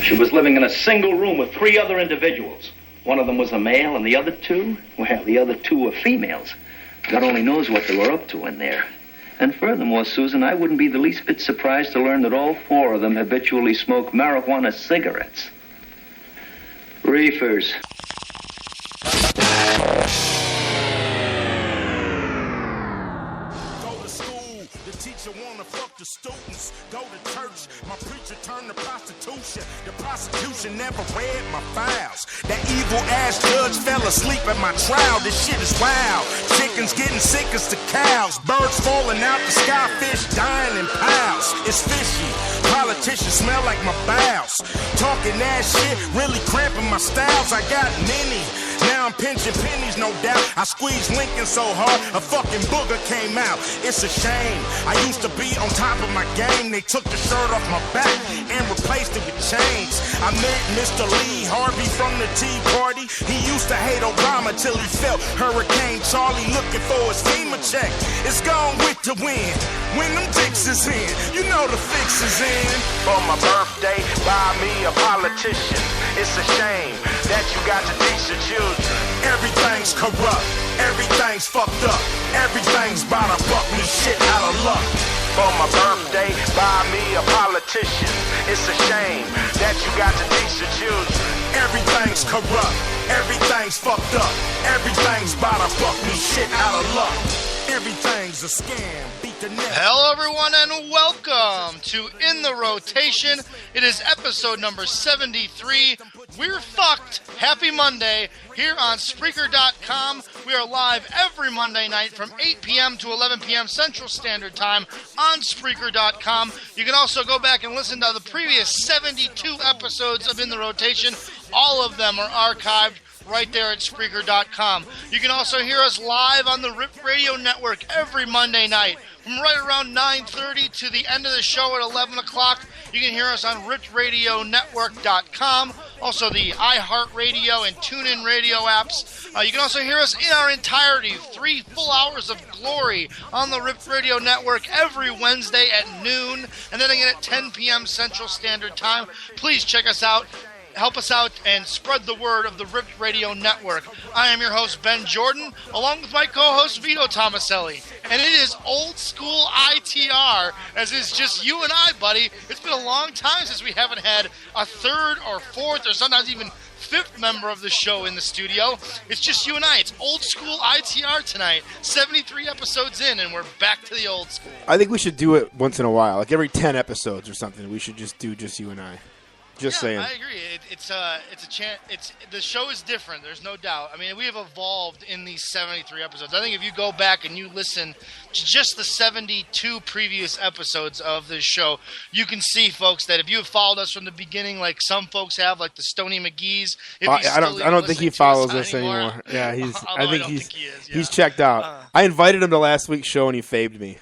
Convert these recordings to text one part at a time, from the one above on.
She was living in a single room with 3 other individuals. One of them was a male, and the other 2, well, the other 2 were females. God only knows what they were up to in there. And furthermore, Susan, I wouldn't be the least bit surprised to learn that all 4 of them habitually smoke marijuana cigarettes. Reefers. The students go to church. My preacher turned to prostitution. The prosecution never read my files. That evil ass judge fell asleep at my trial. This shit is wild. Chickens getting sick as the cows. Birds falling out the sky. Fish dying in piles. It's fishy. Politicians smell like my bowels. Talking that shit really cramping my styles. I got many. Now I'm pinching pennies, no doubt. I squeezed Lincoln so hard, a fucking booger came out. It's a shame. I used to be on top of my game. They took the shirt off my back and replaced it with chains. I met Mr. Lee Harvey from the Tea Party. He used to hate Obama till he felt Hurricane Charlie looking for his FEMA check. It's gone with the wind. When them dicks is in, you know the fix is in. For my birthday, buy me a politician. It's a shame that you got to teach the children. Everything's corrupt, everything's fucked up, everything's bout to buck me shit out of luck. For my birthday, buy me a politician. It's a shame that you got to teach the children. Everything's corrupt, everything's fucked up, everything's bout to buck me shit out of luck. Everything's a scam. Beat the net. Hello, everyone, and welcome to In the Rotation. It is episode number 73. We're fucked. Happy Monday here on Spreaker.com. We are live every Monday night from 8 p.m. to 11 p.m. Central Standard Time on Spreaker.com. You can also go back and listen to the previous 72 episodes of In the Rotation. All of them are archived right there at Spreaker.com. You can also hear us live on the RIP Radio Network every Monday night from right around 9:30 to the end of the show at 11 o'clock. You can hear us on RipRadioNetwork.com, also the iHeartRadio and TuneIn Radio apps. You can also hear us in our entirety, 3 full hours of glory on the RIP Radio Network every Wednesday at noon, and then again at 10 p.m. Central Standard Time. Please check us out. Help us out and spread the word of the Ripped Radio Network. I am your host, Ben Jordan, along with my co-host, Vito Tomaselli. And it is old school ITR, as is just you and I, buddy. It's been a long time since we haven't had a third or fourth or sometimes even fifth member of the show in the studio. It's just you and I. It's old school ITR tonight. 73 episodes in, and we're back to the old school. I think we should do it once in a while. Like every 10 episodes or something, we should just do just you and I. Just saying. I agree. It's a chance. The show is different. There's no doubt. I mean, we have evolved in these 73 episodes. I think if you go back and you listen to just the 72 previous episodes of this show, you can see, folks, that if you have followed us from the beginning, like some folks have, like the Stony McGee's. I don't think he follows us anymore. Yeah, I think he's checked out. I invited him to last week's show and he faved me.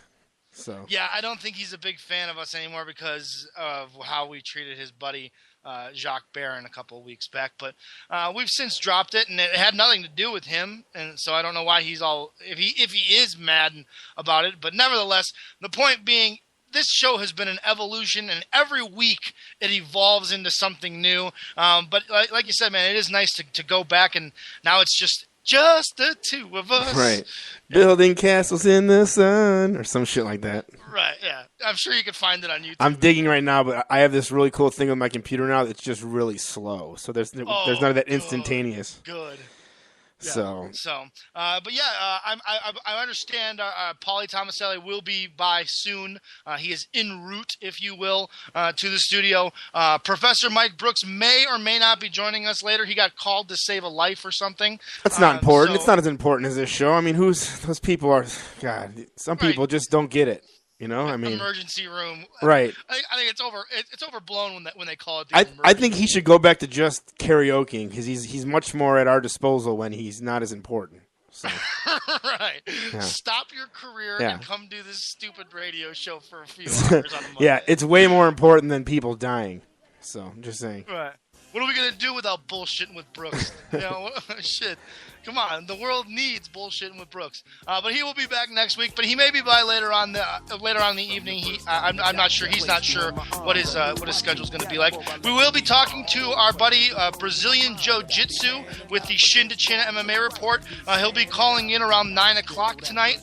So. Yeah, I don't think he's a big fan of us anymore because of how we treated his buddy Jacques Barron a couple of weeks back. But we've since dropped it, and it had nothing to do with him. And so I don't know why he's all if he is mad about it. But nevertheless, the point being, this show has been an evolution, and every week it evolves into something new. But like you said, man, it is nice to go back, and now it's just the two of us. Right. Building castles in the sun or some shit like that. Right, yeah. I'm sure you can find it on YouTube. I'm digging right now, but I have this really cool thing on my computer now that's just really slow. So there's none of that instantaneous. Good. Yeah. But I understand Paulie Tomaselli will be by soon. He is en route, if you will, to the studio. Professor Mike Brooks may or may not be joining us later. He got called to save a life or something. That's not important. It's not as important as this show. I mean, those people are? God, some people just don't get it. You know, I mean, emergency room. Right. I think it's over. It's overblown when they call it. I think he should go back to just karaokeing because he's much more at our disposal when he's not as important. So. Right. Yeah. Stop your career and come do this stupid radio show for a few hours on a Monday. Yeah, it's way more important than people dying. So I'm just saying. Right. What are we gonna do without bullshitting with Brooks? Shit. Come on, the world needs bullshitting with Brooks. But he will be back next week. But he may be by later on in the evening. I'm not sure. He's not sure what his schedule is going to be like. We will be talking to our buddy Brazilian Jiu-Jitsu with the Shin to Chin MMA report. He'll be calling in around 9 o'clock tonight.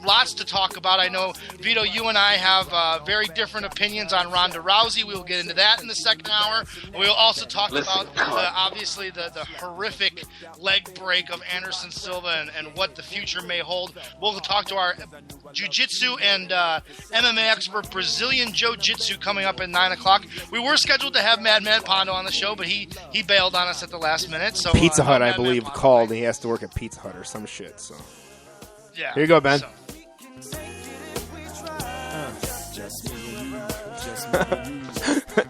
Lots to talk about. I know, Vito, you and I have very different opinions on Ronda Rousey. We will get into that in the second hour. We'll also talk about, obviously, the horrific leg break of Anderson Silva and what the future may hold. We'll talk to our jiu-jitsu and MMA expert Brazilian Jiu-Jitsu coming up at 9 o'clock. We were scheduled to have Madman Pondo on the show, but he bailed on us at the last minute. So Pizza Hut, I believe, called, and he has to work at Pizza Hut or some shit. So yeah, here you go, Ben. So.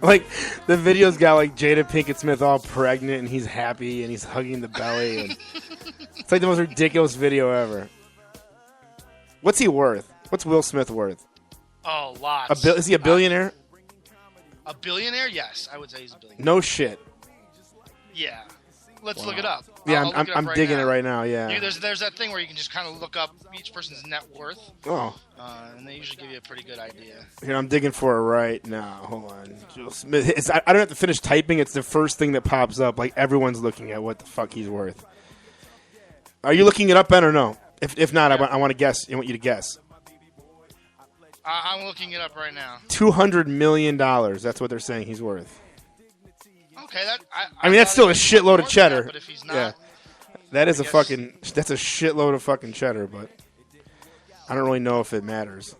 Like, the video's got, like, Jada Pinkett Smith all pregnant, and he's happy, and he's hugging the belly. And it's like the most ridiculous video ever. What's he worth? What's Will Smith worth? Oh, lots. Is he a billionaire? A billionaire? Yes, I would say he's a billionaire. No shit. Yeah. Let's look it up. Yeah, I'm digging it right now, yeah. There's that thing where you can just kind of look up each person's net worth. Oh. And they usually give you a pretty good idea. Here, I'm digging for it right now. Hold on. Will Smith. I don't have to finish typing. It's the first thing that pops up. Like, everyone's looking at what the fuck he's worth. Are you looking it up, Ben, or no? If not, yeah. I want to guess. I want you to guess. I'm looking it up right now. $200 million. That's what they're saying he's worth. Okay, I mean, that's still a shitload of cheddar. But if he's not, yeah, that's a shitload of fucking cheddar. But I don't really know if it matters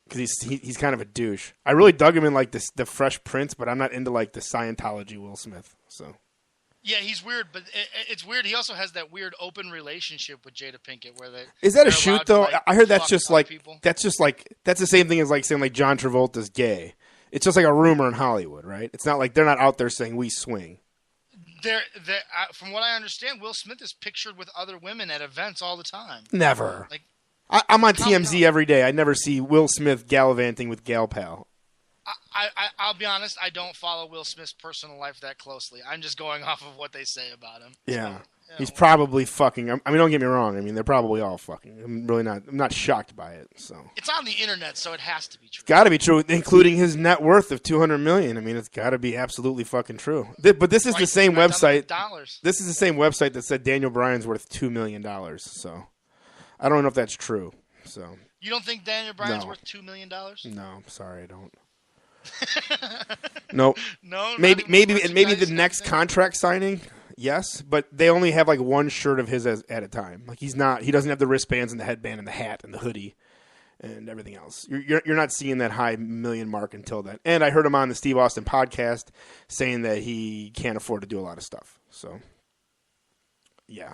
because he's kind of a douche. I really dug him in like the Fresh Prince, but I'm not into like the Scientology Will Smith. So yeah, he's weird, but it's weird. He also has that weird open relationship with Jada Pinkett, where is that a shoot though? I heard that's just like people. That's the same thing as like saying like John Travolta's gay. It's just like a rumor in Hollywood, right? It's not like they're not out there saying we swing. From what I understand, Will Smith is pictured with other women at events all the time. Never. Like, I'm on TMZ every day. I never see Will Smith gallivanting with Gal Pal. I'll be honest. I don't follow Will Smith's personal life that closely. I'm just going off of what they say about him. Yeah. So, he's probably fucking. I mean, don't get me wrong. I mean, they're probably all fucking. I'm not shocked by it. So it's on the internet, so it has to be true. Got to be true, including his net worth of $200 million. I mean, it's got to be absolutely fucking true. But this is the same website. This is the same website that said Daniel Bryan's worth $2 million. So I don't know if that's true. So you don't think Daniel Bryan's worth $2 million? No, I'm sorry, I don't. Nope. No. Maybe the next contract signing. Yes, but they only have like one shirt of his at a time. Like he doesn't have the wristbands and the headband and the hat and the hoodie and everything else. You're not seeing that high million mark until then. And I heard him on the Steve Austin podcast saying that he can't afford to do a lot of stuff. So, yeah.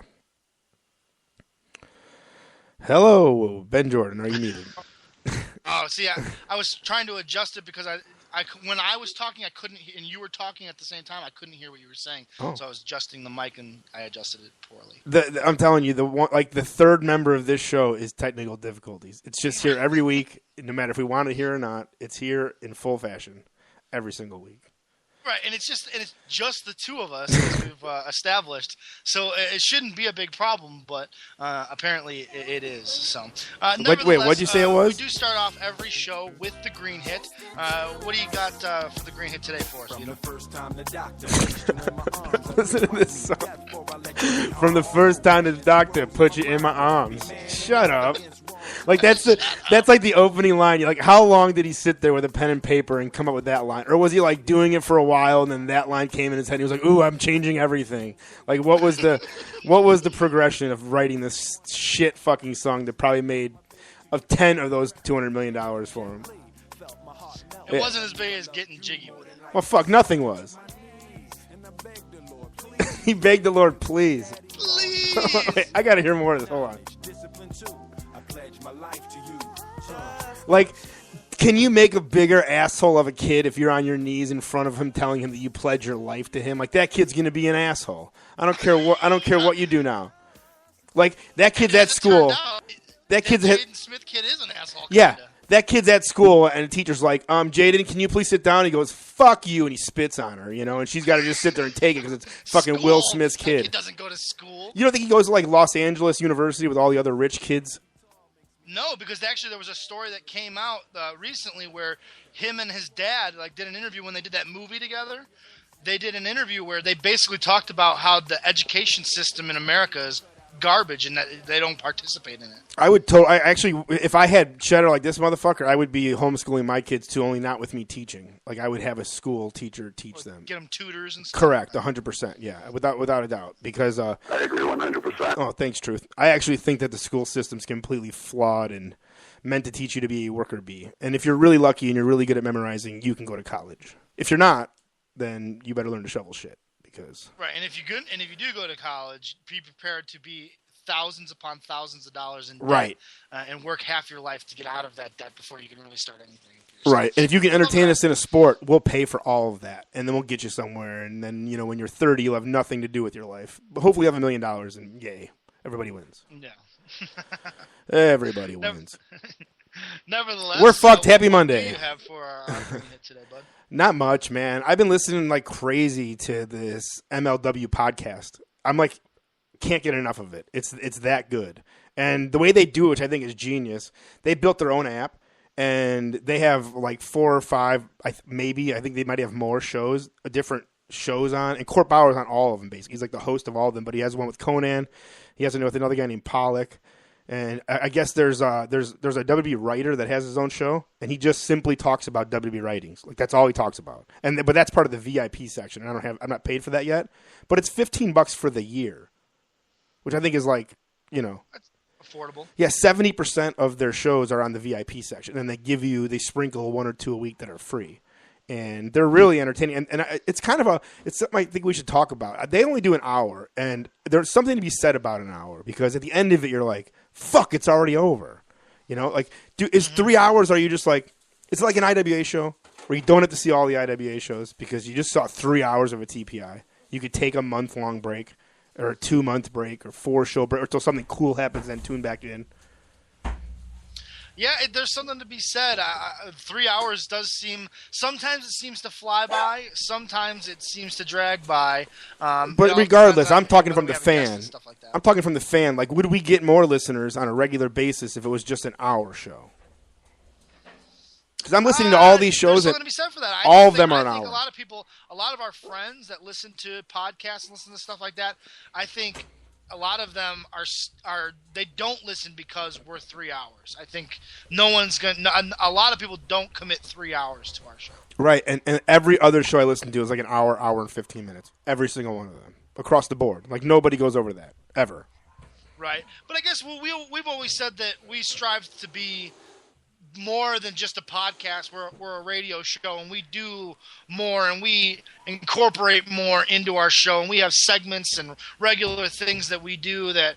Hello, Ben Jordan. Are you muted? Oh, see, I was trying to adjust it because when I was talking, I couldn't, and you were talking at the same time, I couldn't hear what you were saying. Oh. So I was adjusting the mic, and I adjusted it poorly. I'm telling you, the third member of this show is technical difficulties. It's just here every week, no matter if we want it here or not. It's here in full fashion every single week. Right, and it's just the two of us, as we've established. So it shouldn't be a big problem, but apparently it is. So, wait, what'd you say it was? We do start off every show with the green hit. What do you got for the green hit today for us? Listen to this song. From the first time the doctor put you in my arms. Shut up. Like that's like the opening line. You're like, how long did he sit there with a pen and paper and come up with that line? Or was he like doing it for a while and then that line came in his head and he was like, ooh, I'm changing everything. Like what was the progression of writing this shit fucking song that probably made of 10 of those $200 million for him? It wasn't as big as Getting Jiggy with it. Well, fuck, nothing was. He begged the Lord, please. Please. Wait, I gotta hear more of this. Hold on. Like, can you make a bigger asshole of a kid if you're on your knees in front of him telling him that you pledge your life to him? Like, that kid's going to be an asshole. I don't care what you do now. Like, that kid's at school. That Jaden Smith kid is an asshole. Yeah. that kid's at school, and the teacher's like, Jaden, can you please sit down? He goes, fuck you, and he spits on her, and she's got to just sit there and take it because it's fucking School. Will Smith's kid. He doesn't go to school. You don't think he goes to, like, Los Angeles University with all the other rich kids? No, because actually there was a story that came out recently where him and his dad did an interview when they did that movie together. They did an interview where they basically talked about how the education system in America is garbage and that they don't participate in it. I actually, if I had cheddar like this motherfucker, I would be homeschooling my kids too, only not with me teaching. Like, I would have a school teacher teach them. Get them tutors and stuff. Correct, 100%, yeah, without a doubt. Because I agree 100%. Oh, thanks, Truth. I actually think that the school system's completely flawed and meant to teach you to be a worker bee. And if you're really lucky and you're really good at memorizing, you can go to college. If you're not, then you better learn to shovel shit. Right, and if you do go to college, be prepared to be thousands upon thousands of dollars in debt, right, and work half your life to get out of that debt before you can really start anything. Right, and if you can entertain us in a sport, we'll pay for all of that, and then we'll get you somewhere, and then when you're 30, you'll have nothing to do with your life. But hopefully, you have $1 million, and yay, everybody wins. Yeah, everybody wins. Nevertheless, we're fucked. Happy Monday. What do you have for our hit today, bud? Not much, man. I've been listening like crazy to this MLW podcast. I'm like, can't get enough of it. It's that good. And the way they do it, which I think is genius, they built their own app, and they have like 4 or 5, I think they might have more shows, different shows on, and Court Bauer's on all of them, basically. He's like the host of all of them, but he has one with Conan. He has one with another guy named Pollock. And I guess there's a WWE writer that has his own show, and he just simply talks about WWE writings. Like, that's all he talks about. But that's part of the VIP section. I'm not paid for that yet, but it's $15 for the year, which I think is like, that's affordable. Yeah, 70% of their shows are on the VIP section, and they sprinkle 1 or 2 a week that are free. And they're really entertaining. And it's it's something I think we should talk about. They only do an hour, and there's something to be said about an hour, because at the end of it, you're like, fuck, it's already over. Is 3 hours, are you just like, it's like an IWA show where you don't have to see all the IWA shows because you just saw 3 hours of a TPI. You could take a month-long break or a 2-month break or 4-show break or until something cool happens and tune back in. Yeah, there's something to be said. 3 hours does seem. Sometimes it seems to fly by. Sometimes it seems to drag by. But regardless, I'm talking from the fan. I'm talking from the fan. Like, would we get more listeners on a regular basis if it was just an hour show? Because I'm listening to all these shows. There's something to be said for that. All of them are an hour. I think a lot of our friends that listen to podcasts and listen to stuff like that, I think a lot of them are they don't listen because we're 3 hours. I think a lot of people don't commit 3 hours to our show. Right, and every other show I listen to is like an hour and 15 minutes. Every single one of them. Across the board. Like, nobody goes over that. Ever. Right. But I guess we've always said that we strive to be more than just a podcast. We're a radio show, and we do more, and we incorporate more into our show, and we have segments and regular things that we do that,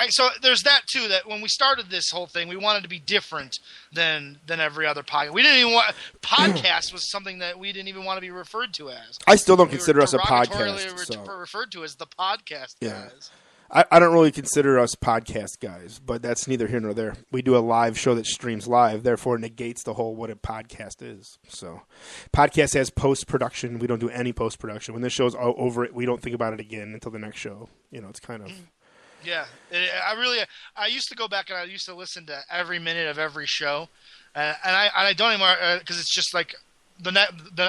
so there's that too, that when we started this whole thing, we wanted to be different than every other podcast. We didn't even want, podcast was something that we didn't even want to be referred to as. I still don't consider us a podcast. Referred to as the podcast guys. I don't really consider us podcast guys, but that's neither here nor there. We do a live show that streams live, therefore negates the whole what a podcast is. So, podcast has post-production. We don't do any post-production. When the show's over, we don't think about it again until the next show. It's kind of... Yeah. I used to go back and I used to listen to every minute of every show, and I don't anymore because it's just like...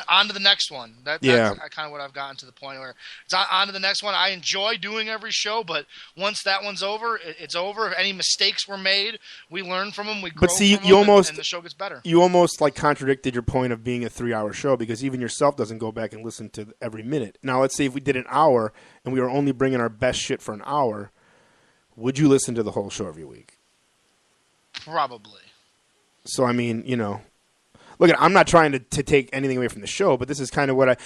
on to the next one. That's kind of what I've gotten to the point where it's on to the next one. I enjoy doing every show, but once that one's over, it's over. If any mistakes were made, we learn from them. We grow from them, and the show gets better. You almost like contradicted your point of being a 3-hour show, because even yourself doesn't go back and listen to every minute. Now, let's say if we did an hour and we were only bringing our best shit for an hour, would you listen to the whole show every week? Probably. So, look, I'm not trying to take anything away from the show, but this is kind of what I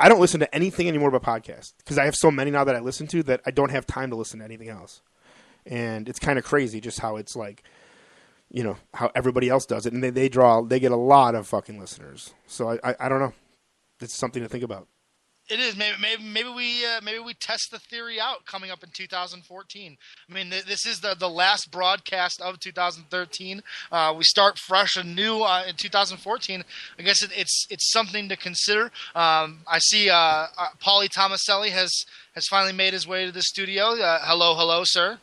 don't listen to anything anymore but podcasts, because I have so many now that I listen to that I don't have time to listen to anything else. And it's kind of crazy just how it's like, how everybody else does it. And they get a lot of fucking listeners. So I don't know. It's something to think about. It is. Maybe we test the theory out coming up in 2014. I mean, this is the last broadcast of 2013. We start fresh and new in 2014. I guess it's something to consider. I see Paulie Tomaselli has finally made his way to the studio. Hello, sir.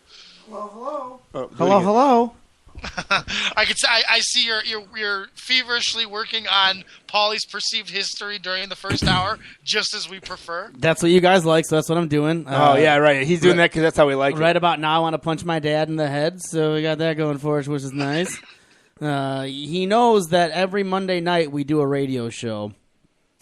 Hello. Hello. I see you're feverishly working on Paulie's perceived history during the first hour, just as we prefer. That's what you guys like, so that's what I'm doing. Yeah, right. He's doing that because that's how we like it. Right about now, I want to punch my dad in the head, so we got that going for us, which is nice. He knows that every Monday night we do a radio show,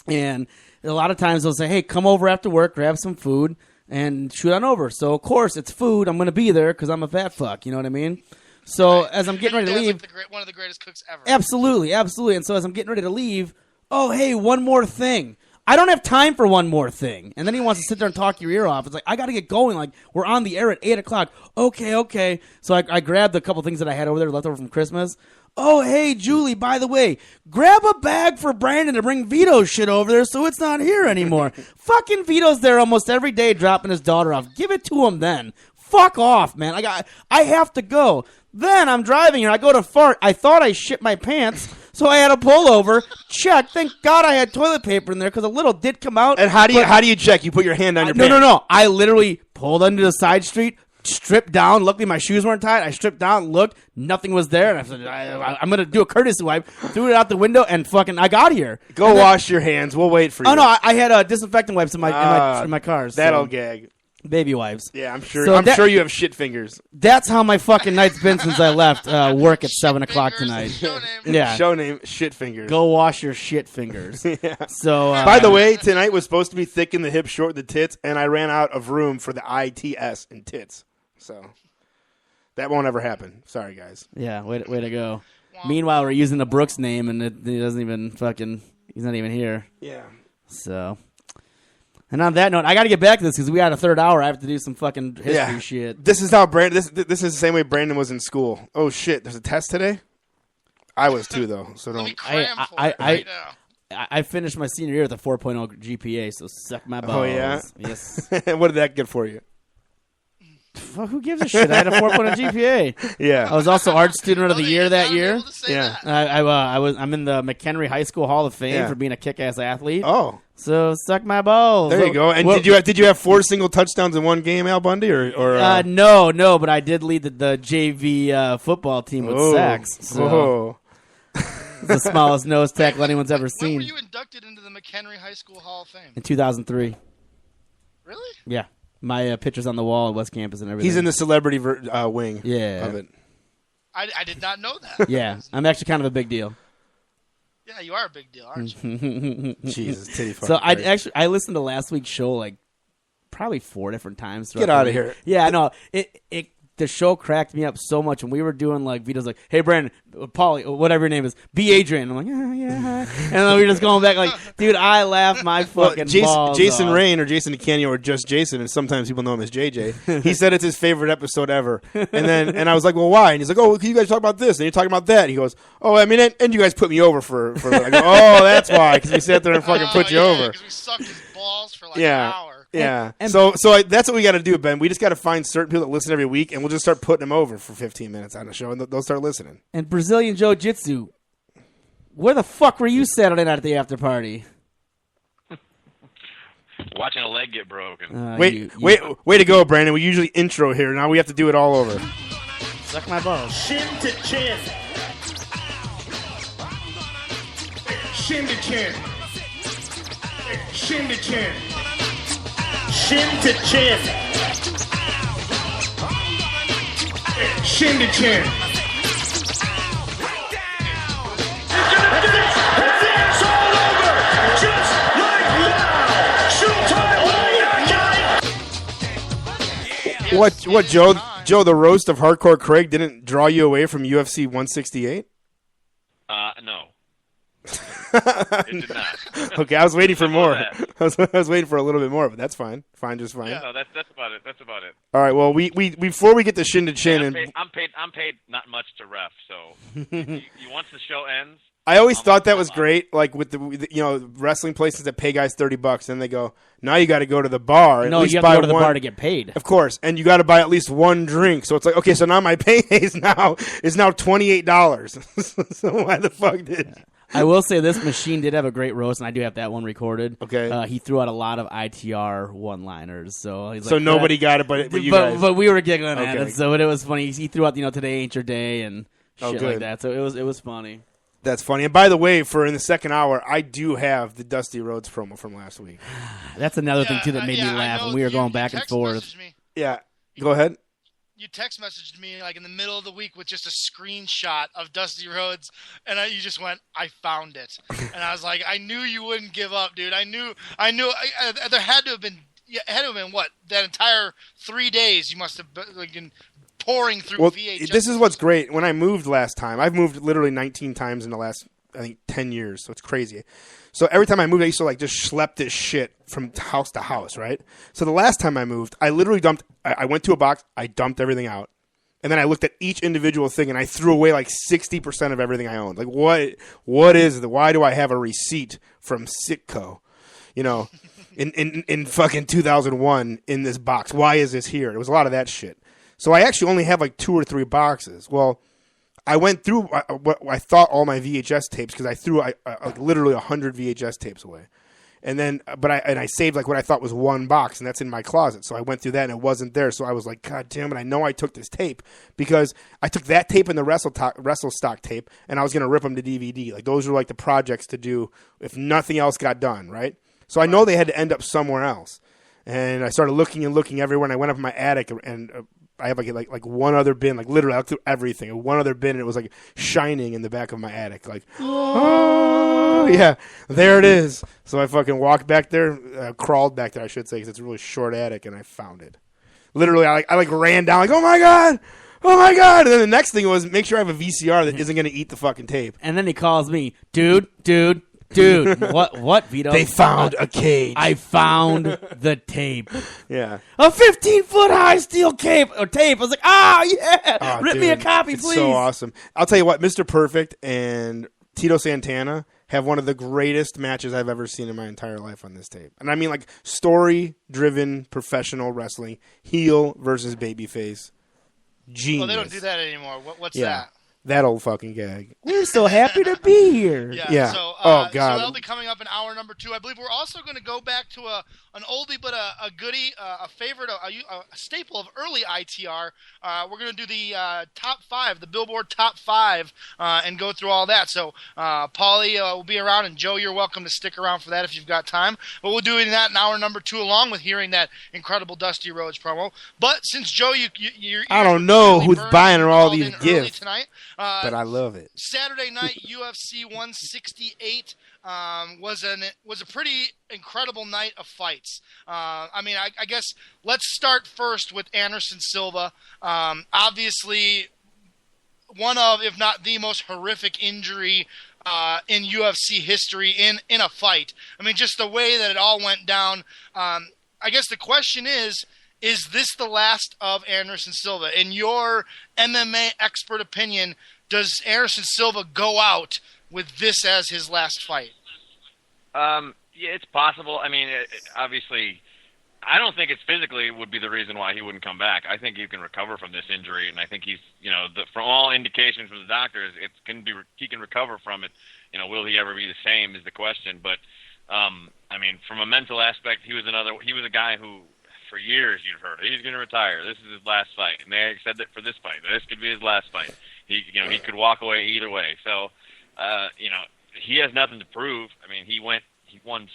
and a lot of times they'll say, hey, come over after work, grab some food, and shoot on over. So, of course, it's food. I'm going to be there because I'm a fat fuck, you know what I mean? So as I'm getting ready to leave, like one of the greatest cooks ever. Absolutely. And so as I'm getting ready to leave, oh hey, one more thing. I don't have time for one more thing. And then he wants to sit there and talk your ear off. It's like I got to get going. Like we're on the air at 8:00. Okay. So I grabbed a couple things that I had over there left over from Christmas. Oh hey Julie, by the way, grab a bag for Brandon to bring Vito's shit over there so it's not here anymore. Fucking Vito's there almost every day dropping his daughter off. Give it to him then. Fuck off, man. I have to go. Then I'm driving here. I go to fart. I thought I shit my pants, so I had to pull over, check. Thank God I had toilet paper in there because a little did come out. And how do you check? You put your hand on your pants? No. I literally pulled under the side street, stripped down. Luckily, my shoes weren't tied. I stripped down, looked. Nothing was there. And I said, I'm going to do a courtesy wipe. Threw it out the window, and fucking I got here. Go wash your hands. We'll wait for you. Oh, no. I had disinfectant wipes in my cars. That'll gag. Baby wipes. Yeah, I'm sure. So I'm sure you have shit fingers. That's how my fucking night's been since I left work at 7:00 tonight. Show name. Yeah. Show name shit fingers. Go wash your shit fingers. Yeah. So, by the way, tonight was supposed to be thick in the hips, short in the tits, and I ran out of room for the ITS in tits. So that won't ever happen. Sorry, guys. Yeah, way to go. Meanwhile, we're using the Brooks name, and he doesn't even he's not even here. Yeah. So. And on that note, I got to get back to this because we got a third hour. I have to do some fucking history shit. This is how Brandon. This is the same way Brandon was in school. Oh shit! There's a test today. I was too though. So Let me don't. cram for it right now. I finished my senior year with a 4.0 GPA, so suck my balls. Oh yeah. Yes. What did that get for you? Well, who gives a shit? I had a 4.0 GPA. Yeah. I was also art student of the year that year. Yeah. I'm in the McHenry High School Hall of Fame for being a kick-ass athlete. Oh. So suck my balls. There you go. And did you have 4 single touchdowns in one game, Al Bundy, or No, but I did lead the JV football team with sacks. So the smallest nose tackle anyone's ever seen. When were you inducted into the McHenry High School Hall of Fame? In 2003. Really? Yeah. My picture's on the wall at West Campus and everything. He's in the celebrity wing of it. I did not know that. Yeah. I'm actually kind of a big deal. Yeah, you are a big deal, aren't you? Jesus, titty fucking So Christ. I listened to last week's show like probably 4 different times. Get out of here. Yeah, no, the show cracked me up so much, and we were doing like Vito's like, hey Brandon, Paulie, whatever your name is, be Adrian. I'm like, yeah, and then we were just going back like, dude, I laughed my fucking balls Jason off. Rain or Jason DeCanio or just Jason, and sometimes people know him as JJ. He said it's his favorite episode ever, and I was like, well, why? And he's like, oh, can you guys talk about this? And you're talking about that. And he goes, oh, I mean, and you guys put me over for I go, oh, that's why, because we sat there and fucking put you over. Because we sucked his balls for like an hour. Yeah. So that's what we got to do, Ben. We just got to find certain people that listen every week, and we'll just start putting them over for 15 minutes on the show, and they'll start listening. And Brazilian Jiu-Jitsu, where the fuck were you Saturday night at the after party? Watching a leg get broken. Way to go, Brandon. We usually intro here. Now we have to do it all over. Suck my balls. Shin to chin. Shin to chin. Shin to chin. Shin to chin. Shin to chin. It's all over, just like that. Showtime. What, Joe? The roast of Hardcore Craig didn't draw you away from UFC 168? No. It did not. Okay, I was waiting for more. I was waiting for a little bit more, but that's fine. Just fine. Yeah, no, that's about it. That's about it. All right. Well, we before we get to Shin to Chin, I'm paid not much to ref. So once the show ends, I always thought that was great, like with the wrestling places that pay guys $30, and they go, now you got to go to the bar. No, you have to go to the bar to get paid. Of course, and you got to buy at least one drink. So it's like, okay, so now my pay is now $28. So why the fuck did? I will say this machine did have a great roast, and I do have that one recorded. Okay. He threw out a lot of ITR one-liners, so he's so like, nobody got it, but you guys. But we were giggling at Okay. it, so it was funny. He threw out, today ain't your day and shit good. like that. So it was funny. That's funny. And by the way, for in the second hour, I do have the Dusty Rhodes promo from last week. That's another thing too that made me laugh when we were going back and forth. Yeah. Go ahead. You text messaged me like in the middle of the week with just a screenshot of Dusty Rhodes, and you just went, "I found it," and I was like, "I knew you wouldn't give up, dude. I knew. There had to have been. What, that entire 3 days? You must have been pouring through VHS. This is what's great. When I moved last time, I've moved literally 19 times in the last, I think, 10 years. So it's crazy. So every time I moved, I used to just schlep this shit from house to house, right? So the last time I moved, I literally dumped. I went to a box, I dumped everything out, and then I looked at each individual thing, and I threw away 60% of everything I owned. Like what is it? Why do I have a receipt from Sitco? In fucking 2001 in this box. Why is this here? It was a lot of that shit. So I actually only have 2 or 3 boxes. Well, I went through what I thought all my VHS tapes because I threw literally 100 VHS tapes away, and then I saved what I thought was one box, and that's in my closet. So I went through that and it wasn't there. So I was like, God damn it! I know I took this tape because I took that tape and the Wrestle Stock tape, and I was gonna rip them to DVD. Those were the projects to do if nothing else got done, right? So I know they had to end up somewhere else, and I started looking everywhere, and I went up in my attic and. I have one other bin, literally I looked through everything. One other bin, and it was shining in the back of my attic. Oh yeah, there it is. So I fucking walked back there, crawled back there, I should say, because it's a really short attic, and I found it. Literally, I ran down, oh my god, and then the next thing was make sure I have a VCR that isn't gonna eat the fucking tape. And then he calls me, dude. What, Vito? They found a cage. I found the tape. Yeah. A 15-foot high steel tape. I was like, yeah. Oh, Rip me a copy, it's please. So awesome. I'll tell you what, Mr. Perfect and Tito Santana have one of the greatest matches I've ever seen in my entire life on this tape. And I mean story-driven professional wrestling. Heel versus babyface. Genius. Well, they don't do that anymore. What's that? That old fucking gag. We're so happy to be here. Yeah. So, oh, God. So that'll be coming up in hour number 2. I believe we're also going to go back to an oldie but a goodie, a favorite, a staple of early ITR. We're going to do the top 5, the Billboard top 5, and go through all that. So, Paulie will be around, and Joe, you're welcome to stick around for that if you've got time. But we'll do that in hour number 2, along with hearing that incredible Dusty Rhodes promo. But since Joe, you're I don't know who's buying her all these gifts tonight. But I love it. Saturday night, UFC 168 was a pretty incredible night of fights. I guess let's start first with Anderson Silva. Obviously, one of, if not the most horrific injury in UFC history in a fight. I mean, just the way that it all went down. I guess the question is this the last of Anderson Silva? In your MMA expert opinion, does Anderson Silva go out with this as his last fight? Yeah, it's possible. I mean, obviously, I don't think it's physically would be the reason why he wouldn't come back. I think he can recover from this injury, and I think he's, from all indications from the doctors, he can recover from it. Will he ever be the same is the question. But, from a mental aspect, he was a guy who, for years you've heard, he's going to retire. This is his last fight. And they said that for this fight. This could be his last fight. He could walk away either way. So, he has nothing to prove. I mean, he won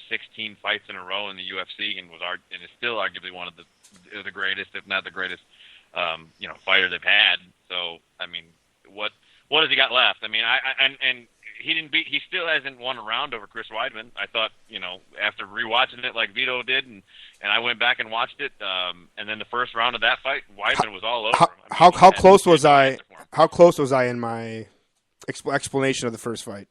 16 fights in a row in the UFC and is still arguably one of the greatest, if not the greatest, fighter they've had. So, I mean, what has he got left? I mean, he still hasn't won a round over Chris Weidman. I thought, after rewatching it like Vito did, and I went back and watched it, and then the first round of that fight, Weidman was all over him. How close was I? How close was I in my explanation of the first fight?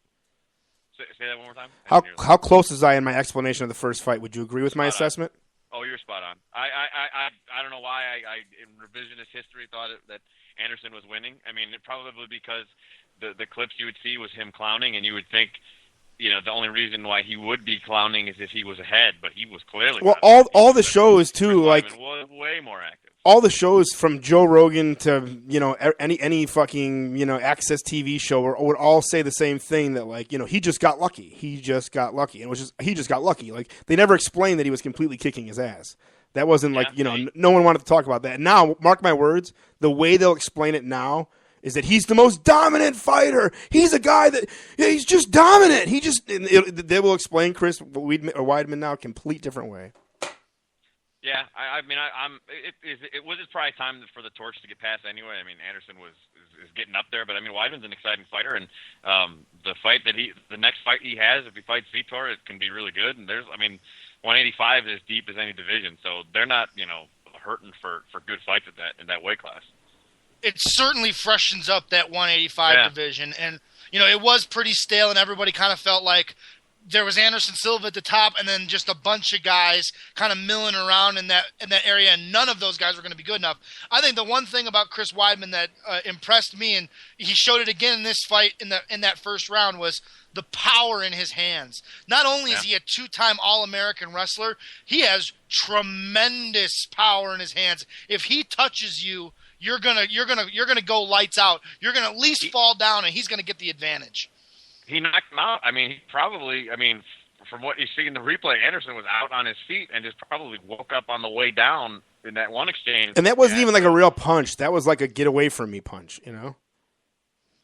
Say that one more time. How close was I in my explanation of the first fight? Would you agree with my assessment? Oh, you're spot on. I don't know why I in revisionist history thought that Anderson was winning. I mean, probably because the clips you would see was him clowning, and you would think, you know, the only reason why he would be clowning is if he was ahead, but he was clearly Well, not. all the shows too, like was way more active. all the shows from Joe Rogan to, you know, any fucking, you know, Access TV show would all say the same thing, that, like, you know, he just got lucky. He just got lucky. And it was just, he just got lucky. Like, they never explained that he was completely kicking his ass. That wasn't like, you know, no one wanted to talk about that. Now, mark my words, the way they'll explain it now is that he's the most dominant fighter. He's a guy that, yeah, he's just dominant. He just, they will explain Chris Weidman now a complete different way. Yeah, I mean, it was probably time for the torch to get passed anyway. I mean, Anderson is getting up there, but I mean, Weidman's an exciting fighter, and the next fight he has, if he fights Vitor, it can be really good. And there's, I mean, 185 is as deep as any division, so they're not, you know, hurting for good fights in that weight class. It certainly freshens up that 185 division, and you know, it was pretty stale, and everybody kind of felt like there was Anderson Silva at the top, and then just a bunch of guys kind of milling around in that area, and none of those guys were going to be good enough. I think the one thing about Chris Weidman that impressed me, and he showed it again in this fight in that first round, was the power in his hands. Not only is he a two-time All-American wrestler, he has tremendous power in his hands. If he touches you, you're gonna go lights out. You're gonna at least fall down, and he's gonna get the advantage. He knocked him out. I mean, from what you see in the replay, Anderson was out on his feet and just probably woke up on the way down in that one exchange. And that wasn't even like a real punch. That was like a get away from me punch, you know?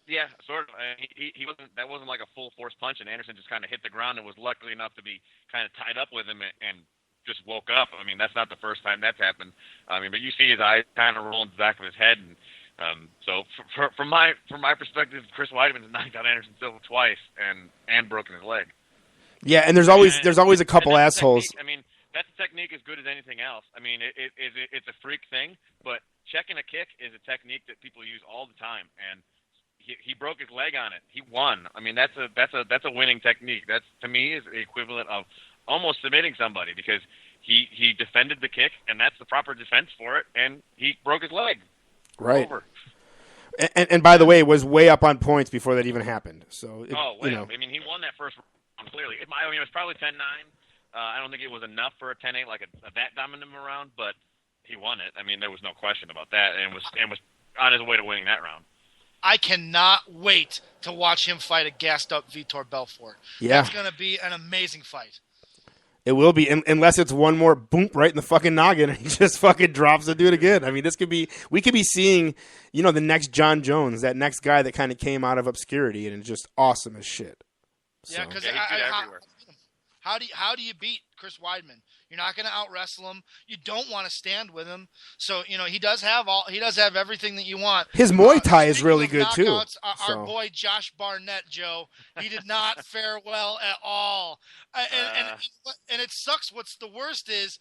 Yeah, sort of. He wasn't. That wasn't like a full force punch, and Anderson just kind of hit the ground and was lucky enough to be kind of tied up with him and just woke up. I mean, that's not the first time that's happened. I mean, but you see his eyes kind of rolling to the back of his head, and so from my perspective, Chris Weidman has knocked out Anderson Silva twice and broken his leg. Yeah, and there's always a couple assholes. I mean, that technique is good as anything else. I mean, it's a freak thing, but checking a kick is a technique that people use all the time, and he broke his leg on it. He won. I mean, that's a winning technique. That's, to me, is the equivalent of almost submitting somebody, because he defended the kick, and that's the proper defense for it, and he broke his leg. Right. Over. And by the way, it was way up on points before that even happened. So you know. I mean, he won that first round clearly. I mean, it was probably 10-9. I don't think it was enough for a 10-8, like that dominant round, but he won it. I mean, there was no question about that, and was on his way to winning that round. I cannot wait to watch him fight a gassed up Vitor Belfort. Yeah. It's going to be an amazing fight. It will be, unless it's one more boom right in the fucking noggin and he just fucking drops the dude again. I mean, we could be seeing, you know, the next John Jones, that next guy that kind of came out of obscurity and is just awesome as shit. So. Yeah, because how do you beat Chris Weidman? You're not going to out wrestle him. You don't want to stand with him. So, you know, he does have everything that you want. His Muay Thai is really good too. Our boy Josh Barnett, Joe, he did not fare well at all. And it sucks. What's the worst is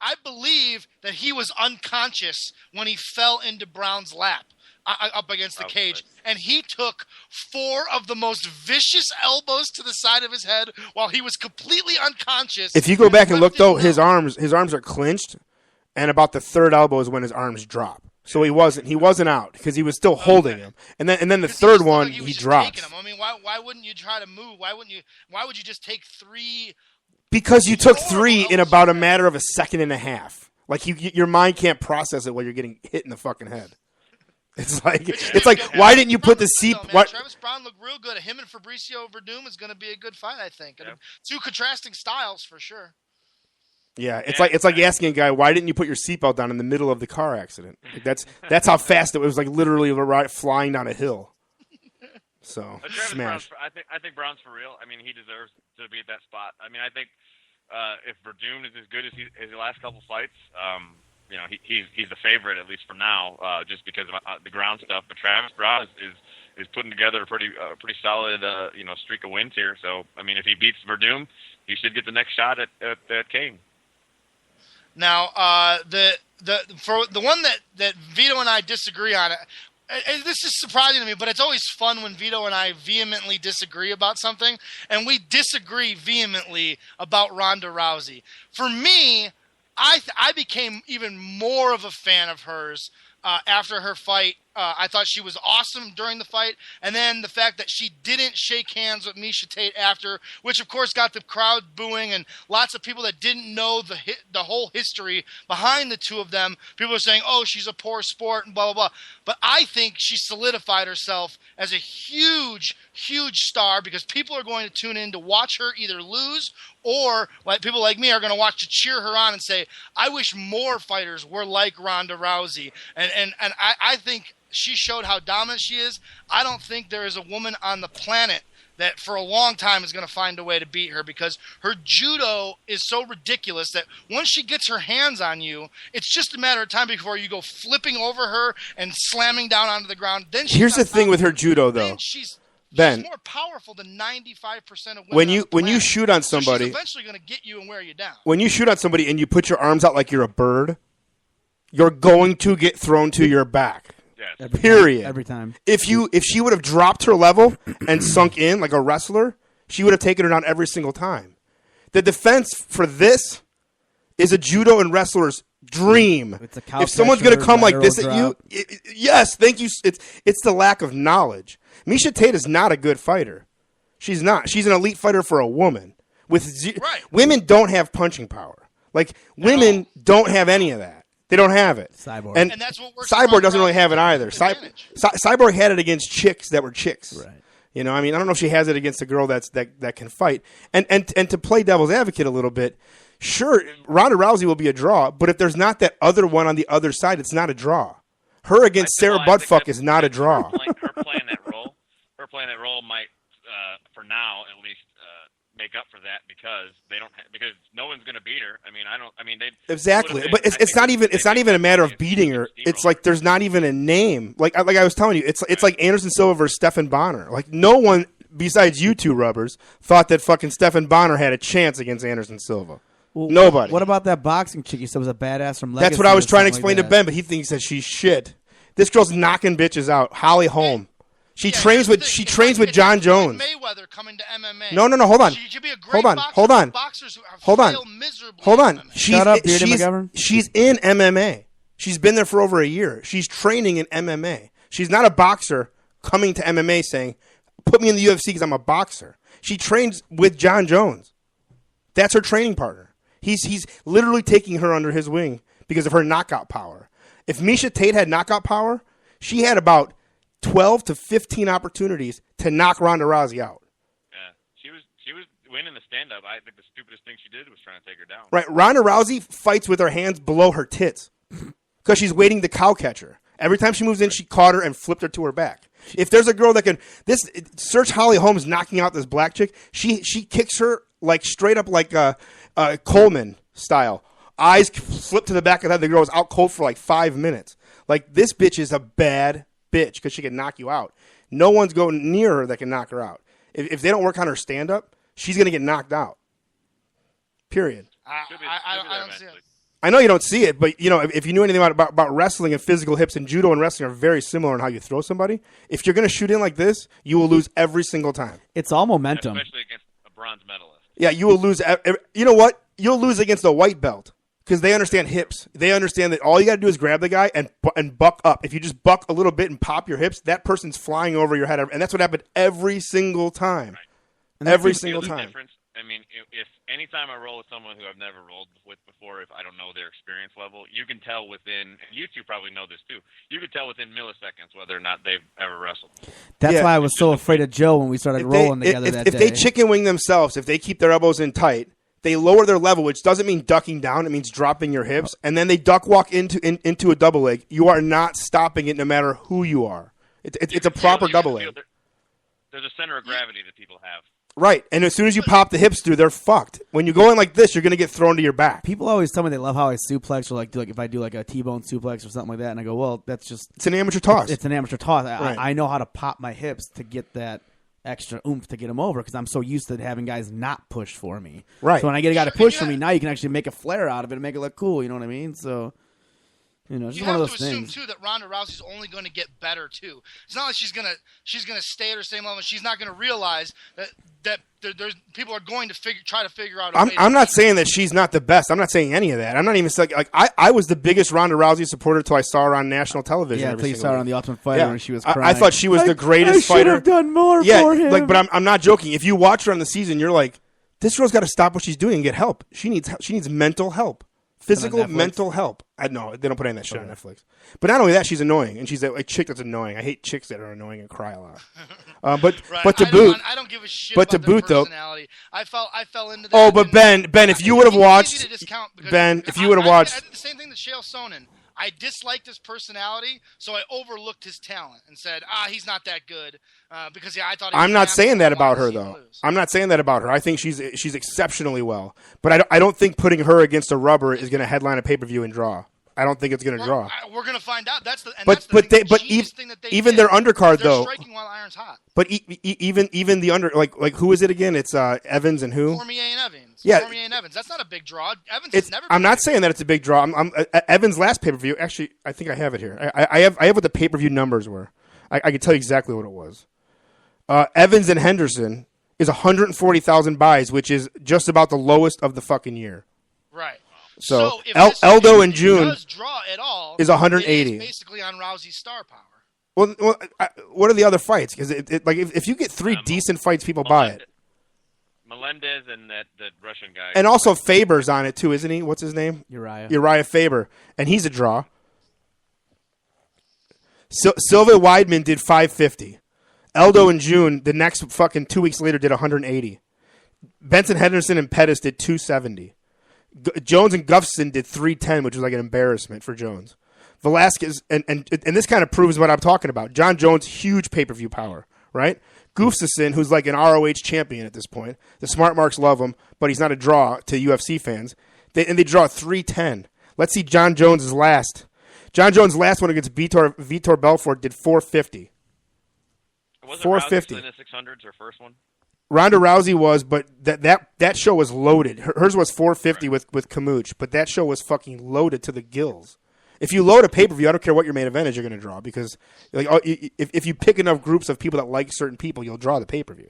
I believe that he was unconscious when he fell into Brown's lap up against the cage, and he took 4 of the most vicious elbows to the side of his head while he was completely unconscious. If you go back and look, though, his arms are clenched, and about the third elbow is when his arms drop. So he wasn't out because he was still holding him, and then the third one he drops. I mean, why wouldn't you try to move? Why would you just take 3? Because you took 3 in about a matter of a second and a half. Like your mind can't process it while you're getting hit in the fucking head. It's like why didn't you put the seat? Travis Brown looked real good. Him and Fabricio Verdum is going to be a good fight, I think. I mean, 2 contrasting styles for sure. Yeah, it's like asking a guy, why didn't you put your seatbelt down in the middle of the car accident? Like that's how fast it was. Like literally flying down a hill. So smash. I think Brown's for real. I mean, he deserves to be at that spot. I mean, I think if Verdum is as good as his last couple fights, you know, he's the favorite, at least for now, just because of the ground stuff. But Travis Brown is putting together a pretty solid streak of wins here. So I mean, if he beats Verdum, he should get the next shot at Kane. Now, for the one that Vito and I disagree on, this is surprising to me, but it's always fun when Vito and I vehemently disagree about something, and we disagree vehemently about Ronda Rousey. For me, I became even more of a fan of hers after her fight I thought she was awesome during the fight. And then the fact that she didn't shake hands with Miesha Tate after, which of course got the crowd booing and lots of people that didn't know the whole history behind the two of them. People are saying, oh, she's a poor sport and blah, blah, blah. But I think she solidified herself as a huge, huge star because people are going to tune in to watch her either lose or like people like me are going to watch to cheer her on and say, I wish more fighters were like Ronda Rousey. And I think she showed how dominant she is. I don't think there is a woman on the planet that for a long time is going to find a way to beat her because her judo is so ridiculous that once she gets her hands on you, it's just a matter of time before you go flipping over her and slamming down onto the ground. Then here's the thing with her judo, though. She's Ben, more powerful than 95% of women. When you shoot on somebody, so she's eventually going to get you and wear you down. When you shoot on somebody and you put your arms out like you're a bird, you're going to get thrown to your back. Yes. Period. Every time. If she would have dropped her level and sunk in like a wrestler, she would have taken her down every single time. The defense for this is a judo and wrestler's dream. It's a cow if someone's going to come like this drop. at you, yes, thank you. It's the lack of knowledge. Miesha Tate is not a good fighter. She's not. She's an elite fighter for a woman. Women don't have punching power. Like women don't have any of that. They don't have it. Cyborg. And that's what works. Cyborg doesn't really have it either. Cyborg had it against chicks that were chicks. Right. You know, I mean, I don't know if she has it against a girl that can fight. And to play devil's advocate a little bit, sure, Ronda Rousey will be a draw, but if there's not that other one on the other side, it's not a draw. Her against Sarah Buttfuck is not a draw. Her playing that role might, for now at least, make up for that because because no one's going to beat her. Exactly, but it's not even a matter of beating her. It's like there's not even a name. Like I was telling you, it's like Anderson Silva versus Stephan Bonner. Like no one besides you two rubbers thought that fucking Stephan Bonner had a chance against Anderson Silva. Well, nobody. What about that boxing chick you said was a badass from Legacy? That's what I was trying to explain like to Ben, but he thinks that she's shit. This girl's knocking bitches out. Holly Holm. She trains with John Jones. Mayweather coming to MMA. No, hold on. She should be a great hold on. Boxers who have hold on. failed miserably Hold on. in MMA. Shut up, Beardy McGovern. She's in MMA. She's been there for over a year. She's training in MMA. She's not a boxer coming to MMA saying, put me in the UFC because I'm a boxer. She trains with John Jones. That's her training partner. He's literally taking her under his wing because of her knockout power. If Miesha Tate had knockout power, she had about 12 to 15 opportunities to knock Ronda Rousey out. Yeah, she was winning the stand-up. I think the stupidest thing she did was trying to take her down. Right, Ronda Rousey fights with her hands below her tits because she's waiting to cow catch her. Every time she moves in, she caught her and flipped her to her back. If there's a girl that can search Holly Holmes knocking out this black chick, she kicks her like straight up like Coleman style. Eyes flip to the back of the head. The girl was out cold for like 5 minutes. Like this bitch is a bad bitch because she can knock you out. No one's going near her that can knock her out. If they don't work on her stand-up, she's going to get knocked out. Period. I don't see it. I know you don't see it, but you know if you knew anything about wrestling and physical hips, and judo and wrestling are very similar in how you throw somebody. If you're going to shoot in like this, you will lose every single time. It's all momentum. Especially against a bronze medalist. Yeah, you will lose. You know what? You'll lose against a white belt. Because they understand hips. They understand that all you got to do is grab the guy and buck up. If you just buck a little bit and pop your hips, that person's flying over your head. And that's what happened every single time. Right. Every single time. Difference. I mean, if anytime I roll with someone who I've never rolled with before, if I don't know their experience level, you can tell within, and you two probably know this too, you can tell within milliseconds whether or not they've ever wrestled. That's why I was so afraid of Joe when we started rolling together that day. If they chicken wing themselves, if they keep their elbows in tight, they lower their level, which doesn't mean ducking down. It means dropping your hips. And then they duck walk into a double leg. You are not stopping it no matter who you are. It's a proper double leg. There's a center of gravity that people have. Right. And as soon as you pop the hips through, they're fucked. When you go in like this, you're going to get thrown to your back. People always tell me they love how I suplex or like if I do like a T-bone suplex or something like that. And I go, well, that's just... It's an amateur toss. It's an amateur toss. Right. I know how to pop my hips to get that extra oomph to get them over because I'm so used to having guys not push for me. Right. So when I get a guy to push for me, now you can actually make a flare out of it and make it look cool. You know what I mean? So You know, it's You one have of to those assume things. too that Ronda Rousey's only going to get better too. It's not like she's gonna stay at her same level. She's not going to realize that there's people are going to try to figure out. I'm not saying that she's not the best. I'm not saying any of that. I'm not even saying like I was the biggest Ronda Rousey supporter until I saw her on national television. Yeah, every until you single saw her week. on the Ultimate Fighter and she was crying. I thought she was the greatest fighter. I should have done more Yeah, for him. like, but I'm not joking. If you watch her on the season, you're like, this girl's got to stop what she's doing and get help. She needs mental help. Physical, mental help. I know they don't put any of that shit on Netflix. But not only that, she's annoying, and she's a chick that's annoying. I hate chicks that are annoying and cry a lot. But to boot, I don't give a shit. But about to boot their though, personality. I fell into that. oh, but Ben, if you would have watched, Ben, if you would have watched, I did the same thing to Chael Sonnen. I disliked his personality, so I overlooked his talent and said, he's not that good because I thought. I'm not saying that about her though. I'm not saying that about her. I think she's exceptionally well, but I don't think putting her against a rubber is going to headline a pay-per-view and draw. I don't think it's going to draw. We're going to find out. That's the even their undercard they're though. Striking while iron's hot. But even the under like who is it again? It's Evans and who? Cormier and Evans. Yeah, Cormier and Evans. That's not a big draw. Evans has never. I'm not saying that it's a big draw. Evans' last pay-per-view. Actually, I think I have it here. I have what the pay-per-view numbers were. I can tell you exactly what it was. Evans and Henderson is 140,000 buys, which is just about the lowest of the fucking year. Right. So Eldo in June does draw at all, is 180. It is basically on Rousey's star power. Well, what are the other fights? Because like if you get three decent fights, people buy it. Melendez and that Russian guy. And also Faber's on it too, isn't he? What's his name? Uriah Faber, and he's a draw. Silva Weidman did 550. Eldo in June, the next fucking 2 weeks later, did 180. Benson Henderson and Pettis did 270. Jones and Gustafson did 310, which was like an embarrassment for Jones. Velasquez, and this kind of proves what I'm talking about. John Jones, huge pay-per-view power, right? Gustafson, who's like an ROH champion at this point. The smart marks love him, but he's not a draw to UFC fans. They draw 310. Let's see John Jones' last. John Jones' last one against Vitor Belfort did 450. Was it 450 in the 600s or first one? Ronda Rousey was, but that show was loaded. Hers was 450 with Kamuch, but that show was fucking loaded to the gills. If you load a pay-per-view, I don't care what your main event is, you're going to draw because like if you pick enough groups of people that like certain people, you'll draw the pay-per-view.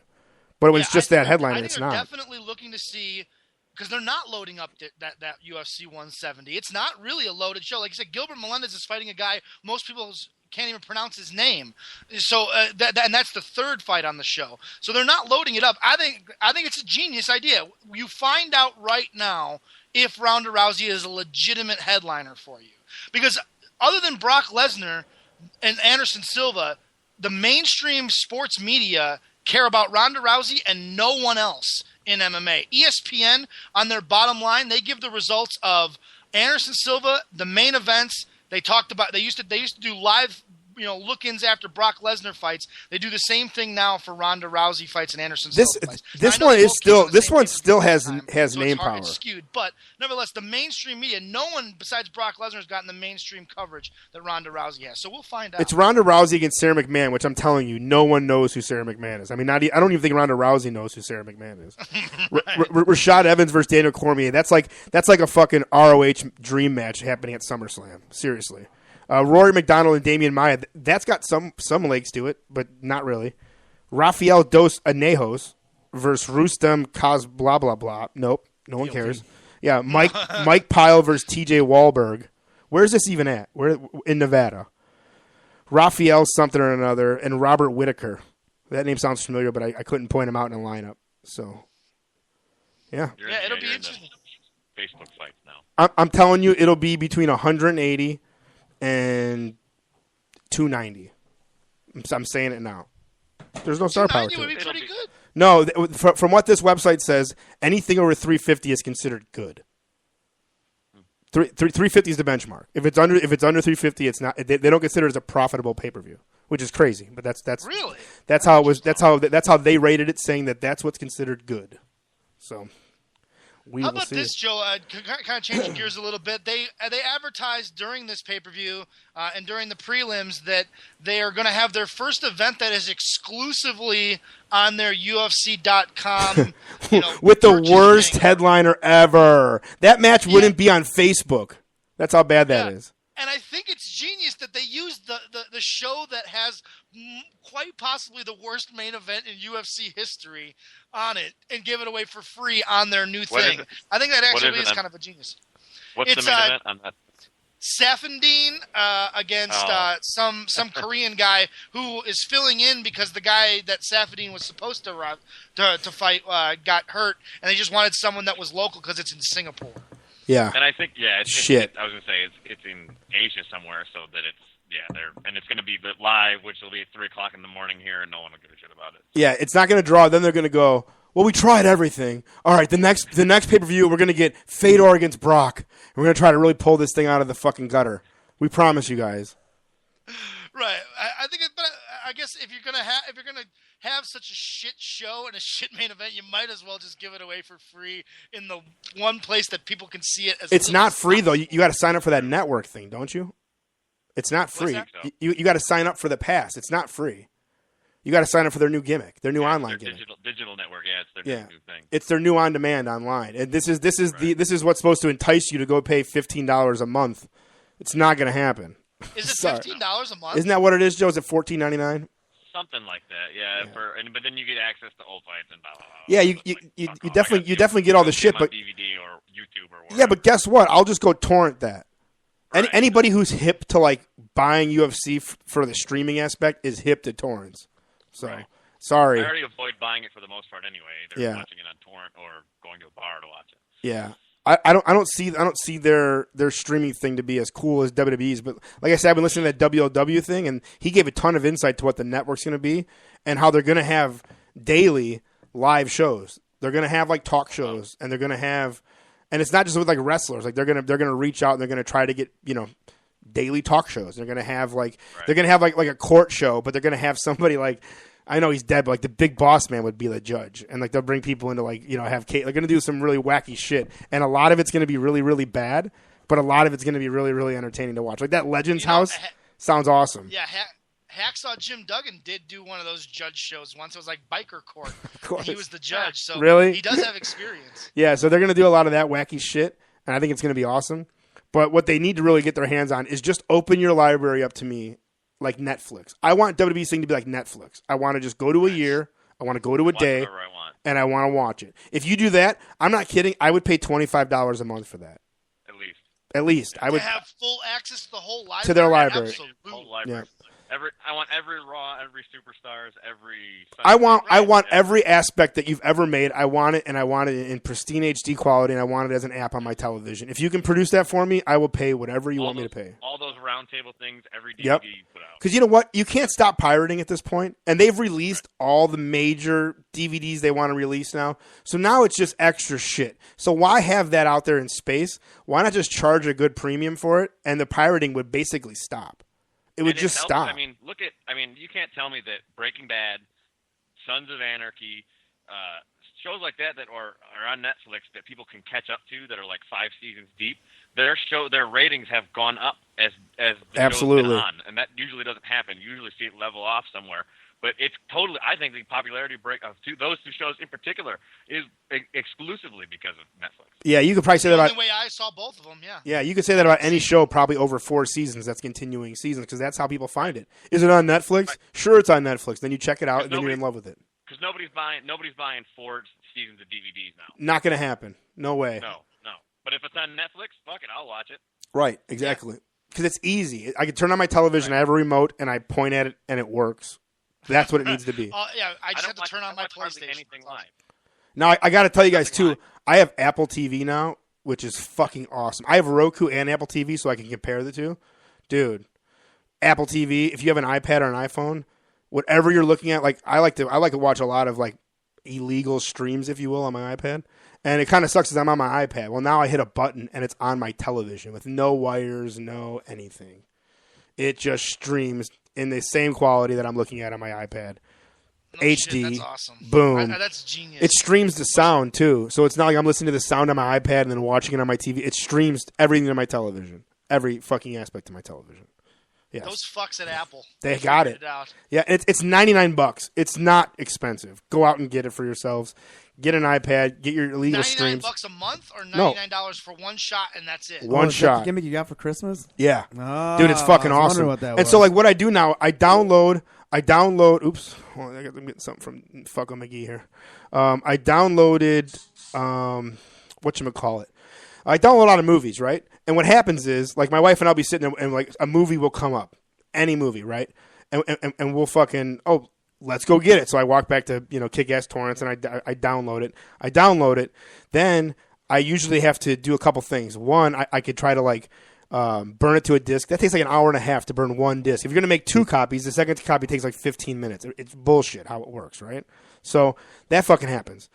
But it was just that headline, and it's not. Definitely looking to see because they're not loading up that UFC 170. It's not really a loaded show. Like you said, Gilbert Melendez is fighting a guy most people can't even pronounce his name. So and that's the third fight on the show. So they're not loading it up. I think it's a genius idea. You find out right now if Ronda Rousey is a legitimate headliner for you. Because other than Brock Lesnar and Anderson Silva, the mainstream sports media care about Ronda Rousey and no one else in MMA. ESPN, on their bottom line, they give the results of Anderson Silva, the main events. They used to do live look-ins after Brock Lesnar fights. They do the same thing now for Ronda Rousey fights and Anderson Silva fights. This one still has name power. It's skewed, but nevertheless, the mainstream media, no one besides Brock Lesnar has gotten the mainstream coverage that Ronda Rousey has. So we'll find out. It's Ronda Rousey against Sarah McMahon, which I'm telling you, no one knows who Sarah McMahon is. I mean, I don't even think Ronda Rousey knows who Sarah McMahon is. Rashad Evans versus Daniel Cormier. That's like a fucking ROH dream match happening at SummerSlam. Seriously. Rory McDonald and Damian Maia, that's got some legs to it, but not really. Rafael Dos Anjos versus Rustem Kaz blah blah blah. Nope, no one cares. Yeah, Mike Pyle versus TJ Wahlberg. Where's this even at? Where in Nevada? Rafael something or another and Robert Whitaker. That name sounds familiar, but I couldn't point him out in a lineup. So, yeah. It'll be interesting. Facebook fights now. I'm telling you, it'll be between 180 and 290. I'm saying it now. There's no star power to it. Would be pretty good. No, from what this website says, anything over 350 is considered good. 350 is the benchmark. If it's under 350, it's not. They don't consider it as a profitable pay-per-view, which is crazy. But that's really that's how it was. That's how they rated it, saying that that's what's considered good. So. How about this, Joe? Kind of changing gears a little bit. They advertised during this pay-per-view and during the prelims that they are going to have their first event that is exclusively on their UFC.com. With the worst headliner ever. That match wouldn't be on Facebook. That's how bad that is. And I think it's genius that they used the show that has quite possibly the worst main event in UFC history on it and give it away for free on their new thing. I think that actually is kind of a genius. What's the main event on that? Safandine against some Korean guy who is filling in because the guy that Safandine was supposed to fight got hurt, and they just wanted someone that was local because it's in Singapore. Yeah. And I think, shit. I was going to say it's in Asia somewhere, so that it's going to be live, which will be at 3 o'clock in the morning here, and no one will give a shit about it. Yeah, it's not going to draw. Then they're going to go, well, we tried everything. All right, the next pay-per-view, we're going to get Fedor against Brock. And we're going to try to really pull this thing out of the fucking gutter. We promise you guys. Right. I think, but I guess if you're gonna have such a shit show and a shit main event, you might as well just give it away for free in the one place that people can see it. It's not free though. You got to sign up for that network thing, don't you? It's not free. You got to sign up for the pass. It's not free. You got to sign up for their new gimmick, their new online gimmick. Digital network. Yeah, it's their new thing. It's their new on-demand online, and this is what's supposed to entice you to go pay $15 a month. It's not going to happen. Is it $15 a month? Isn't that what it is, Joe? Is it $14.99? Something like that, yeah. But then you get access to old fights and blah blah blah. Yeah, you definitely get all the shit, but DVD or YouTube or whatever. Yeah, but guess what? I'll just go torrent that. Right. Anybody who's hip to like buying UFC for the streaming aspect is hip to torrents. So sorry. I already avoid buying it for the most part anyway. Either watching it on torrent or going to a bar to watch it. Yeah. I don't see their streaming thing to be as cool as WWE's, but like I said, I've been listening to that WLW thing, and he gave a ton of insight to what the network's going to be and how they're going to have daily live shows. They're going to have like talk shows, and they're going to have, and it's not just with like wrestlers. Like they're gonna reach out and they're going to try to get daily talk shows. They're going to have like they're going to have like a court show, but they're going to have somebody like. I know he's dead, but like the big boss man would be the judge, and like they'll bring people into like have Kate. They're gonna do some really wacky shit, and a lot of it's gonna be really really bad, but a lot of it's gonna be really really entertaining to watch. Like that Legends House sounds awesome. Yeah, Hacksaw Jim Duggan did do one of those judge shows once. It was like Biker Court. Of course. He was the judge, so really? He does have experience. Yeah, so they're gonna do a lot of that wacky shit, and I think it's gonna be awesome. But what they need to really get their hands on is just open your library up to me. Like Netflix. I want WWE's thing to be like Netflix. I want to just go to a year. I want to go to a day. And I want to watch it. If you do that, I'm not kidding. I would pay $25 a month for that. At least. I would have full access to the whole library. To their library. Absolutely. Whole library. Yeah. I want every Raw, every Superstars, every. I want every aspect that you've ever made. I want it, and I want it in pristine HD quality, and I want it as an app on my television. If you can produce that for me, I will pay whatever you want me to pay. All those roundtable things, every DVD you put out. Because you know what? You can't stop pirating at this point, and they've released all the major DVDs they want to release now. So now it's just extra shit. So why have that out there in space? Why not just charge a good premium for it, and the pirating would basically stop. It would just stop. I mean, you can't tell me that Breaking Bad, Sons of Anarchy, shows like that are on Netflix that people can catch up to that are like 5 seasons deep. Their ratings have gone up as the show's been on, and that usually doesn't happen. You usually see it level off somewhere. But it's totally. I think the popularity break of those two shows in particular is exclusively because of Netflix. Yeah, you could probably say that about. The way I saw both of them, yeah. Yeah, you could say that about any show, probably over 4 seasons. That's continuing seasons because that's how people find it. Is it on Netflix? Right. Sure, it's on Netflix. Then you check it out, and then you're in love with it. Because nobody's buying 4 seasons of DVDs now. Not going to happen. No way. No. But if it's on Netflix, fuck it, I'll watch it. Right, exactly. Because it's easy. I can turn on my television. Right. I have a remote, and I point at it, and it works. That's what it needs to be. Yeah, I just have to turn on my PlayStation. Anything live. Now, I got to tell you guys, too, I have Apple TV now, which is fucking awesome. I have Roku and Apple TV, so I can compare the two. Dude, Apple TV, if you have an iPad or an iPhone, whatever you're looking at, like I like to watch a lot of like illegal streams, if you will, on my iPad. And it kind of sucks because I'm on my iPad. Well, now I hit a button, and it's on my television with no wires, no anything. It just streams in the same quality that I'm looking at on my iPad. No HD. Shit, that's awesome. Boom. That's genius. It streams the sound, too. So it's not like I'm listening to the sound on my iPad and then watching it on my TV. It streams everything to my television. Every fucking aspect of my television. Yes. Those fucks at Apple. They got it. Yeah, it's $99. It's not expensive. Go out and get it for yourselves. get an iPad, get your illegal streams. $99 a month or No. $99 for one shot and that's it. One is that shot. the gimmick you got for Christmas? Yeah. Oh, Dude, it's fucking I was awesome. wondering what that and was. so, like, what I do now, I download. Oops, hold on, I'm getting something from Fucko McGee here. I downloaded whatchamacallit. I download a lot of movies, right? And what happens is, like, my wife and I'll be sitting there, and like a movie will come up, any movie, right? And we'll fucking let's go get it. So I walk back to Kick-Ass Torrents and I download it. Then I usually have to do a couple things. One, I could try to like burn it to a disc. That takes like an hour and a half to burn one disc. If you're gonna make 2 copies, the second copy takes like 15 minutes. It's bullshit how it works, right? So that fucking happens.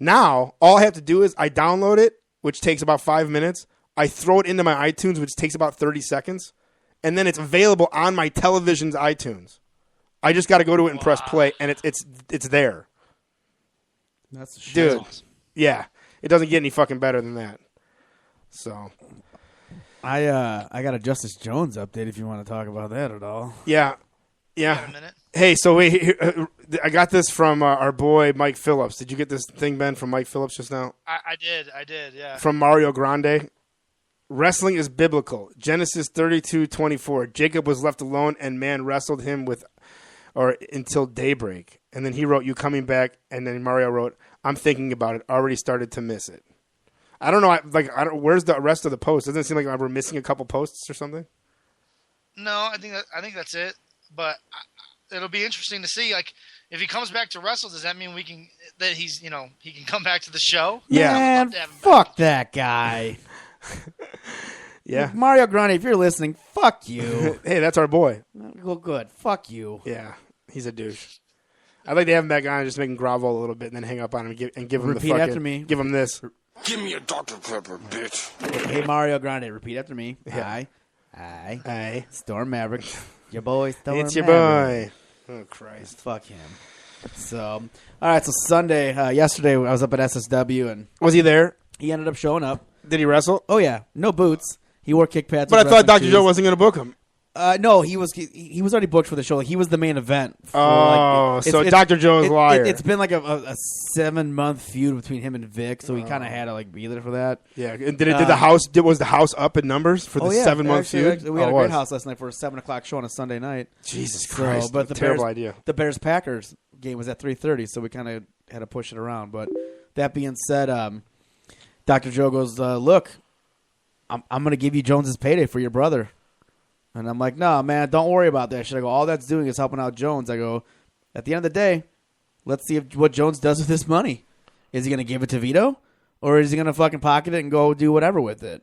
Now all I have to do is I download it, which takes about 5 minutes. I throw it into my iTunes, which takes about 30 seconds, and then it's available on my television's iTunes. I just got to go to it and press play, and it's there. That's shit. Dude, awesome. yeah. It doesn't get any fucking better than that. So, I got a Justice Jones update if you want to talk about that at all. yeah. Got a minute? Hey, so wait, I got this from our boy Mike Phillips. Did you get this thing, Ben, from Mike Phillips just now? I did, yeah. From Mario Grande. Wrestling is biblical. Genesis 32:24. Jacob was left alone, and man wrestled him until daybreak. And then he wrote, "You coming back?" And then Mario wrote, "I'm thinking about it. Already started to miss it." I don't know. Where's the rest of the post? Doesn't it seem like we're missing a couple posts or something? No, I think that's it. But it'll be interesting to see. Like, if he comes back to wrestle, does that mean that he's he can come back to the show? Yeah. I'd love Man, to have him back. fuck that guy. Yeah. Mario Grande, if you're listening, fuck you. Hey, that's our boy. Well, good. Fuck you. Yeah, he's a douche. I'd like to have him back on and just make him grovel a little bit and then hang up on him and give him Repeat the fucking... after me. Give him this. Give me a Dr. Pepper, bitch. Hey, Mario Grande, repeat after me. Yeah. Aye. Hey, Storm Maverick. Your boy, Storm it's your Maverick. boy. Oh, Christ. Fuck him. So, all right, so Sunday, yesterday, I was up at SSW, and Was he there? he ended up showing up. Did he wrestle? Oh, yeah. No boots. He wore kick pads. But I with thought wrestling Dr. Joe shoes. wasn't going to book him. No, he was already booked for the show. Like, he was the main event. For, So Dr. Joe is a liar. It's been like a 7-month feud between him and Vic, so he kind of had to like be there for that. Yeah. And was the house up in numbers for the 7-month feud? Actually, we had a great house last night for a 7:00 show on a Sunday night. Jesus So, Christ. but the terrible Bears, idea. The Bears Packers game was at 3:30, so we kind of had to push it around. But that being said, Dr. Joe goes, "Look, I'm going to give you Jones's payday for your brother." And I'm like, "No, man, don't worry about that shit." I go, "All that's doing is helping out Jones." I go, "At the end of the day, let's see what Jones does with this money. Is he going to give it to Vito, or is he going to fucking pocket it and go do whatever with it?"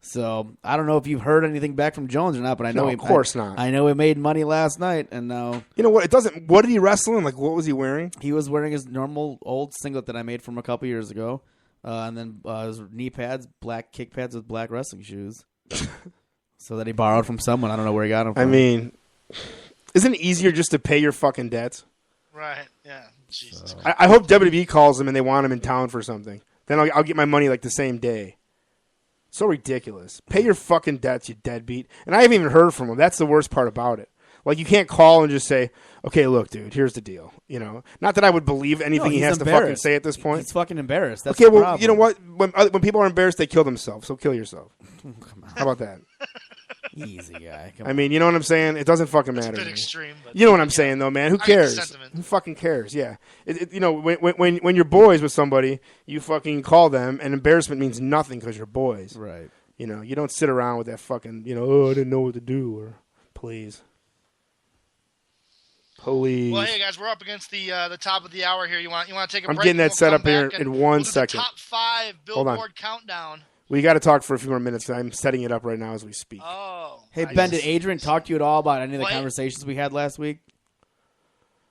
So I don't know if you've heard anything back from Jones or not, but I know No, of course not. I know he made money last night, and now You know what? What did he wrestle in? Like, what was he wearing? he was wearing his normal old singlet that I made from a couple years ago, and then his knee pads, black kick pads with black wrestling shoes. So that he borrowed from someone. I don't know where he got them from. I mean, isn't it easier just to pay your fucking debts? Right, yeah. Jesus. I hope WWE calls him and they want him in town for something. Then I'll get my money like the same day. So ridiculous. Pay your fucking debts, you deadbeat. And I haven't even heard from him. That's the worst part about it. Like, you can't call and just say, "Okay, look, dude, here's the deal." You know, not that I would believe anything he he's has to fucking embarrassed. say at this point. He's fucking embarrassed. That's Okay, the well, problem. you know what? When people are embarrassed, they kill themselves. So kill yourself. How about that? Easy guy. Come I mean, you know what I'm saying? It doesn't fucking It's a matter. bit to me. extreme, but You know what I'm saying, though, man? Who I get the cares? sentiment. Who fucking cares? Yeah. You know, when you're boys with somebody, you fucking call them, and embarrassment means nothing because you're boys. on. Right. You know, you don't sit around with that fucking, "Oh, I didn't know what to do," or "Please. Please." Well, hey guys, we're up against the top of the hour here. You want to take a I'm break? getting and that set come up here back in and 1 we'll do second. The top 5 Hold on. Billboard countdown. We got to talk for a few more minutes. I'm setting it up right now as we speak. Oh. Hey, nice. Ben, did Adrian talk to you at all about any of the What? conversations we had last week?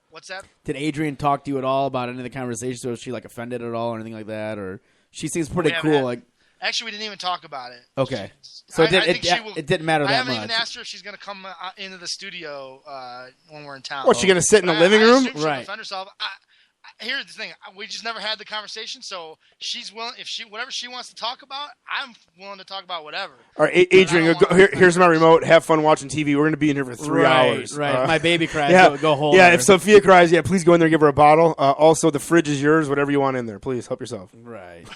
What's that? Did Adrian talk to you at all about any of the conversations? Was she like offended at all or anything like that? Or she seems pretty We haven't cool. had- Like, Actually, we didn't even talk about it. okay, so I think she it didn't matter I that haven't much. even asked her if she's going to come into the studio when we're in town. What, she going to sit in the But living I room? assume she'll Right. defend herself. here's the thing: we just never had the conversation. So she's willing. If whatever she wants to talk about, I'm willing to talk about whatever. All right, Adrian, here's my remote. Have fun watching TV. We're going to be in here for 3 hours. Right. My baby cries. Yeah, Go hold yeah. her. If Sophia cries, please go in there and give her a bottle. Also, the fridge is yours. Whatever you want in there, please help yourself. Right.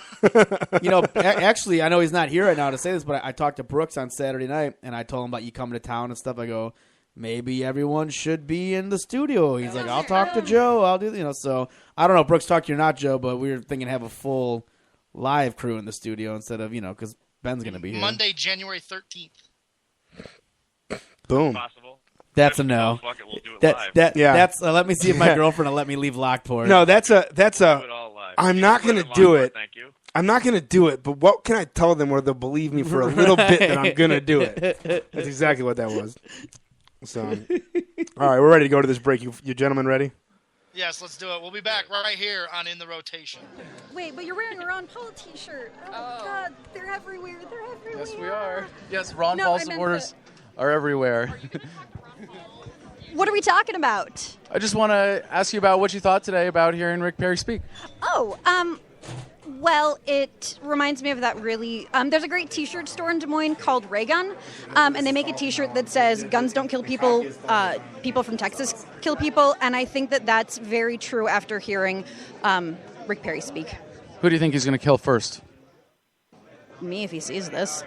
Actually, I know he's not here right now to say this, but I talked to Brooks on Saturday night, and I told him about you coming to town and stuff. I go, maybe everyone should be in the studio. He's like, I'll talk to Joe. I'll do, so I don't know. Brooks talked to you or not, Joe, but we were thinking have a full live crew in the studio instead of, because Ben's going to be here. Monday, January 13th. Boom. Possible. That's a no. Fuck it, we'll do it live. That's let me see if my girlfriend will let me leave Lockport. No, that's a. Do it all live. I'm You not can put going to in do Lockport, it. Thank you. I'm not going to do it, but what can I tell them where they'll believe me for a little bit that I'm going to do it? That's exactly what that was. So, all right, we're ready to go to this break. You gentlemen ready? Yes, let's do it. We'll be back right here on In the Rotation. Wait, but you're wearing a Ron Paul t-shirt. Oh, my God. They're everywhere. Yes, we are. Yes, Ron Paul I meant supporters are everywhere. What are we talking about? I just want to ask you about what you thought today about hearing Rick Perry speak. Oh, well, it reminds me of that really... there's a great t-shirt store in Des Moines called Raygun, and they make a t-shirt that says, guns don't kill people, people from Texas kill people, and I think that that's very true after hearing Rick Perry speak. Who do you think he's going to kill first? Me, if he sees this.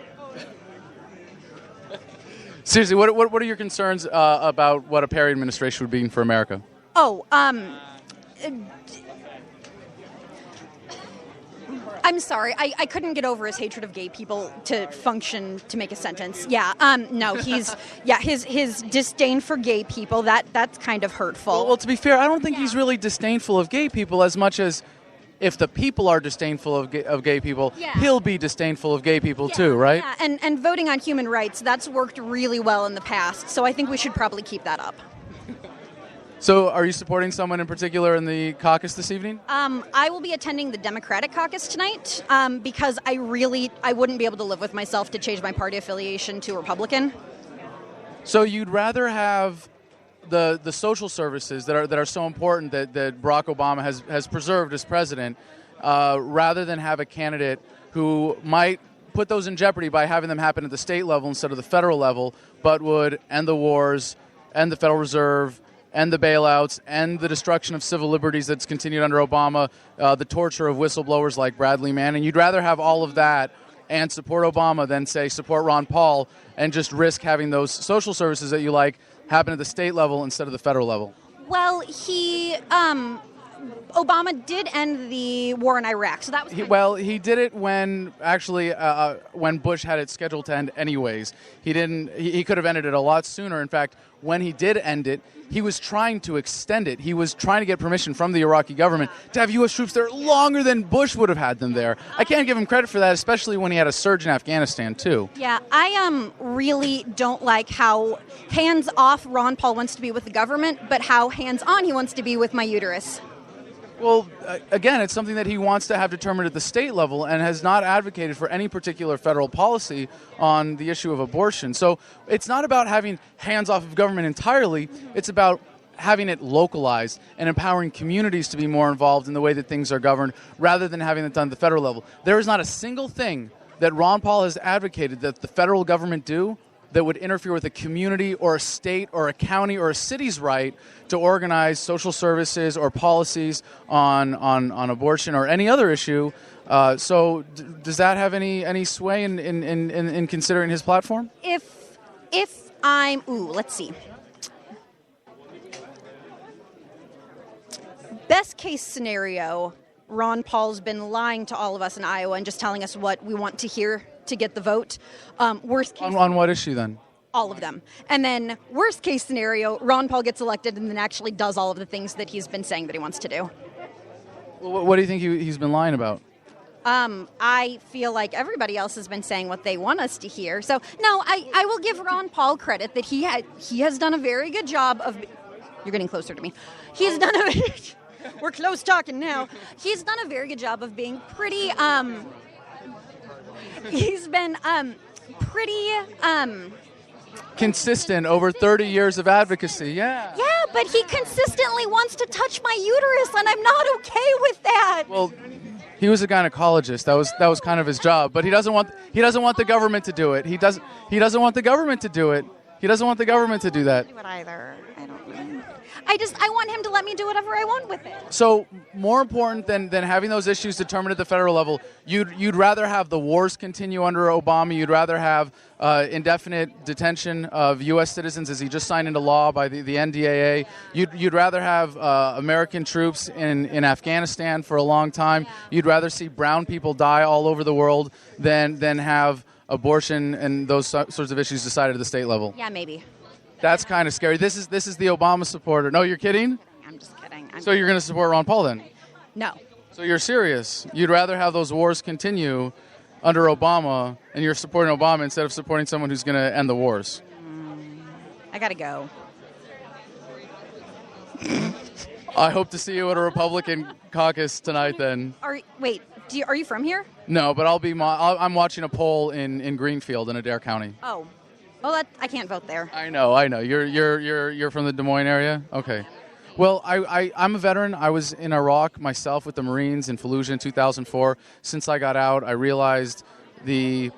Seriously, what are your concerns about what a Perry administration would mean for America? Oh, I'm sorry. I couldn't get over his hatred of gay people to function to make a sentence. Yeah. No, his disdain for gay people, that's kind of hurtful. Well, to be fair, I don't think he's really disdainful of gay people as much as if the people are disdainful of gay people, he'll be disdainful of gay people too, right? Yeah, and voting on human rights, that's worked really well in the past, so I think we should probably keep that up. So are you supporting someone in particular in the caucus this evening? I will be attending the Democratic caucus tonight because I wouldn't be able to live with myself to change my party affiliation to Republican. So you'd rather have the social services that are so important that Barack Obama has preserved as president, rather than have a candidate who might put those in jeopardy by having them happen at the state level instead of the federal level, but would end the wars, end the Federal Reserve, end the bailouts, end the destruction of civil liberties that's continued under Obama, the torture of whistleblowers like Bradley Mann, and you'd rather have all of that and support Obama than, say, support Ron Paul and just risk having those social services that you like happen at the state level instead of the federal level? Well, Obama did end the war in Iraq, so that was he did it when when Bush had it scheduled to end anyways. He didn't. He could have ended it a lot sooner. In fact, when he did end it, he was trying to extend it. He was trying to get permission from the Iraqi government to have U.S. troops there longer than Bush would have had them there. I can't give him credit for that, especially when he had a surge in Afghanistan, too. Yeah, I really don't like how hands-off Ron Paul wants to be with the government, but how hands-on he wants to be with my uterus. Well, again, it's something that he wants to have determined at the state level and has not advocated for any particular federal policy on the issue of abortion. So it's not about having hands off of government entirely. It's about having it localized and empowering communities to be more involved in the way that things are governed rather than having it done at the federal level. There is not a single thing that Ron Paul has advocated that the federal government do that would interfere with a community or a state or a county or a city's right to organize social services or policies on abortion or any other issue. So does that have any sway in considering his platform? Let's see. Best case scenario, Ron Paul's been lying to all of us in Iowa and just telling us what we want to hear to get the vote. Worst case on what issue then? All of them. And then worst case scenario, Ron Paul gets elected and then actually does all of the things that he's been saying that he wants to do. What do you think he's been lying about? I feel like everybody else has been saying what they want us to hear. So, no, I will give Ron Paul credit that he has done a very good job of... You're getting closer to me. He's done a... We're close talking now. He's done a very good job of being pretty... He's been pretty... consistent over 30 years of advocacy, yeah. Yeah, but he consistently wants to touch my uterus, and I'm not okay with that. Well, he was a gynecologist. That was kind of his job, but he doesn't want the government to do it. He doesn't want the government to do it. He doesn't want the government to do that. I don't do it either. I don't know. I want him to let me do whatever I want with it. So more important than having those issues determined at the federal level, you'd rather have the wars continue under Obama. You'd rather have indefinite detention of U.S. citizens, as he just signed into law by the NDAA. You'd rather have American troops in Afghanistan for a long time. You'd rather see brown people die all over the world than have abortion and those sorts of issues decided at the state level. Yeah, maybe. That's kind of scary. This is the Obama supporter. No, you're kidding? I'm just kidding. So you're going to support Ron Paul then? No. So you're serious? You'd rather have those wars continue under Obama, and you're supporting Obama instead of supporting someone who's going to end the wars? I gotta go. I hope to see you at a Republican caucus tonight then. Are you from here? No, but I'm watching a poll in Greenfield in Adair County. Oh, I can't vote there. I know. You're from the Des Moines area? Okay. Well, I'm a veteran. I was in Iraq myself with the Marines in Fallujah in 2004. Since I got out, I realized the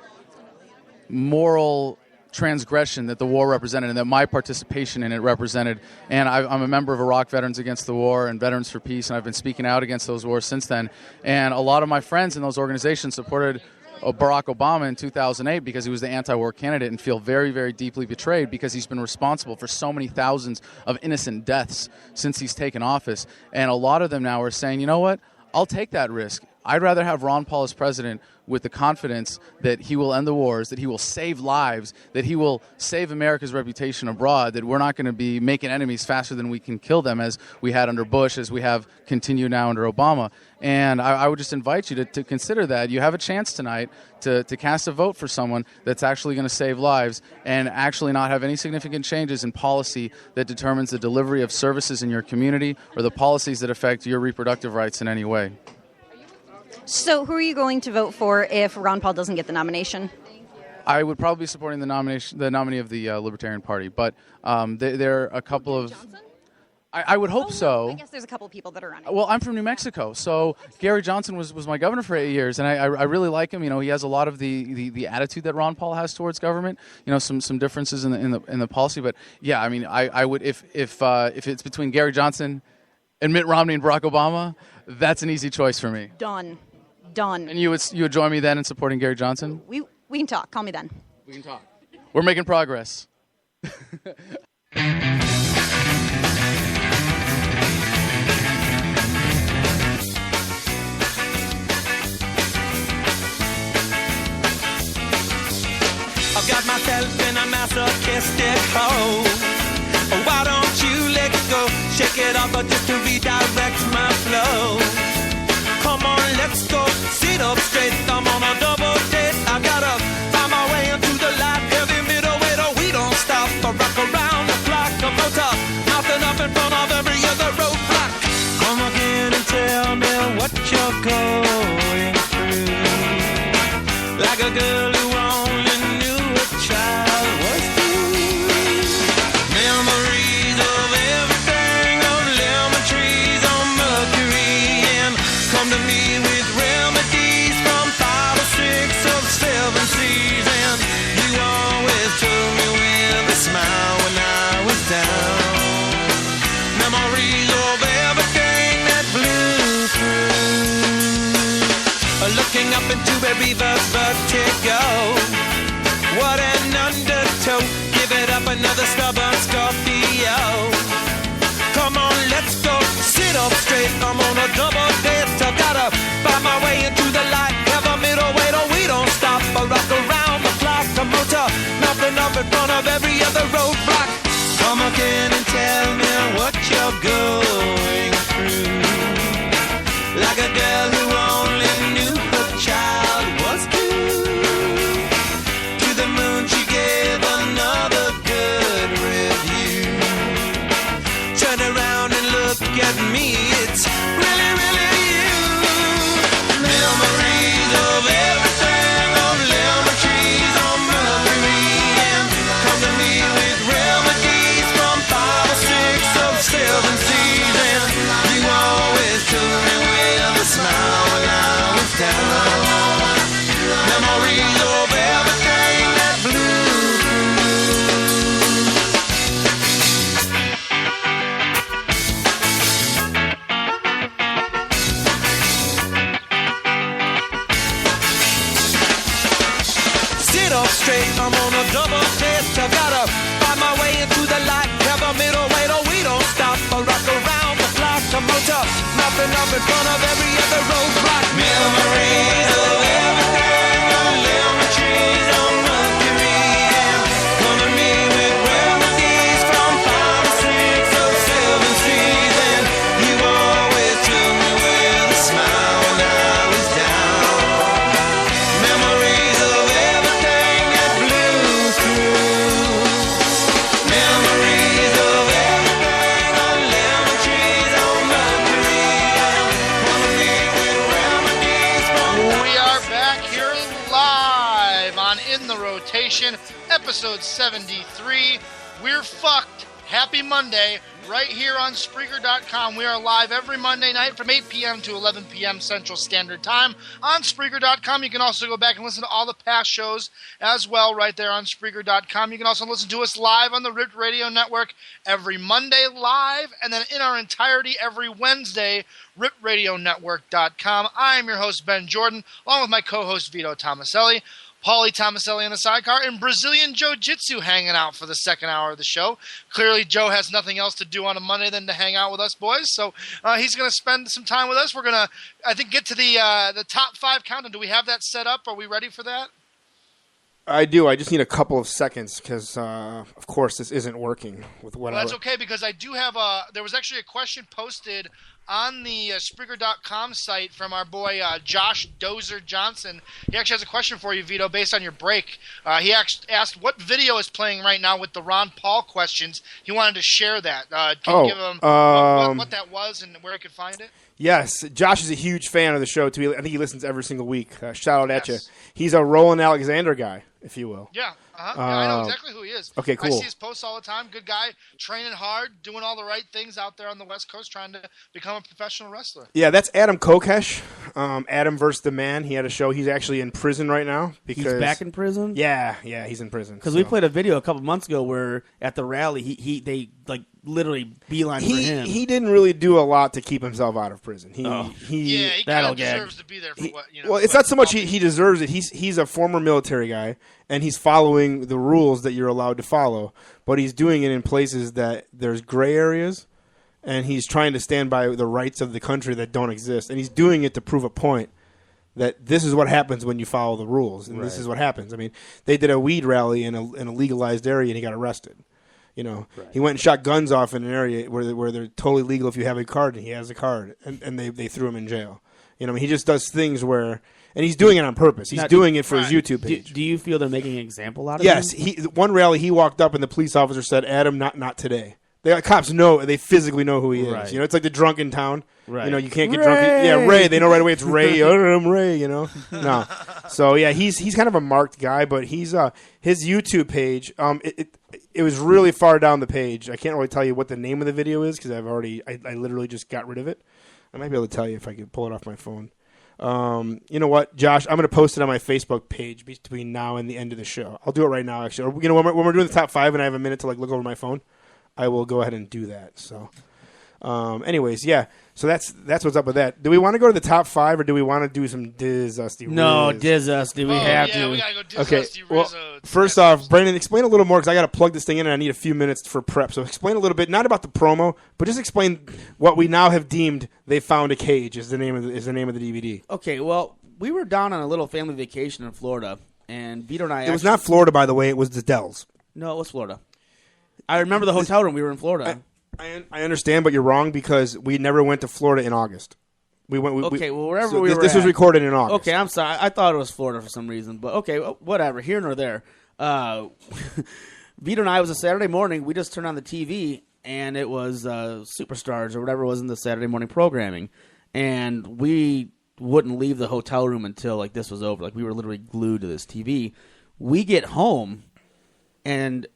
moral transgression that the war represented and that my participation in it represented. And I'm a member of Iraq Veterans Against the War and Veterans for Peace, and I've been speaking out against those wars since then. And a lot of my friends in those organizations supported Barack Obama in 2008 because he was the anti-war candidate, and feel very, very deeply betrayed because he's been responsible for so many thousands of innocent deaths since he's taken office. And a lot of them now are saying, you know what, I'll take that risk. I'd rather have Ron Paul as president with the confidence that he will end the wars, that he will save lives, that he will save America's reputation abroad, that we're not going to be making enemies faster than we can kill them, as we had under Bush, as we have continued now under Obama. And I would just invite you to consider that. You have a chance tonight to cast a vote for someone that's actually going to save lives and actually not have any significant changes in policy that determines the delivery of services in your community or the policies that affect your reproductive rights in any way. So who are you going to vote for if Ron Paul doesn't get the nomination? I would probably be supporting the nominee of the Libertarian Party, but there are a couple of... I would hope so. I guess there's a couple of people that are running. Well, I'm from New Mexico, so Gary Johnson was my governor for 8 years, and I really like him. You know, he has a lot of the attitude that Ron Paul has towards government. You know, some differences in the policy, but yeah, I mean, I would if it's between Gary Johnson and Mitt Romney and Barack Obama, that's an easy choice for me. Done. And you would join me then in supporting Gary Johnson? We can talk. Call me then. We can talk. We're making progress. I've got myself in a masochistic hole. Why don't you let go? Shake it off just to redirect my flow. Come on, let's go. Sit up straight. I'm on a double date. I gotta find my way into the light. Heavy middleweight, oh, we don't stop. I rock around the clock. A motor, nothing up in front of every other roadblock. Come again and tell me what you're going through. Like a girl who only knew a child was due. Memories of everything, of lemon trees on Mercury, and come to me with remedies from 5 or 6 of 7 seas. And you always took me with a smile when I was down. Memories of everything that blew through. Looking up into a reverse vertigo. What an undertow. Give it up, another stubborn Scorpio. Come on, let's go. Sit up straight. I'm on a double date. I gotta find my way into the light. Have a middleweight, oh, we don't stop. I rock around the clock. A motor, nothing up in front of every other roadblock. Come again and tell me what you're going through. Like a girl who only knew her child was due. To the moon she gave another good review. straight. I'm on a double test. I gotta find my way into the light. Have a middle way, no, we don't stop. I rock around the clock. I'm motor, mopping up in front of every other roadblock. Memories of everything. Lemon trees on Mercury. And come to me with remedies from 5 or 6 or 7 streets. And you always took me with a smile when I was down. Memories of everything that blew through. Memories of everything on lemon trees on Mercury. And come to me with remedies from We are back here live on In the Rotation, episode 73. We're fucked. Happy Monday, right here on Spreaker.com. We are live every Monday night from 8 p.m. to 11 p.m. Central Standard Time on Spreaker.com. You can also go back and listen to all the past shows as well right there on Spreaker.com. You can also listen to us live on the Ripped Radio Network every Monday live, and then in our entirety every Wednesday, RipRadioNetwork.com. I am your host, Ben Jordan, along with my co-host, Vito Tomaselli. Paulie Tomaselli in the sidecar, and Brazilian Jiu-Jitsu hanging out for the second hour of the show. Clearly, Joe has nothing else to do on a Monday than to hang out with us boys, so he's going to spend some time with us. We're going to, I think, get to the top 5 countdown. Do we have that set up? Are we ready for that? I do. I just need a couple of seconds because, of course, this isn't working with whatever. Well, that's okay, because I do have there was actually a question posted on the Spreaker.com site from our boy Josh Dozer Johnson. He actually has a question for you, Vito, based on your break. He asked what video is playing right now with the Ron Paul questions. He wanted to share that. Can you give him what that was and where he could find it? Yes, Josh is a huge fan of the show, too. I think he listens every single week. Shout out at you. He's a Roland Alexander guy, if you will. Yeah. Yeah, I know exactly who he is. Okay, cool. I see his posts all the time. Good guy, training hard, doing all the right things out there on the West Coast, trying to become a professional wrestler. Yeah, that's Adam Kokesh. Adam versus the Man. He had a show. He's actually in prison right now. He's back in prison? Yeah, he's in prison. Because we played a video a couple months ago where at the rally, they literally beeline for him. He didn't really do a lot to keep himself out of prison. He kind of deserves to be there for what, Well, it's not so much he deserves it. He's a former military guy, and he's following the rules that you're allowed to follow, but he's doing it in places that there's gray areas, and he's trying to stand by the rights of the country that don't exist, and he's doing it to prove a point that this is what happens when you follow the rules, and this is what happens. I mean, they did a weed rally in a legalized area, and he got arrested. You know, he went and shot guns off in an area where they're totally legal if you have a card, and he has a card, and they threw him in jail. You know, I mean, he just does things where, and he's doing it on purpose. He's doing it for his YouTube page. Do you feel they're making an example out of him? Yes. One rally, he walked up, and the police officer said, "Adam, not today." The cops know, they physically know who he is. Right. You know, it's like the drunk in town. Right. You know, you can't get drunk. Yeah, Ray. They know right away it's Ray. I'm Ray, you know. No. So, yeah, he's kind of a marked guy, but he's his YouTube page, it was really far down the page. I can't really tell you what the name of the video is because I literally just got rid of it. I might be able to tell you if I could pull it off my phone. You know what, Josh? I'm going to post it on my Facebook page between now and the end of the show. I'll do it right now, actually. Or, you know, when we're doing the top 5 and I have a minute to look over my phone, I will go ahead and do that. So, anyways, yeah. So that's what's up with that. Do we want to go to the top 5 or do we want to do some Diz-Usty Riz? No, Diz-Usty. We have to. We gotta go Diz-Usty Okay. Riz. Well, first off, Brandon, explain a little more because I got to plug this thing in and I need a few minutes for prep. So explain a little bit, not about the promo, but just explain what we now have deemed They Found a Cage is the name of the DVD. Okay. Well, we were down on a little family vacation in Florida, and Vito and I. It was not Florida, by the way. It was the Dells. No, it was Florida. I remember the hotel room. We were in Florida. I understand, but you're wrong because we never went to Florida in August. Wherever we were This was recorded in August. Okay, I'm sorry. I thought it was Florida for some reason, but okay, whatever. Here nor there. Vito and I, it was a Saturday morning. We just turned on the TV, and it was Superstars or whatever was in the Saturday morning programming, and we wouldn't leave the hotel room until this was over. We were literally glued to this TV. We get home, and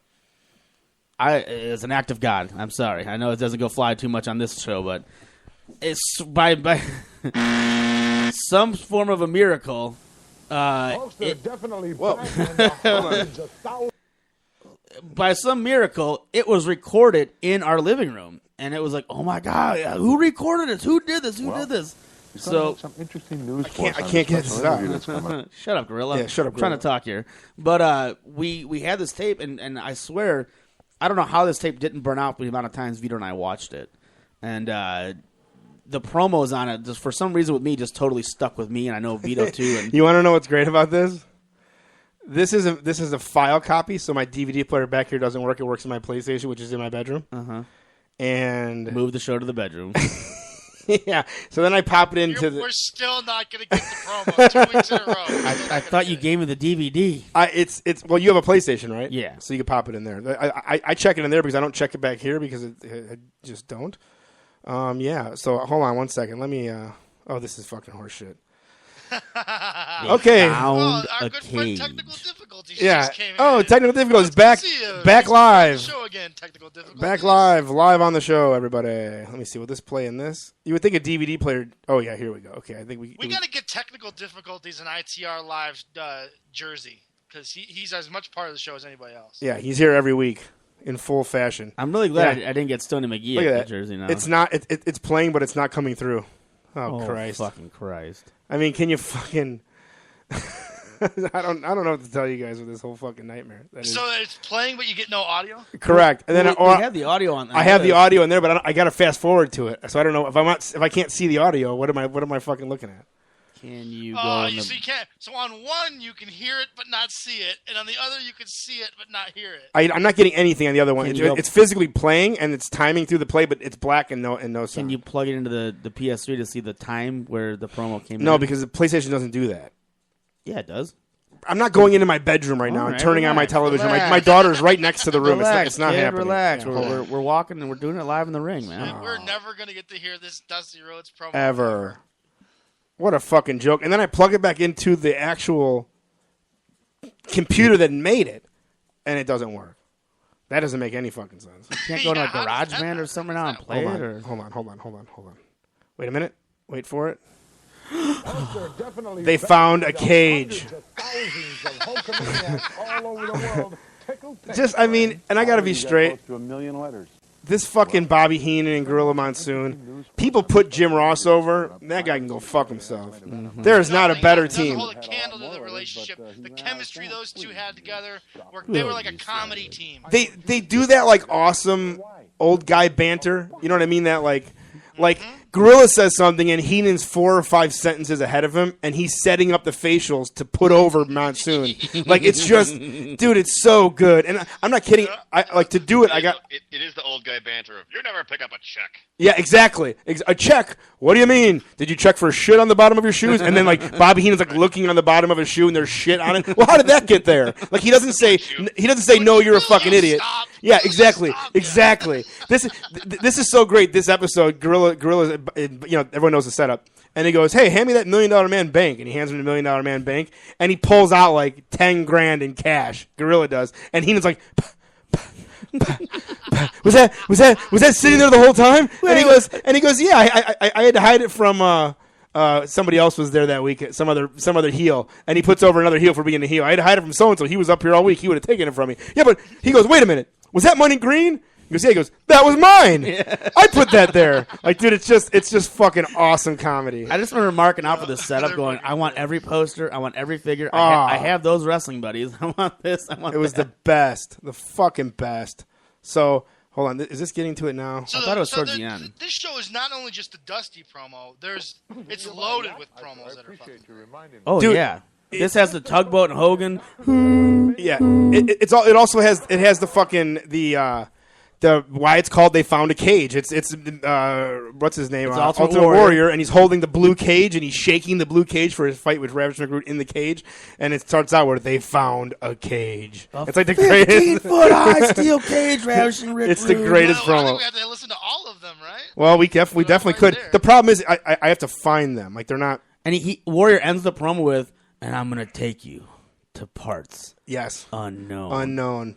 it's an act of God. I'm sorry. I know it doesn't go fly too much on this show, but it's by some form of a miracle. By some miracle, it was recorded in our living room, and it was like, oh my God, who recorded this? Who did this? Who did this? So some interesting news. I can't get this out. shut up, Gorilla. Yeah, shut up, I'm trying to talk here. But we had this tape, and I swear, I don't know how this tape didn't burn out the amount of times Vito and I watched it. And the promos on it, just for some reason with me, just totally stuck with me, and I know Vito too. And you want to know what's great about this? This is a file copy, so my DVD player back here doesn't work. It works in my PlayStation, which is in my bedroom. And move the show to the bedroom. yeah. So then I pop it into We're still not going to get the promo 2 weeks in a row. I thought you gave me the DVD. It's well, you have a PlayStation, right? Yeah. So you can pop it in there. I check it in there because I don't check it back here because I just don't. Yeah. So hold on one second. Let me. Oh, this is fucking horseshit. Okay. Found our a good friend cage. Technical Difficulties Yeah. just came Oh, in. technical difficulties back Let's live. Show again, Technical Difficulties. Back live on the show, everybody. Let me see. Will this play in this? You would think a DVD player. Oh yeah, here we go. Okay, I think we We got to get Technical Difficulties in ITR Live jersey because he's as much part of the show as anybody else. Yeah, he's here every week in full fashion. I'm really glad Yeah. I didn't get Stoney McGee Look at at the that. jersey now. It's not. It's playing, but it's not coming through. Oh Christ! Fucking Christ! I mean, can you fucking? I don't know what to tell you guys with this whole fucking nightmare. That is So it's playing, but you get no audio. correct. And then we have the audio on. I have the audio in there, but I got to fast forward to it. So I don't know if I can't see the audio. What am I fucking looking at? Can you go? Oh, in the... so you can't. So on one you can hear it but not see it, and on the other you can see it but not hear it. I'm not getting anything on the other one. Can you go- It's physically playing and it's timing through the play, but it's black and no sound. Can you plug it into the PS3 to see the time where the promo came in? No, because the PlayStation doesn't do that. Yeah, it does. I'm not going into my bedroom right now All and right, turning on my relax, television. relax. My daughter's right next to the room. Relax, It's not kid, happening. Relax. Yeah, hold on. We're walking and we're doing it live in the ring, man. We're never gonna get to hear this Dusty Rhodes promo Ever. What a fucking joke. And then I plug it back into the actual computer that made it, and it doesn't work. That doesn't make any fucking sense. Can't go to a garage band or something now and play it? Or... Hold on. Wait a minute. Wait for it. They found a cage. Just, I mean, and I got to be straight. This fucking Bobby Heenan and Gorilla Monsoon, people put Jim Ross over. That guy can go fuck himself. There is not a better team. Hold a candle to the relationship. The chemistry those two had together, they were like a comedy team. They do that like awesome old guy banter. You know what I mean? That like Gorilla says something and Heenan's 4 or 5 sentences ahead of him, and he's setting up the facials to put over Monsoon. Like it's just, dude, it's so good. And I'm not kidding. I like to do it. It is the old guy banter of, you never pick up a check. Yeah, exactly. A check. What do you mean? Did you check for shit on the bottom of your shoes? And then like Bobby Heenan's like looking on the bottom of his shoe and there's shit on it. Well, how did that get there? Like he doesn't say no, you're a fucking idiot. Yeah, exactly. This is so great. This episode, Gorilla, everyone knows the setup. And he goes, "Hey, hand me that $1 Million Man bank." And he hands him the $1 Million Man bank, and he pulls out like $10,000 in cash. Gorilla does, and Heenan's like, "Was that sitting there the whole time?" And he goes, "Yeah, I had to hide it from somebody else was there that week, some other heel." And he puts over another heel for being a heel. "I had to hide it from so and so. He was up here all week. He would have taken it from me." Yeah, but he goes, "Wait a minute, was that money green?" He goes, "Yeah." He goes, "That was mine. Yeah. I put that there." Like, dude, it's just fucking awesome comedy. I just remember marking out for the setup, going, "I want every poster, I want every figure. I have those wrestling buddies. I want this. I want." It was the best, the fucking best. So hold on, is this getting to it now? I thought it was towards the end. This show is not only just a Dusty promo. It's loaded with promos that are fucking. Oh, dude, yeah. This has the tugboat and Hogan. Yeah, it also has the fucking the why it's called They Found a Cage. It's what's his name? It's Ultimate Warrior, and he's holding the blue cage and he's shaking the blue cage for his fight with Ravage McGroot in the cage, and it starts out where they found a cage. It's like the greatest 15-foot high steel cage, ravishing Rick. It's the greatest promo. I think we have to listen to all of them, right? Well, we definitely could. There. The problem is I have to find them. Like they're not. And Warrior ends the promo with, "And I'm gonna take you to parts." Yes. Unknown.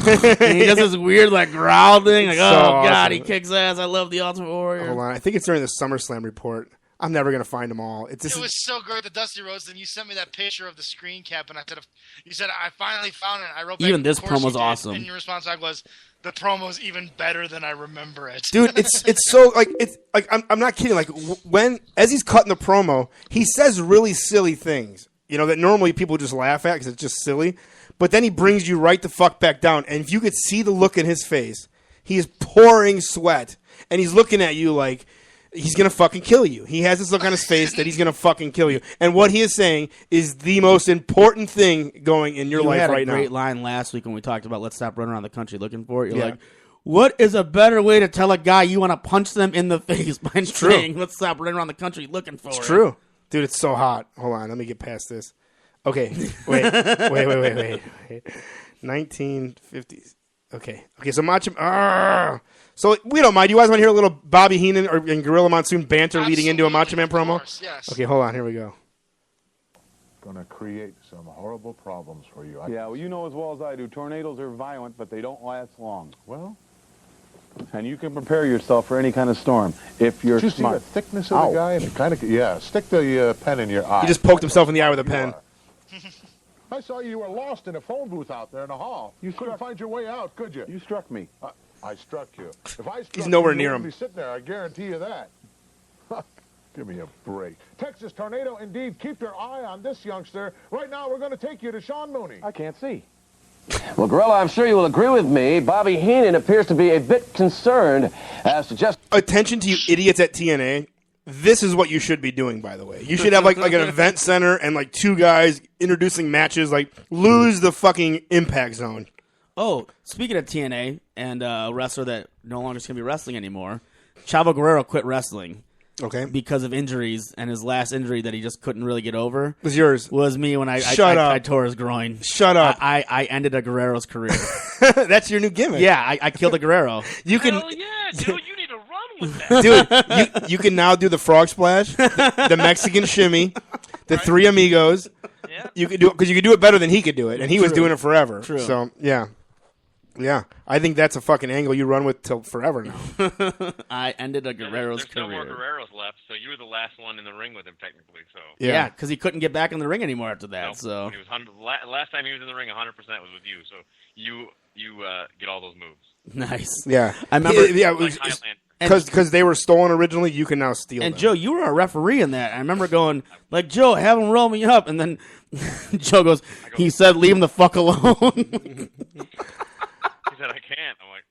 And he does this weird like growl thing, like, "Oh God, he kicks ass. I love the Ultimate Warrior." Hold on, I think it's during the SummerSlam report. I'm never gonna find them all. It was so great, the Dusty Rhodes. Then you sent me that picture of the screen cap, and you said I finally found it. I wrote back, Even this "Of course promo's you did," awesome. And your response back was, "The promo's even better than I remember it." Dude, it's so I'm not kidding. Like as he's cutting the promo, he says really silly things. That normally people just laugh at because it's just silly. But then he brings you right the fuck back down, and if you could see the look in his face, he is pouring sweat, and he's looking at you like. He's going to fucking kill you. He has this look on his face that he's going to fucking kill you. And what he is saying is the most important thing going in your life right now. You had a great line last week when we talked about let's stop running around the country looking for it. You're like, what is a better way to tell a guy you want to punch them in the face by saying let's stop running around the country looking for it? It's true. Dude, it's so hot. Hold on. Let me get past this. Okay. Wait. 1950s. Okay, so Macho... So we don't mind. You guys want to hear a little Bobby Heenan and Gorilla Monsoon banter leading into a Macho Man promo? Course, yes. Okay, hold on. Here we go. Going to create some horrible problems for you. Yeah, well, you know as well as I do, tornadoes are violent, but they don't last long. Well, and you can prepare yourself for any kind of storm if you're did you smart. see the thickness of the guy? And kind of, stick the pen in your eye. He just poked himself in the eye with a pen. I saw you were lost in a phone booth out there in the hall. You couldn't find your way out, could you? You struck me. I struck you. If I struck He's nowhere you, near you him. wouldn't be sitting there. I guarantee you that. Give me a break. Texas Tornado, indeed. Keep your eye on this youngster. Right now, we're going to take you to Sean Mooney. I can't see. Well, Gorilla, I'm sure you will agree with me. Bobby Heenan appears to be a bit concerned as to just... Attention to you idiots at TNA. This is what you should be doing, by the way. You should have like an event center and like two guys introducing matches. Like, lose the fucking Impact Zone. Oh, speaking of TNA and a wrestler that no longer is going to be wrestling anymore, Chavo Guerrero quit wrestling. Okay. Because of injuries, and his last injury that he just couldn't really get over was yours. Was me when I tore his groin. Shut up. I ended a Guerrero's career. That's your new gimmick. Yeah, I killed a Guerrero. Hell yeah, dude, you need to run with that. Dude, you can now do the frog splash, the Mexican shimmy, the Three Amigos. Yeah. You could do it because you could do it better than he could do it, and he was doing it forever. True. So yeah. I think that's a fucking angle you run with till forever now. I ended a Guerrero's career. career. No more Guerreros left, so you were the last one in the ring with him technically. So yeah, because he couldn't get back in the ring anymore after that. Nope. So When he was last time he was in the ring, 100% was with you. So you get all those moves. Nice. Yeah, I remember. Because they were stolen originally, you can now steal And them. Joe, you were a referee in that. I remember going, like, Joe, have him roll me up. And then Joe goes, he said, leave him the fuck alone. He said, I can't. I'm like,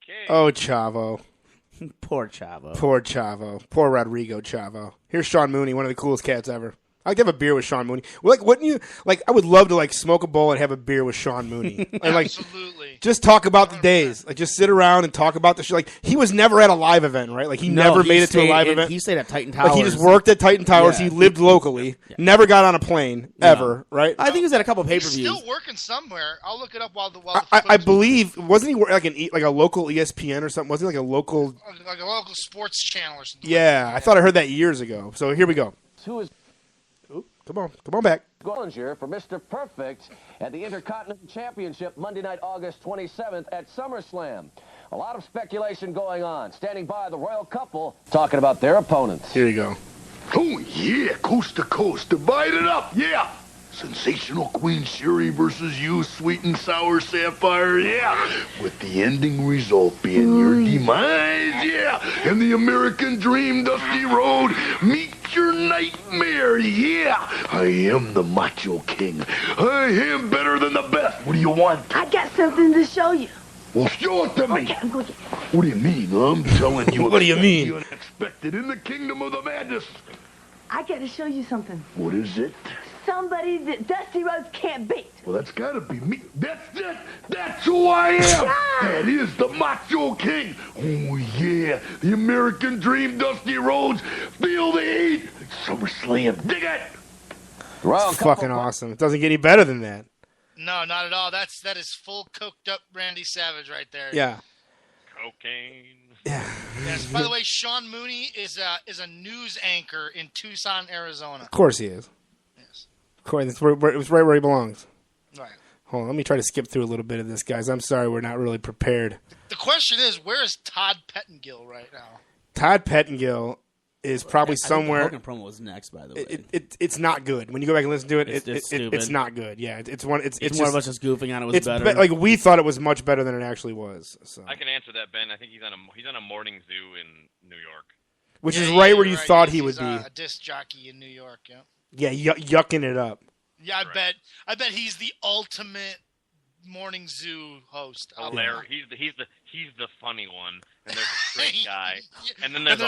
okay. Oh, Chavo. Poor Chavo. Poor Chavo. Poor Rodrigo Chavo. Here's Sean Mooney, one of the coolest cats ever. I'd have a beer with Sean Mooney. Like, wouldn't you? Like, I would love to like smoke a bowl and have a beer with Sean Mooney. And, like, absolutely. Just talk about the days. Like, just sit around and talk about the shit. Like, he was never at a live event, right? Like, he never made it to a live event. He stayed at Titan Towers. Like, he just worked at Titan Towers. Yeah. He lived locally. Yeah. Never got on a plane ever, right? I think he was at a couple pay-per-views. He's still working somewhere. I'll look it up while the I believe wasn't he like a local ESPN or something? Wasn't he like a local sports channel or something? Yeah, I thought I heard that years ago. So here we go. Who is Come on back. Gollinger for Mr. Perfect at the Intercontinental Championship Monday night, August 27th at SummerSlam. A lot of speculation going on. Standing by the royal couple talking about their opponents. Here you go. Oh, yeah, coast to coast. Divide it up, yeah. Sensational Queen Shuri versus you, Sweet and Sour Sapphire, yeah. With the ending result being your demise, yeah. And the American Dream, Dusty Road, meet your nightmare, yeah. I am the Macho King. I am better than the best. What do you want? I got something to show you. Well, show it to me. Okay, I'm going to... What do you mean? I'm telling you. What do you mean? The unexpected in the kingdom of the madness. I got to show you something. What is it? Somebody that Dusty Rhodes can't beat. Well, that's got to be me. That's it. That's who I am. That is the Macho King. Oh, yeah. The American Dream, Dusty Rhodes. Feel the heat. SummerSlam. Dig it. It's fucking awesome. It doesn't get any better than that. No, not at all. That is full coked up Randy Savage right there. Yeah. Cocaine. Yeah. Yes. By the way, Sean Mooney is a news anchor in Tucson, Arizona. Of course he is. Yes. Of course, it's right where he belongs. Right. Hold on, let me try to skip through a little bit of this, guys. I'm sorry we're not really prepared. The question is, where is Todd Pettengill right now? Todd Pettengill is probably I think somewhere. The Hogan promo was next, by the way. It's not good. When you go back and listen to it, It's just stupid. it's not good. Yeah, it's one. It's more of us just goofing on it. Was it's better. like we thought it was much better than it actually was. So. I can answer that, Ben. I think he's on a morning zoo in New York. Which is right where you thought he would He's be. a disc jockey in New York. Yeah. Yeah, yucking it up. Yeah, I bet he's the ultimate morning zoo host. Hilarious. He's the funny one, and there's a straight guy, and then there's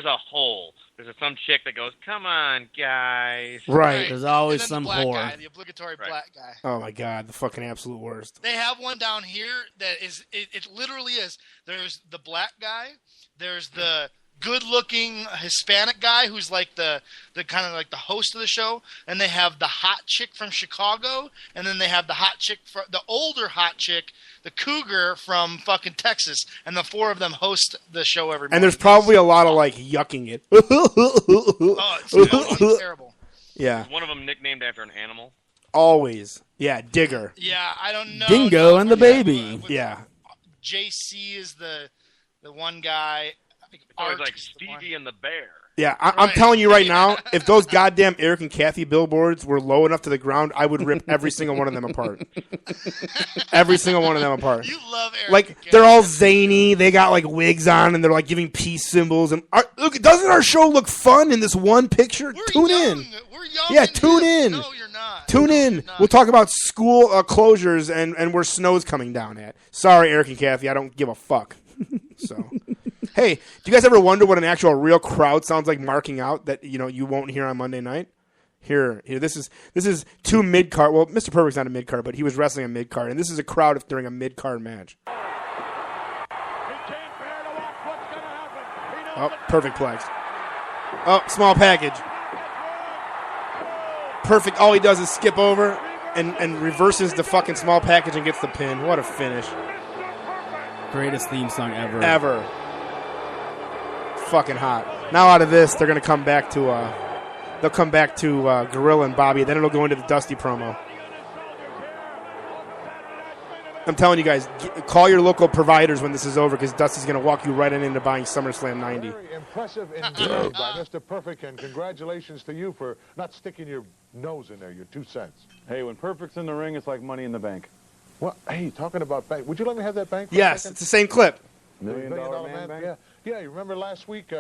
a hole. There's some chick that goes, "Come on, guys." Right. There's always and then some the black whore. guy, the obligatory black guy. Oh my god, the fucking absolute worst. They have one down here that is it literally is. There's the black guy. There's the good-looking Hispanic guy who's like the kind of like the host of the show, and they have the hot chick from Chicago, and then they have the hot chick the older hot chick, the cougar from fucking Texas, and the four of them host the show every morning. And there's probably a lot of like yucking it. It's terrible. Yeah. Is one of them nicknamed after an animal? Always. Yeah, Digger. Yeah, I don't know. Dingo and the baby. Yeah. JC is the one guy. It's always like Stevie and the Bear. Yeah, I'm telling you right now, if those goddamn Eric and Kathy billboards were low enough to the ground, I would rip every single one of them apart. Every single one of them apart. You love Eric. Like, they're all zany. They got, like, wigs on, and they're, like, giving peace symbols. And look, doesn't our show look fun in this one picture? Tune in. We're young. Yeah, tune in. No, you're not. Tune in. We'll talk about school closures and where snow's coming down at. Sorry, Eric and Kathy, I don't give a fuck. So... Hey, do you guys ever wonder what an actual real crowd sounds like marking out that you won't hear on Monday night? Here, this is two mid-card. Well, Mr. Perfect's not a mid-card, but he was wrestling a mid-card, and this is a crowd during a mid-card match. Oh, Perfect plex. Oh, small package. Perfect. All he does is skip over and reverses the fucking small package and gets the pin. What a finish. Greatest theme song ever. Ever. Fucking hot. Now out of this, they're gonna come back to Gorilla and Bobby. Then it'll go into the Dusty promo. I'm telling you guys, call your local providers when this is over because Dusty's gonna walk you right into buying SummerSlam 90. Very impressive indeed by Mr. Perfect, and congratulations to you for not sticking your nose in there, your 2 cents. Hey, when Perfect's in the ring, it's like money in the bank. Well, hey, talking about bank, would you let me have that bank for a Yes, second? it's the same clip. $1 million man bank? Yeah, you remember last week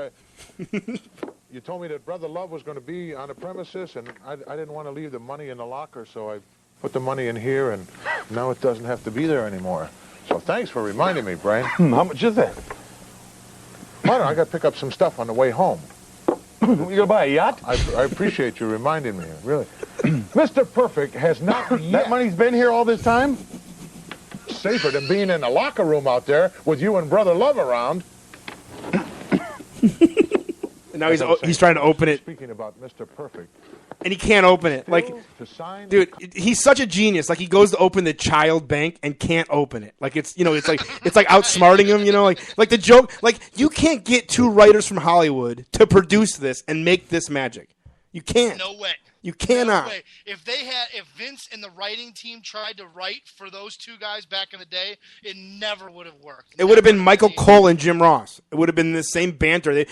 you told me that Brother Love was going to be on the premises, and I didn't want to leave the money in the locker, so I put the money in here, and now it doesn't have to be there anymore. So thanks for reminding me, Brian. How much is that? I got to pick up some stuff on the way home. You going to buy a yacht? I appreciate you reminding me, really. Mr. Perfect has not yet... That money's been here all this time? Safer than being in the locker room out there with you and Brother Love around. And now he's trying to open it. Speaking about Mr. Perfect. And he can't open it. Like, dude, he's such a genius. Like, he goes to open the child bank and can't open it. Like, it's like outsmarting him. Like the joke. Like, you can't get 2 writers from Hollywood to produce this and make this magic. You can't. No way. You cannot. No way. If Vince and the writing team tried to write for those 2 guys back in the day, it never would have worked. It would have been Michael Cole and Jim Ross. It would have been the same banter.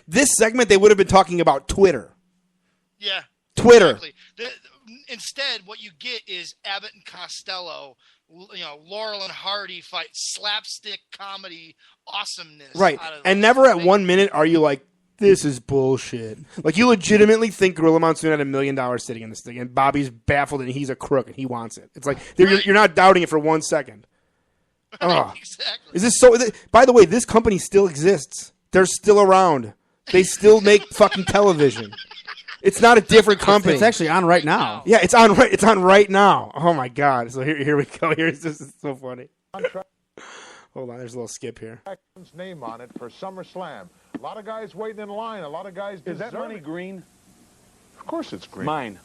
This segment, they would have been talking about Twitter. Yeah. Twitter. Exactly. Instead, what you get is Abbott and Costello, Laurel and Hardy fight, slapstick comedy awesomeness. Right. And never at 1 minute are you like, this is bullshit. Like, you legitimately think Gorilla Monsoon had $1 million sitting in this thing, and Bobby's baffled and he's a crook and he wants it. It's like, you're not doubting it for 1 second. Oh. Exactly. Is this so? By the way, this company still exists. They're still around. They still make fucking television. It's not a different company. It's actually on right now. Yeah, it's on right now. Oh my god! So here we go. This is so funny. Hold on, there's a little skip here. Name on it for SummerSlam. A lot of guys waiting in line. A lot of guys. Is that money green? Of course, it's green. Mine.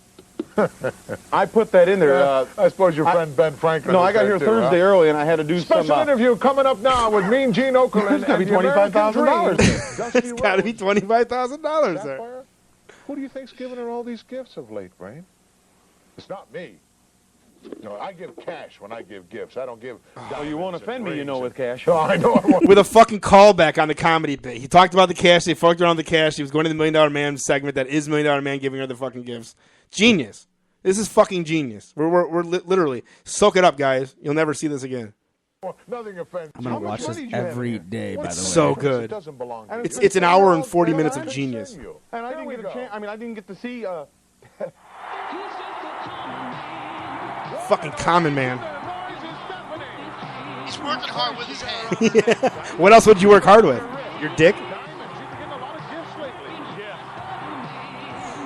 I put that in there. I suppose your friend Ben Franklin. No, I got here Thursday early, and I had to do special some interview coming up now with Mean Gene Okerlund. It's got to be $25,000. It's got to be $25,000 there. Who do you think's giving her all these gifts of late, Brain? It's not me. No, I give cash when I give gifts. I don't give. Oh, you won't offend me, with cash. Oh, I know. I won't. With a fucking callback on the comedy bit. He talked about the cash. They fucked around the cash. He was going to the $1 Million Man segment. That is $1 Million Man giving her the fucking gifts. Genius. This is fucking genius. We're literally soak it up, guys. You'll never see this again. Nothing offends. I'm gonna watch this every day. By the way, so good. Doesn't belong to It's an hour and 40 minutes of genius. And I didn't get a chance. I mean, I didn't get to see. Fucking Common Man. He's working hard with his hands. Yeah. What else would you work hard with? Your dick?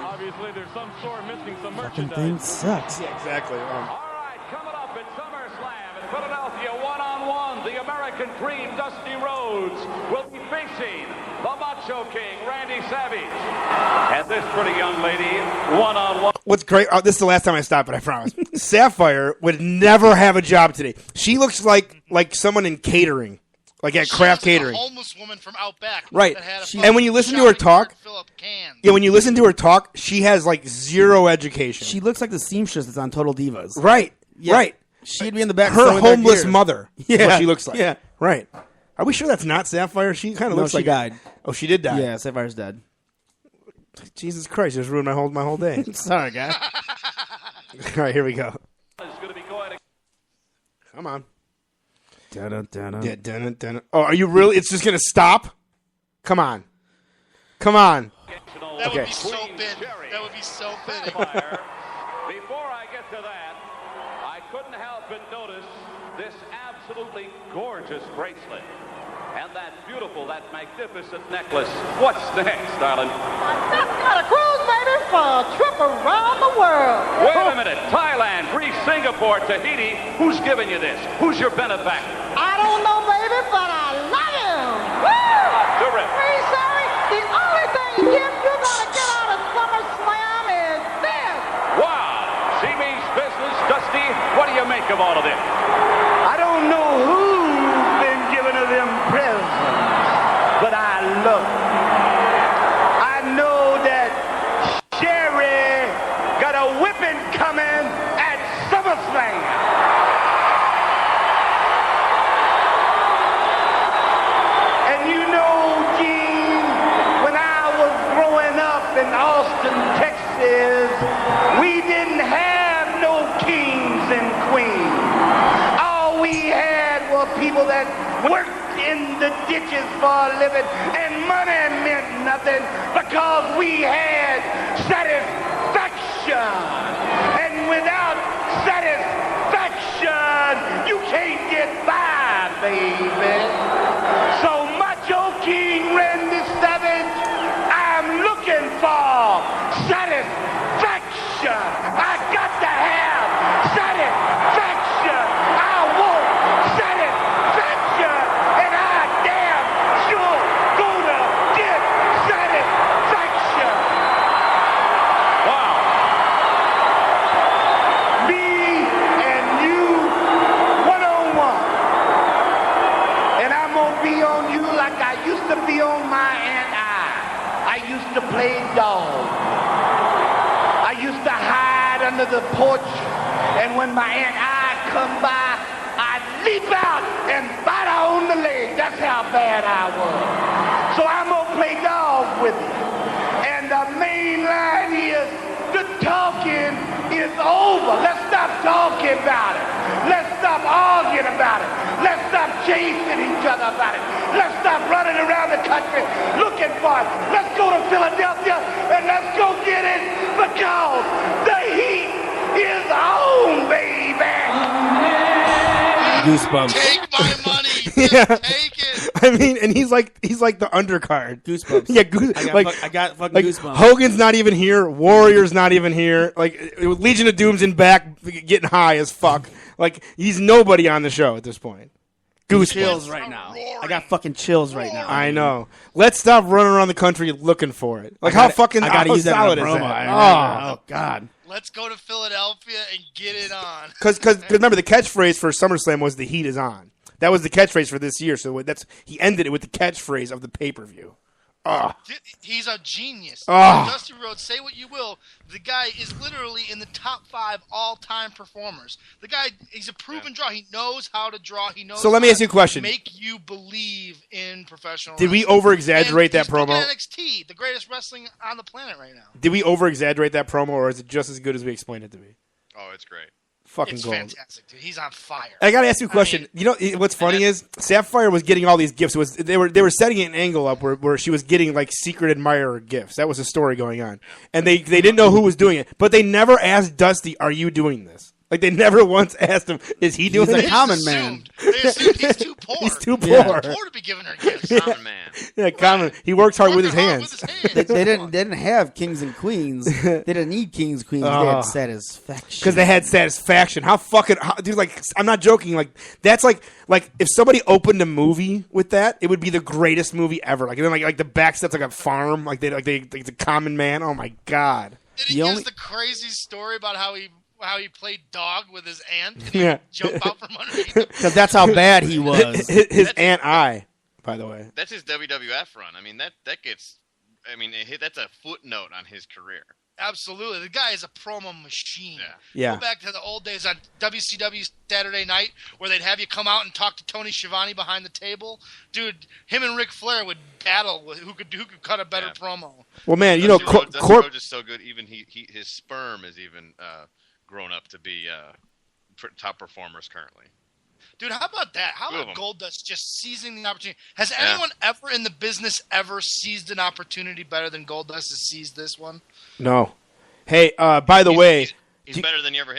Obviously, there's some store missing some fucking merchandise. thing sucks. Yeah, exactly. Coming up at SummerSlam in Philadelphia, one-on-one, the American Dream, Dusty Rhodes, will be facing the Macho King, Randy Savage. And this pretty young lady, one-on-one. What's great, this is the last time I stop it, I promise. Sapphire would never have a job today. She looks like someone in catering, like at craft catering. A homeless woman from out back. Right. That had And when you listen to her talk, when you listen to her talk, she has like zero education. She looks like the seamstress that's on Total Divas. Right. Yeah. Right. She'd be in the back. Her sewing their homeless gears. mother. Yeah. Is what she looks like. Yeah. Right. Are we sure that's not Sapphire? She kind of No, looks she like died. Oh, she did die. Yeah, Sapphire's dead. Jesus Christ! Just ruined my whole day. Sorry, guy. All right, here we go. Come on. Yeah, dun. Oh, are you really? It's just gonna stop? Come on. That would be so big. That would be so big. Before I get to that, I couldn't help but notice this absolutely gorgeous bracelet. And that beautiful, that magnificent necklace. What's next, darling? I've got a cruise, baby, for a trip around the world. Wait a minute. Thailand, Greece, Singapore, Tahiti. Who's giving you this? Who's your benefactor? I don't know, baby, but I love him. Woo! Terrific. Hey, sorry, the only thing gift you're going to get out of SummerSlam is this. Wow. She means business. Dusty, what do you make of all of this? I don't know who's been giving her them presents, but I love it. I know that Sherry got a whipping coming at SummerSlam. And you know, Gene, when I was growing up in Austin, Texas, we didn't have no kings and queens. All we had were people that worked in the ditches for a living, and money meant nothing because we had satisfaction. And without satisfaction, you can't get by, baby. So Macho King Randy Savage, I'm looking for satisfaction. I got to have satisfaction. I want satisfaction, and I damn sure gonna get satisfaction. Wow. Me and you, one-on-one. And I'm gonna be on you like I used to be on my Aunt I used to play dog. I used to hide under the porch, and when my Aunt I come by, I'd leap out and bite her on the leg. That's how bad I was. So I'm gonna play dog with you. And the main line is, the talking is over. Let's stop talking about it. Let's stop arguing about it. Let's stop chasing each other about it. Let's stop running around the country looking for it. Let's go to Philadelphia and let's go get it because the heat is on, baby. Goosebumps. Take my money. Yeah. Take it. I mean, and he's like the undercard. Goosebumps. Yeah, I got fucking like goosebumps. Hogan's not even here. Warrior's not even here. Like Legion of Doom's in back, getting high as fuck. Like he's nobody on the show at this point. Goosebumps. Chills right now. I got fucking chills right now. I know. Let's stop running around the country looking for it. Like how fucking I gotta use that solid in a is promo. that? Oh God. Let's go to Philadelphia and get it on. Because remember the catchphrase for SummerSlam was "the heat is on." That was the catchphrase for this year. So he ended it with the catchphrase of the pay-per-view. He's a genius. Ah. Dusty Rhodes, say what you will, the guy is literally in the top 5 all-time performers. The guy, he's a proven draw. He knows how to draw. He knows. So let me how ask you a to question. Make you believe in professional. Did we wrestling. over-exaggerate And that promo? Look at NXT, the greatest wrestling on the planet right now. Did we over-exaggerate that promo, or is it just as good as we explained it to be? Oh, it's great. Fucking It's gold. fantastic, dude. He's on fire. I gotta ask you a question. You know what's funny is Sapphire was getting all these gifts. They were setting an angle up where she was getting like secret admirer gifts. That was a story going on, and they didn't know who was doing it. But they never asked Dusty, "Are you doing this?" Like they never once asked him, "Is he doing He's it?" a common man. They assumed he's too poor. He's too poor. Yeah. Poor to be giving her gifts. Common man. Yeah, common. He works hard with his hands. They didn't have kings and queens. They didn't need kings and queens. They had satisfaction. Because they had satisfaction. Dude, like, I'm not joking. Like, that's like if somebody opened a movie with that, it would be the greatest movie ever. Like, and then like the backstep's like a farm. Like the common man. Oh my god. Did he give us the crazy story about how he played dog with his aunt and he Yeah. would jump out from underneath him? Because that's how bad he was. His Aunt I, by the way. That's his WWF run. I mean, that gets. I mean, that's a footnote on his career. Absolutely. The guy is a promo machine. Yeah. Go back to the old days on WCW Saturday Night where they'd have you come out and talk to Tony Schiavone behind the table. Dude, him and Ric Flair would battle with who could cut a better promo. Well, man, Dusty Rhodes is so good. Even his sperm is even grown up to be top performers currently. Dude, how about that? How about Goldust just seizing the opportunity? Has anyone ever in the business ever seized an opportunity better than Goldust has seized this one? No. Hey, by the way, he's better than you ever.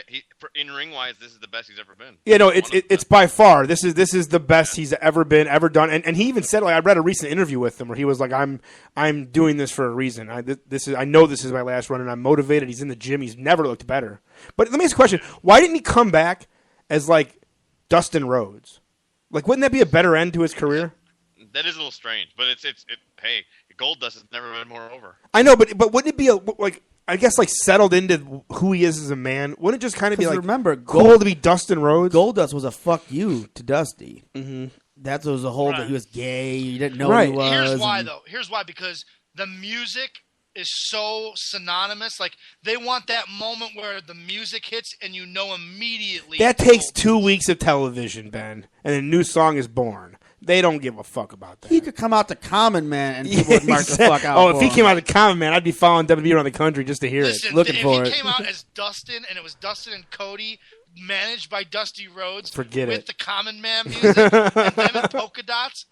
In ring wise, this is the best he's ever been. Yeah, no, it's by far this is the best he's ever done, and he even said, like, I read a recent interview with him where he was like, I'm doing this for a reason. I know this is my last run, and I'm motivated. He's in the gym. He's never looked better. But let me ask you a question: why didn't he come back as like Dustin Rhodes? Like, wouldn't that be a better end to his career? That is a little strange, but it's hey, Goldust has never been more over. I know, but wouldn't it be I guess like settled into who he is as a man? Wouldn't it just kind of be like, remember, cool to be Dustin Rhodes? Goldust was a fuck you to Dusty. Mm-hmm. That was the whole that he was gay. You didn't know who he was. Here's why, though. Here's why, because the music is so synonymous. Like, they want that moment where the music hits and you know immediately. That takes 2 weeks of television, Ben, and a new song is born. They don't give a fuck about that. He could come out to Common Man and people would mark the fuck out. Oh, if he came out to Common Man, I'd be following WWE around the country just to hear Listen, it, looking for it. If he came out as Dustin and it was Dustin and Cody managed by Dusty Rhodes Forget with it. the Common Man music and them in polka dots,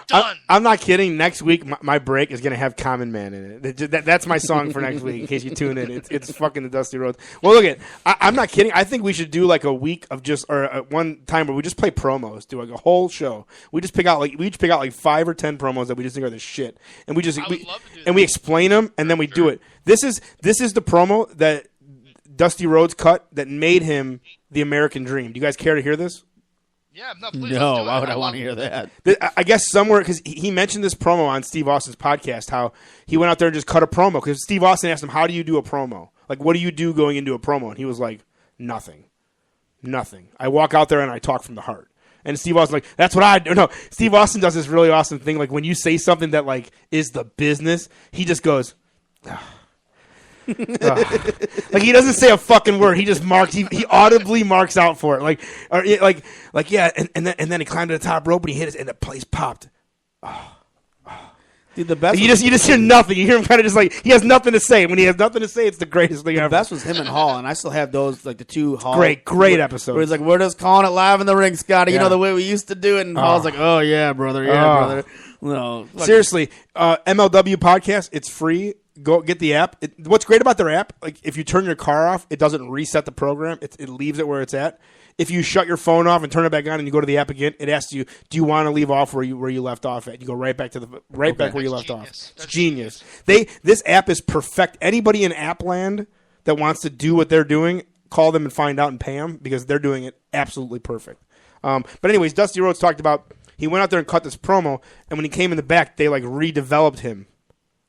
done. I'm not kidding. Next week, my break is going to have Common Man in it. That's my song for next week, in case you tune in. It's fucking the Dusty Rhodes. Well, look I'm not kidding. I think we should do like a week of one time where we just play promos, do like a whole show. We each pick out like 5 or 10 promos that we just think are the shit, and we explain them, and then we do it. This is the promo that Dusty Rhodes cut that made him the American Dream. Do you guys care to hear this? Yeah, no, please. No, why would I want to hear that? I guess somewhere, because he mentioned this promo on Steve Austin's podcast, how he went out there and just cut a promo. Because Steve Austin asked him, how do you do a promo? Like, what do you do going into a promo? And he was like, nothing. I walk out there and I talk from the heart. And Steve Austin's like, that's what I do. No, Steve Austin does this really awesome thing. Like, when you say something that, like, is the business, he just goes, like, he doesn't say a fucking word. He just marks. He audibly marks out for it. Like yeah. And then he climbed to the top rope and he hit it and the place popped. Dude, the best. You just hear nothing. You hear him kind of just like he has nothing to say. When he has nothing to say, it's the greatest thing ever. The best was him and Hall, and I still have those, like the two Hall. Great episodes. Where he's like, we're just calling it live in the ring, Scotty. You know the way we used to do it. And Hall's like, oh yeah, brother, brother. No, seriously, MLW podcast. It's free. Go get the app. What's great about their app, like if you turn your car off, it doesn't reset the program. It leaves it where it's at. If you shut your phone off and turn it back on and you go to the app again, it asks you, do you want to leave off where you left off at? You go right back to back where you left off. It's genius. This app is perfect. Anybody in app land that wants to do what they're doing, call them and find out and pay them because they're doing it absolutely perfect. But anyways, Dusty Rhodes talked about he went out there and cut this promo, and when he came in the back, they like redeveloped him.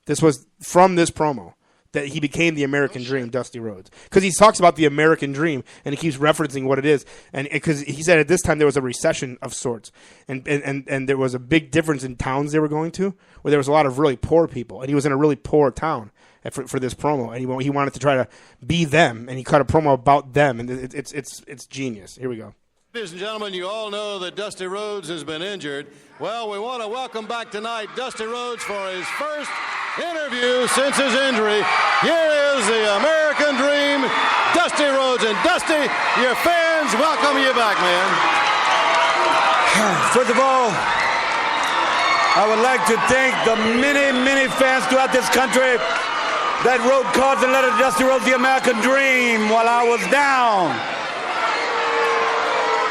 This was from this promo. that he became the American Dream, Dusty Rhodes, because he talks about the American Dream and he keeps referencing what it is, and because he said at this time there was a recession of sorts, and there was a big difference in towns they were going to, where there was a lot of really poor people, and he was in a really poor town for this promo, and he wanted to try to be them, and he cut a promo about them, and it's genius. Here we go. Ladies and gentlemen, you all know that Dusty Rhodes has been injured. Well, we want to welcome back tonight Dusty Rhodes for his first interview since his injury. Here is the American Dream, Dusty Rhodes. And Dusty, your fans welcome you back, man. First of all, I would like to thank the many, many fans throughout this country that wrote cards and letters to Dusty Rhodes, the American Dream, while I was down.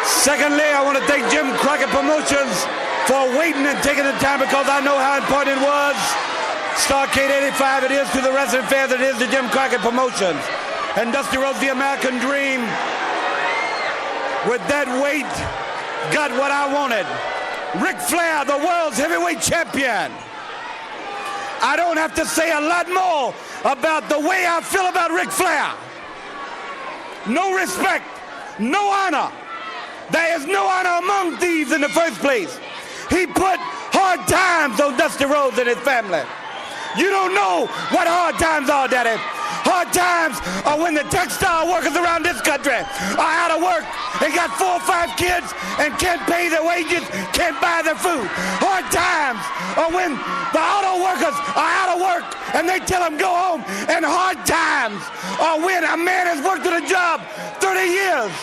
Secondly, I want to thank Jim Crockett Promotions for waiting and taking the time, because I know how important it was. Starcade 85 it is to the wrestling fans, it is to Jim Crockett Promotions. And Dusty Rhodes, the American Dream, with that weight, got what I wanted. Ric Flair, the world's heavyweight champion. I don't have to say a lot more about the way I feel about Ric Flair. No respect, no honor. There is no honor among thieves in the first place. He put hard times on Dusty Rhodes and his family. You don't know what hard times are, Daddy. Hard times are when the textile workers around this country are out of work and got 4 or 5 kids and can't pay their wages, can't buy their food. Hard times are when the auto workers are out of work and they tell them go home. And hard times are when a man has worked at a job 30 years.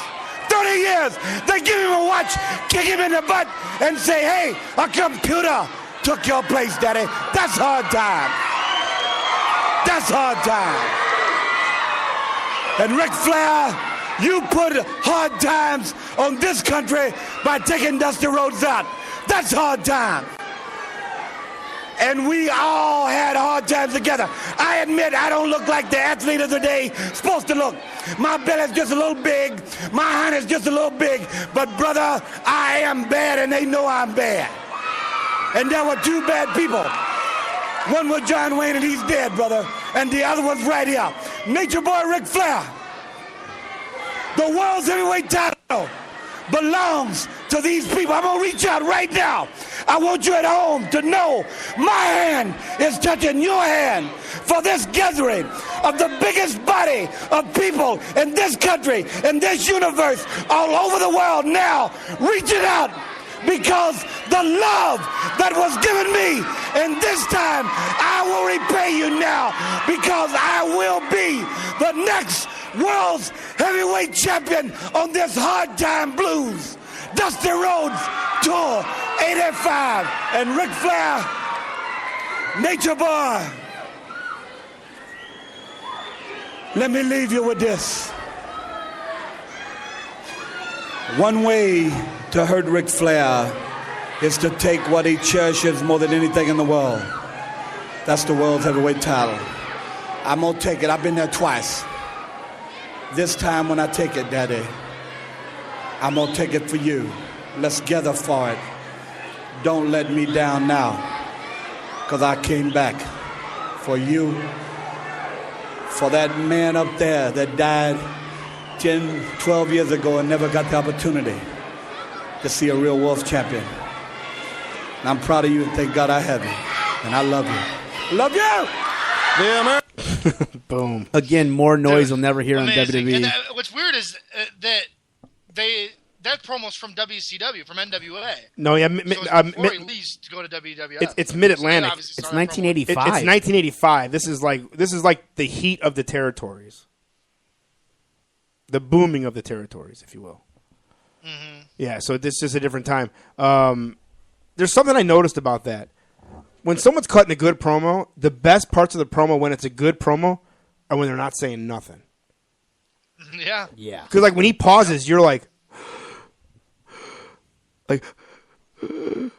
30 years, they give him a watch, kick him in the butt, and say, hey, a computer took your place, Daddy. That's hard time. That's hard time. And Ric Flair, you put hard times on this country by taking Dusty Rhodes out. That's hard time. And we all had hard times together. I admit I don't look like the athlete of the day supposed to look. My belly's just a little big. My hind is just a little big. But, brother, I am bad, and they know I'm bad. And there were 2 bad people. One was John Wayne, and he's dead, brother. And the other one's right here. Nature Boy Ric Flair. The world's heavyweight title belongs to these people. I'm going to reach out right now. I want you at home to know my hand is touching your hand for this gathering of the biggest body of people in this country, in this universe, all over the world now, reaching out because the love that was given me, and this time I will repay you now, because I will be the next world's heavyweight champion on this hard time blues. Dusty Rhodes Tour 85 and Ric Flair, Nature Boy. Let me leave you with this. One way to hurt Ric Flair is to take what he cherishes more than anything in the world. That's the world's heavyweight title. I'm gonna take it. I've been there twice. This time when I take it, Daddy, I'm gonna take it for you. Let's gather for it. Don't let me down now, because I came back for you, for that man up there that died 10, 12 years ago and never got the opportunity to see a real world champion. And I'm proud of you, and thank God I have you. And I love you. Love you! Boom. Again, more noise you'll never hear Amazing. on WWE. And what's weird is that promo's from WCW, from NWA. No, yeah, so it's before he leaves to go to WWF. It's Mid-Atlantic. So it's 1985. It's 1985. This is like the heat of the territories, the booming of the territories, if you will. Mm-hmm. Yeah. So this is a different time. There's something I noticed about that. When someone's cutting a good promo, the best parts of the promo when it's a good promo are when they're not saying nothing. Yeah. Yeah. Because like when he pauses, you're like, what's he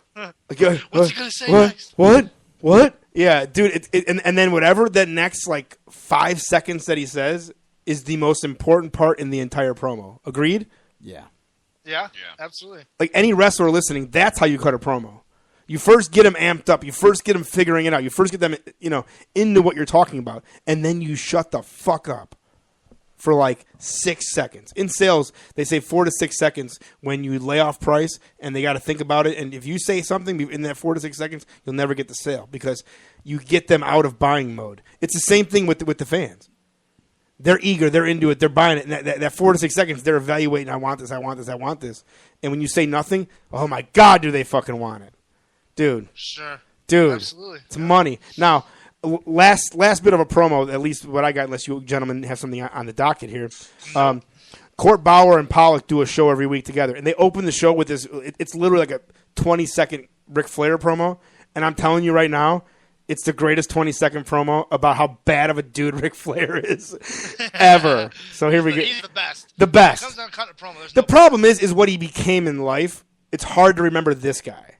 gonna say what? next? What? Yeah, dude. And then whatever that next like 5 seconds that he says is the most important part in the entire promo. Agreed? Yeah. Yeah, absolutely. Like any wrestler listening, that's how you cut a promo. You first get them amped up. You first get them figuring it out. You first get them, into what you're talking about, and then you shut the fuck up for like 6 seconds. In sales, they say 4 to 6 seconds when you lay off price, and they got to think about it. And if you say something in that 4 to 6 seconds, you'll never get the sale because you get them out of buying mode. It's the same thing with the fans. They're eager. They're into it. They're buying it. And that 4 to 6 seconds, they're evaluating, I want this, I want this, I want this. And when you say nothing, oh, my God, do they fucking want it. Dude. Sure. Dude. Absolutely. It's money. Now, last bit of a promo, at least what I got, unless you gentlemen have something on the docket here. Court Bauer and Pollock do a show every week together. And they open the show with this. It's literally like a 20-second Ric Flair promo. And I'm telling you right now, it's the greatest 20-second promo about how bad of a dude Ric Flair is ever. So here we go. He's the best. The best. When it comes down to cutting a promo, there's The no problem is what he became in life. It's hard to remember this guy.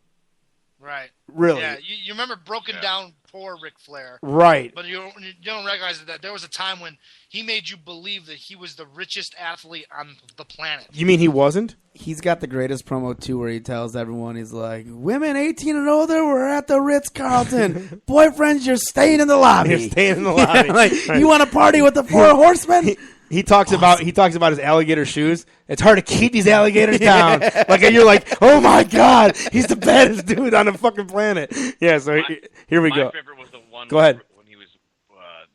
Right. Really. Yeah, you remember broken down poor Ric Flair. Right. But you don't recognize that there was a time when he made you believe that he was the richest athlete on the planet. You mean he wasn't? He's got the greatest promo, too, where he tells everyone, he's like, women 18 and older, we're at the Ritz-Carlton. Boyfriends, you're staying in the lobby. You're staying in the lobby. Like, Right. you want to party with the four horsemen? He talks about his alligator shoes. It's hard to keep these alligators down. Like, and you're like, oh my God, he's the baddest dude on the fucking planet. Yeah. So here we go. My favorite was the one. Go ahead. When he was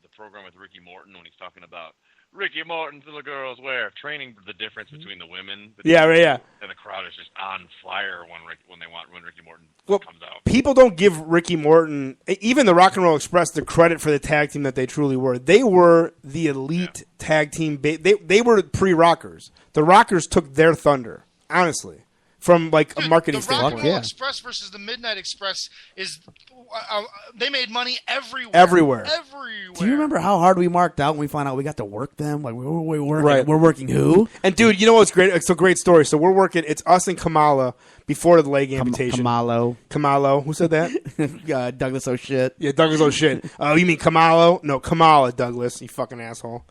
the program with Ricky Morton, when he's talking about Ricky Morton's little girls wear, training the difference between the women. Yeah, right, yeah. And the crowd is just on fire when Ricky Morton comes out. People don't give Ricky Morton, even the Rock and Roll Express, the credit for the tag team that they truly were. They were the elite tag team. They were pre-Rockers. The Rockers took their thunder, honestly, from like a marketing The Rock standpoint. and Roll Express versus the Midnight Express is they made money everywhere. Everywhere. Do you remember how hard we marked out when we found out we got to work them? Like, we're working, Right. we're working who? And dude, you know what's great? It's a great story. So we're working. It's us and Kamala before the leg amputation. Kamalo. Who said that? Douglas O'Shit. Yeah, Douglas O'Shit. You mean Kamalo? No, Kamala, Douglas. You fucking asshole.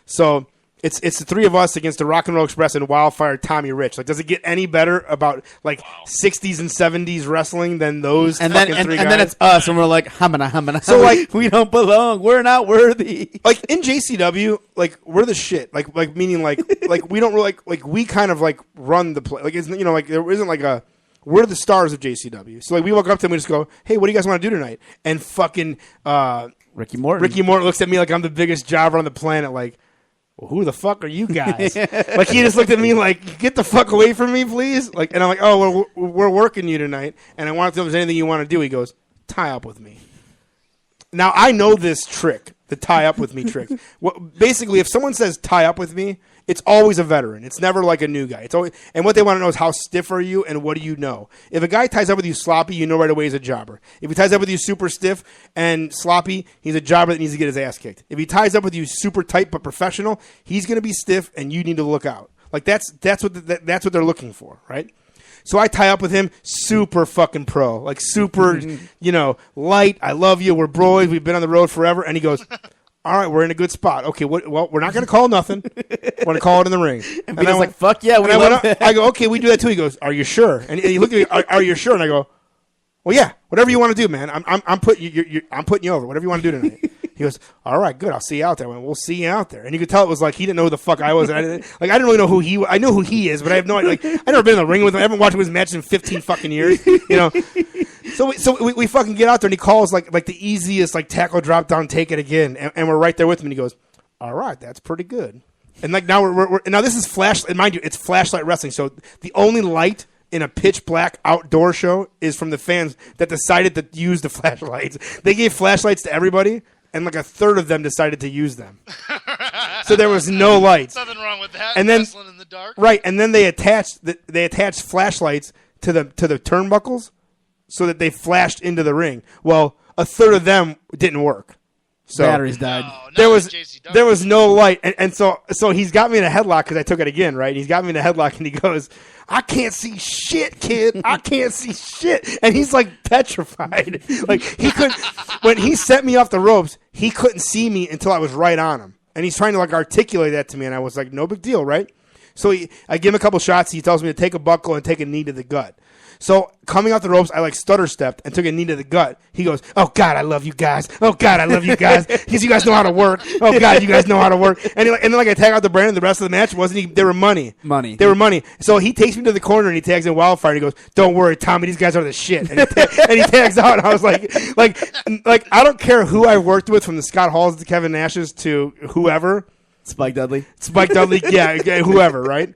So it's the three of us against the Rock and Roll Express and Wildfire Tommy Rich. Like, does it get any better about like 60s and 70s wrestling than those? And fucking then three and guys? then it's us, and we're like, hamana. So like we don't belong. We're not worthy. Like in JCW, like we're the shit. Like meaning like we don't really like we kind of like run the play. Like it's like there isn't like a. We're the stars of JCW. So like we walk up to them and we just go, hey, what do you guys want to do tonight? And fucking Ricky Morton looks at me like I'm the biggest jobber on the planet. Like, well, who the fuck are you guys? Like he just looked at me like, get the fuck away from me, please. Like, and I'm like, oh, well, we're working you tonight, and I want to know if there's anything you want to do. He goes, tie up with me. Now I know this trick, the tie up with me trick. Basically, if someone says tie up with me, it's always a veteran. It's never like a new guy. It's always, and what they want to know is how stiff are you and what do you know. If a guy ties up with you sloppy, you know right away he's a jobber. If he ties up with you super stiff and sloppy, he's a jobber that needs to get his ass kicked. If he ties up with you super tight but professional, he's going to be stiff and you need to look out. Like that's what they're looking for, right? So I tie up with him, super fucking pro, like super, light. I love you. We're bros. We've been on the road forever. And he goes, all right, we're in a good spot. Okay, well, we're not going to call nothing. We're going to call it in the ring. And Peter's like, fuck yeah, we love it. I go, okay, we do that too. He goes, are you sure? And he looked at me, are you sure? And I go, well, yeah, whatever you want to do, man. I'm putting you over. Whatever you want to do tonight. He goes, all right, good. I'll see you out there. I went, we'll see you out there. And you could tell it was like he didn't know who the fuck I was. I didn't really know who he was. I know who he is, but I have no idea. Like, I've never been in the ring with him. I haven't watched his match in 15 fucking years. So we fucking get out there, and he calls like the easiest like tackle drop down, take it again, and we're right there with him. And he goes, all right, that's pretty good. And like now we're now this is flashlight. Mind you, it's flashlight wrestling. So the only light in a pitch black outdoor show is from the fans that decided to use the flashlights. They gave flashlights to everybody, and like a third of them decided to use them. So there was no lights. Nothing wrong with that. And then Wrestling in the dark. right, and then they attached flashlights to the turnbuckles so that they flashed into the ring. Well, a third of them didn't work. So batteries died. There was no light, and so he's got me in a headlock because I took it again, right? He's got me in a headlock, and he goes, "I can't see shit, kid. I can't see shit," and he's like petrified. Like he couldn't when he set me off the ropes, he couldn't see me until I was right on him, and he's trying to like articulate that to me, and I was like, "No big deal, right?" So I give him a couple shots. He tells me to take a buckle and take a knee to the gut. So coming out the ropes, I stutter stepped and took a knee to the gut. He goes, "Oh God, I love you guys. Oh God, I love you guys. Because you guys know how to work. Oh God, you guys know how to work." And then I tag out the brand. And the rest of the match they were money. They were money. So he takes me to the corner and he tags in Wildfire. And he goes, "Don't worry, Tommy. These guys are the shit." And he tags out. And I was like, I don't care who I worked with, from the Scott Halls to Kevin Nashes to whoever. Spike Dudley, yeah, whoever, right?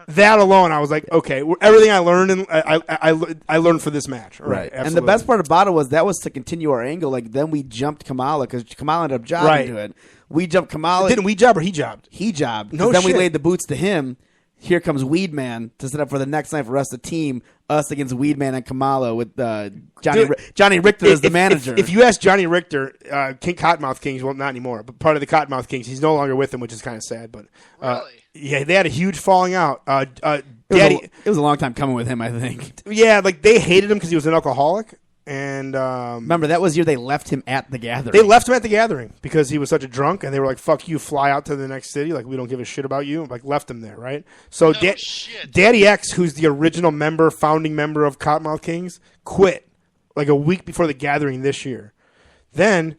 That alone, I was like, okay, everything I learned, I learned for this match, right? And the best part about it was that was to continue our angle. Then we jumped Kamala because Kamala ended up jobbing to it. We jumped Kamala. Didn't we job or he jobbed? He jobbed. No Then shit. we laid the boots to him. Here comes Weedman to set up for the next night for us, the team, us against Weedman and Kamala with Johnny Richter as the manager. If you ask Johnny Richter, King Cottonmouth Kings, well, not anymore, but part of the Cottonmouth Kings, he's no longer with them, which is kind of sad. But yeah, they had a huge falling out. It was a long time coming with him, I think. Yeah, they hated him because he was an alcoholic. And remember, that was the year they left him at the gathering. They left him at the gathering because he was such a drunk, and they were like, "Fuck you, fly out to the next city. We don't give a shit about you." Left him there, right? So Daddy X, who's the original founding member of Cottonmouth Kings, quit a week before the gathering this year. Then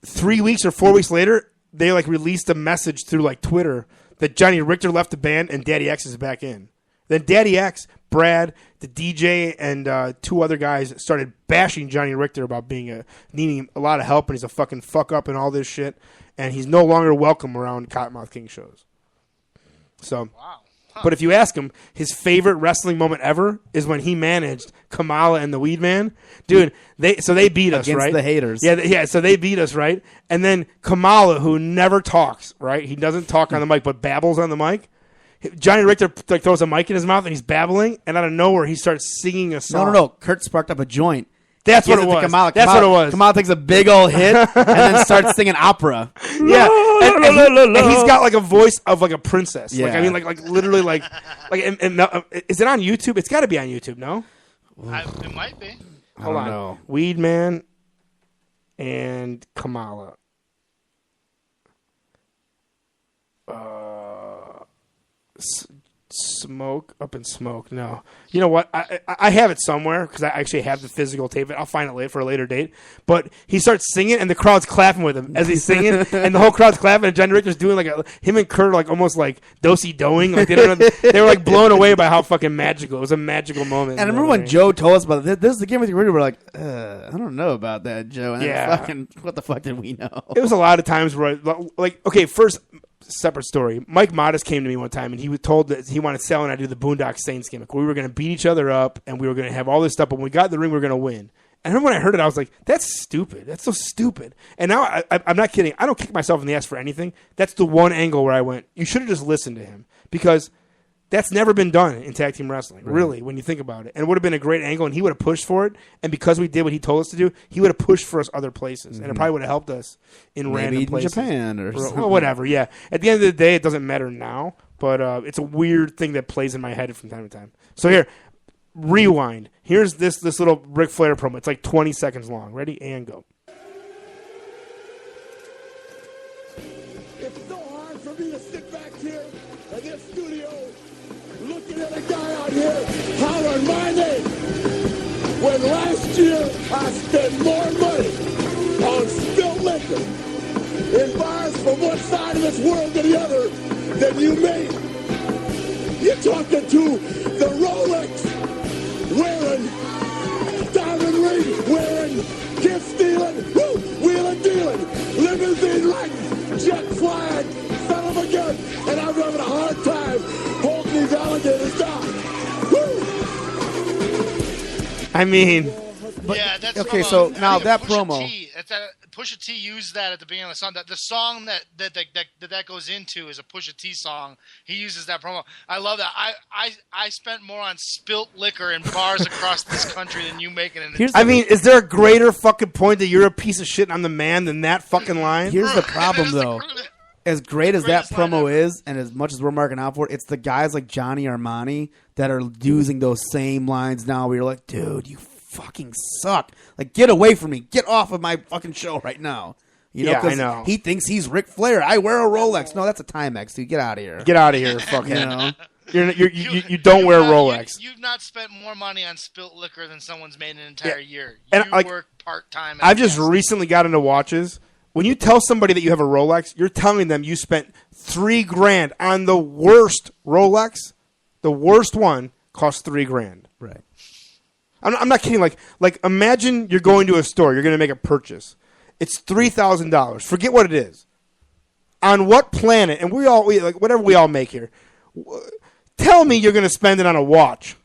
3 weeks or 4 weeks later, they released a message through Twitter that Johnny Richter left the band and Daddy X is back in. Then Daddy X, Brad, the DJ, and 2 other guys started bashing Johnny Richter about needing a lot of help, and he's a fucking fuck up and all this shit, and he's no longer welcome around Cottonmouth King shows. So, but if you ask him, his favorite wrestling moment ever is when he managed Kamala and the Weedman. Dude, they beat us, against right? the haters. Yeah, so they beat us, right? And then Kamala, who never talks, right? He doesn't talk on the mic, but babbles on the mic. Johnny Richter throws a mic in his mouth and he's babbling, and out of nowhere he starts singing a song. No. Kurt sparked up a joint. That's what it was. That's what it was. Kamala takes a big old hit and then starts singing opera. Yeah, and he's got a voice of a princess. Yeah. Literally is it on YouTube? It's got to be on YouTube, no? It might be. Hold on. know. Weedman and Kamala. Smoke up in smoke. No, you know what? I have it somewhere because I actually have the physical tape. I'll find it for a later date. But he starts singing and the crowd's clapping with him as he's singing, and the whole crowd's clapping. And Johnny Richter's doing him and Kurt are almost do-si doing. They were blown away by how fucking magical. It was a magical moment. And I remember when Joe told us about it. This is the game with the radio. We're like, I don't know about that, Joe. And then what the fuck did we know? It was a lot of times where okay, first. Separate story. Mike Modest came to me one time and he was told that he wanted Sal and I to do the Boondock Saints gimmick. We were going to beat each other up and we were going to have all this stuff, but when we got in the ring, we were going to win. And I remember when I heard it, I was like, that's stupid. That's so stupid. And now I'm not kidding. I don't kick myself in the ass for anything. That's the one angle where I went, you should have just listened to him, because that's never been done in tag team wrestling, really, when you think about it. And it would have been a great angle, and he would have pushed for it. And because we did what he told us to do, he would have pushed for us other places. And it probably would have helped us in random places. Japan or something. Well, whatever, yeah. At the end of the day, it doesn't matter now. But it's a weird thing that plays in my head from time to time. So here, rewind. Here's this little Ric Flair promo. It's 20 seconds long. Ready? And go. It's so hard for me to sit back here in this studio looking at a guy out here hollering my name when last year I spent more money on spilled liquor in bars from one side of this world to the other than you made. You're talking to the Rolex wearing, diamond ring wearing, kid stealing, wheeling dealing, limousine riding, jet flying, son of a gun, and I'm having a hard time holding these alligators down. I mean, yeah, that's okay. from, So I now think that Pusha promo, T, Pusha T used that at the beginning of the song. The song that goes into is a Pusha T song. He uses that promo. I love that. I spent more on spilt liquor in bars across this country than you making it. I mean, is there a greater fucking point that you're a piece of shit and I'm the man than that fucking line? Here's the problem, though. As great as that promo is, and as much as we're marking out for it, it's the guys like Johnny Armani that are using those same lines now where you're like, dude, you fucking suck. Get away from me. Get off of my fucking show right now. You know, Yeah, I 'cause know. He thinks he's Ric Flair. I wear a Rolex. No, that's a Timex, dude. Get out of here. Get out of here, fucking. You know? You don't wear Rolex. You've not spent more money on spilt liquor than someone's made in an entire year. And, You like, work part-time. I've just recently got into watches. When you tell somebody that you have a Rolex, you're telling them you spent $3,000 on the worst Rolex. The worst one costs $3,000. Right. I'm not kidding. Like imagine you're going to a store. You're going to make a purchase. It's $3,000. Forget what it is. On what planet? And we like whatever we all make here. Tell me you're going to spend it on a watch.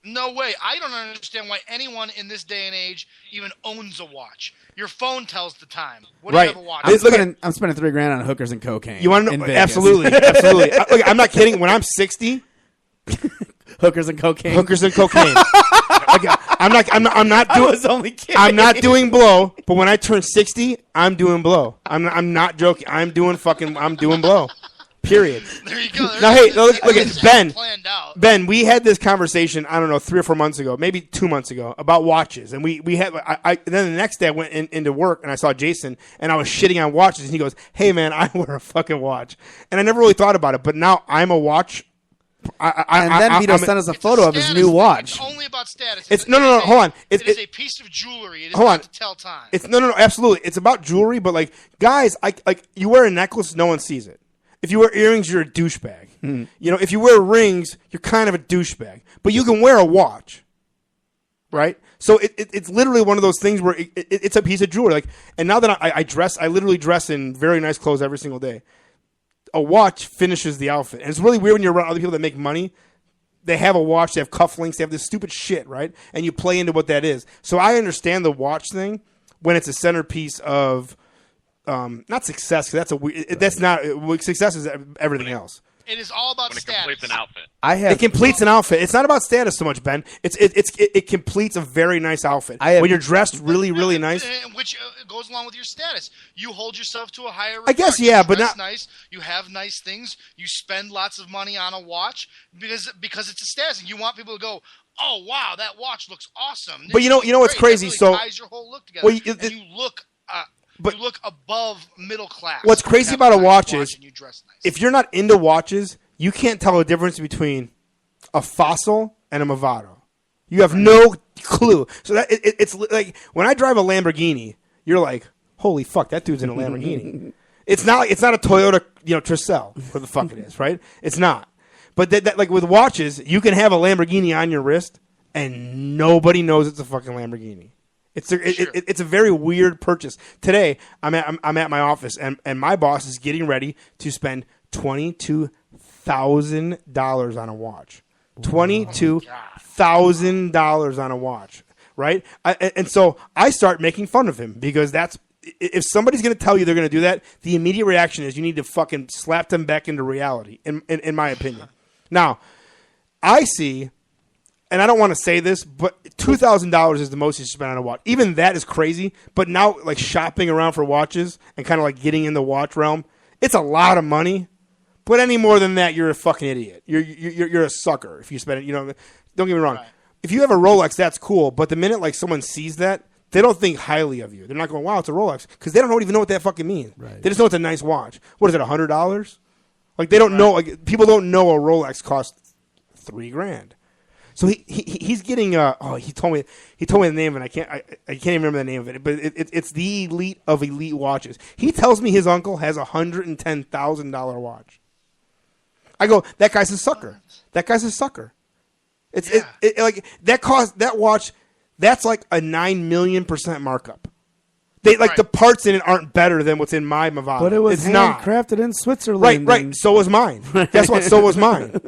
No way. I don't understand why anyone in this day and age even owns a watch. Your phone tells the time. What do you have a watch? I'm spending $3,000 on hookers and cocaine. You want to in know? Vegas. Absolutely. Absolutely. Look, I'm not kidding. When I'm 60, hookers and cocaine. Hookers and cocaine. I'm not I doing. was only kidding. I'm not doing blow. But when I turn 60, I'm doing blow. I'm not joking. I'm doing blow. Period. There you go. Now, hey, look at Ben. Ben, we had this conversation, I don't know, 3 or 4 months ago, maybe 2 months ago, about watches. And we had. Then the next day I went into work and I saw Jason and I was shitting on watches. And he goes, "Hey, man, I wear a fucking watch." And I never really thought about it, but now I'm a watch. And then Vito sent us a photo of his new watch. It's only about status. It's no. Hold on. It is a piece of jewelry. It is hold not on. to tell time. It's no. Absolutely. It's about jewelry, but like guys, you wear a necklace, no one sees it. If you wear earrings, you're a douchebag. Mm-hmm. You know, if you wear rings, you're kind of a douchebag. But you can wear a watch, right? So it's literally one of those things where it's a piece of jewelry. Like, and now that I literally dress in very nice clothes every single day. A watch finishes the outfit, and it's really weird when you're around other people that make money. They have a watch, they have cufflinks, they have this stupid shit, right? And you play into what that is. So I understand the watch thing when it's a centerpiece of. Not success, because that's a weird. That's not success. Is everything else. It is all about when it status. completes an outfit. It completes an outfit. It's not about status so much, Ben. It completes a very nice outfit. When you're dressed really, really nice, which goes along with your status. You hold yourself to a higher regard. I guess, yeah, You but dress not nice. You have nice things. You spend lots of money on a watch because it's a status, and you want people to go, "Oh wow, that watch looks awesome." But you know what's crazy? That really So ties your whole look together, well, and you look. But you look above middle class. What's crazy about a watch is and you dress nice. if you're not into watches, you can't tell the difference between a Fossil and a Movado. You have no clue. So that it's like when I drive a Lamborghini, you're like, "Holy fuck, that dude's in a Lamborghini." It's not a Toyota, Tercel, where the fuck it is, right? It's not. But that like with watches, you can have a Lamborghini on your wrist and nobody knows it's a fucking Lamborghini. It's a very weird purchase. Today, I'm at my office, and my boss is getting ready to spend $22,000 on a watch. $22,000 on a watch, right? And so I start making fun of him because if somebody's going to tell you they're going to do that, the immediate reaction is you need to fucking slap them back into reality, in my opinion. Now, I see... And I don't want to say this, but $2,000 is the most you spend on a watch. Even that is crazy. But now, like shopping around for watches and kind of like getting in the watch realm, it's a lot of money. But any more than that, you're a fucking idiot. You're a sucker if you spend it. Don't get me wrong. Right. If you have a Rolex, that's cool. But the minute like someone sees that, they don't think highly of you. They're not going, "Wow, it's a Rolex," because they don't even know what that fucking means. Right. They just know it's a nice watch. What is it, $100? Like they don't know. Like people don't know a Rolex costs $3,000. So he's getting he told me the name of it. I can't even remember the name of it, but it's the elite of elite watches. He tells me his uncle has a $110,000 watch. I go, that guy's a sucker. That guy's a sucker. Like that watch. That's like a 9 million % markup. The parts in it aren't better than what's in my Movado. But it was handcrafted in Switzerland. Right. So was mine. Guess what? So was mine.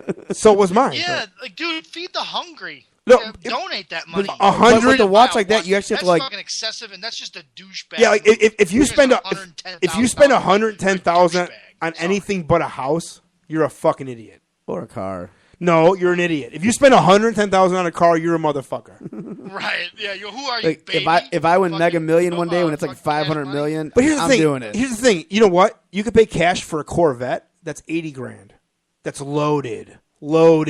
Yeah, like dude, feed the hungry. No, donate that money. But with a watch like that, you actually have to like. That's fucking excessive, and that's just a douchebag. Yeah, like if you spend $110,000 on anything but a house, you're a fucking idiot. Or a car. No, you're an idiot. If you spend $110,000 on a car, you're a motherfucker. Right? Yeah. Who are you, like, baby? If I win Mega Million one day when it's like 500 million, but here's the I'm thing. doing it. Here's the thing. You know what? You could pay cash for a Corvette. That's $80,000. That's loaded. Oh,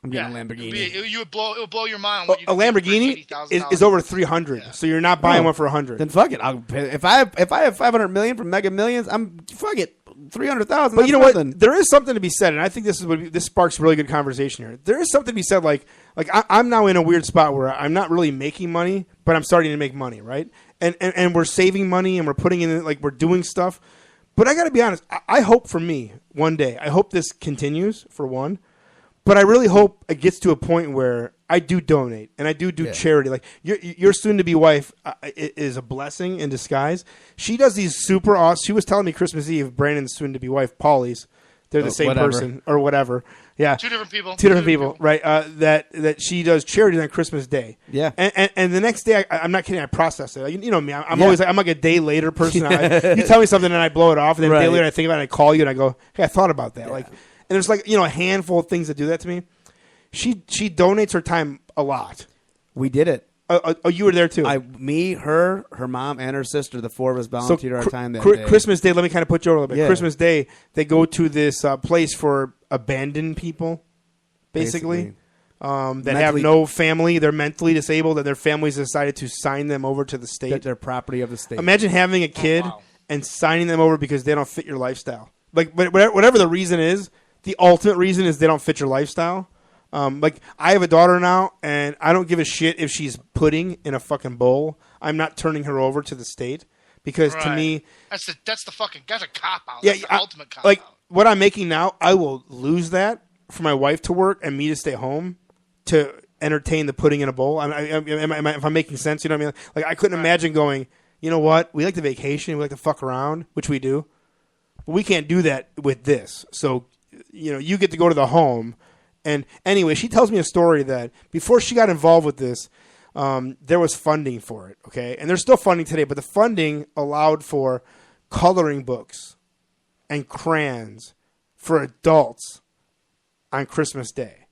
I'm getting a Lamborghini. It would blow your mind. On what you A Lamborghini is over 300, so you're not buying one for 100. Then fuck it. If I have 500 million from Mega Millions, fuck it. 300,000. But you know what? There is something to be said, and I think this sparks really good conversation here. There is something to be said, like I'm now in a weird spot where I'm not really making money, but I'm starting to make money, right? And we're saving money and we're putting in, like, we're doing stuff. But I got to be honest. I hope for me one day. I hope this continues for one. But I really hope it gets to a point where I do donate and I do charity. Like your soon-to-be wife is a blessing in disguise. She does these super awesome. She was telling me Christmas Eve, Brandon's soon-to-be wife, Paulie's. They're the same person or whatever. Yeah, two different people. Right? That she does charity on Christmas Day. Yeah, and the next day, I'm not kidding. I process it. You know me. I'm always like, I'm like a day later person. You tell me something and I blow it off, and then a day later I think about it. And I call you and I go, hey, I thought about that. Like. And there's like, a handful of things that do that to me. She donates her time a lot. We did it. Oh, you were there too. Me, her mom, and her sister. The four of us volunteered our time that day. Christmas Day. Let me kind of put you over a little bit. Yeah. Christmas Day, they go to this place for abandoned people, basically. That have no family. They're mentally disabled, and their families decided to sign them over to the state. They're property of the state. Imagine having a kid and signing them over because they don't fit your lifestyle. Like, whatever the reason is. The ultimate reason is they don't fit your lifestyle. Like, I have a daughter now, and I don't give a shit if she's pudding in a fucking bowl. I'm not turning her over to the state because to me, that's a cop out. Yeah, That's the ultimate cop like out. what I'm making now, I will lose that for my wife to work and me to stay home to entertain the pudding in a bowl. If I'm making sense, you know what I mean? Like, I couldn't imagine going, you know what? We like to vacation, we like to fuck around, which we do, but we can't do that with this. So. You get to go to the home. And anyway, she tells me a story that before she got involved with this, there was funding for it, okay? And there's still funding today, but the funding allowed for coloring books and crayons for adults on Christmas Day.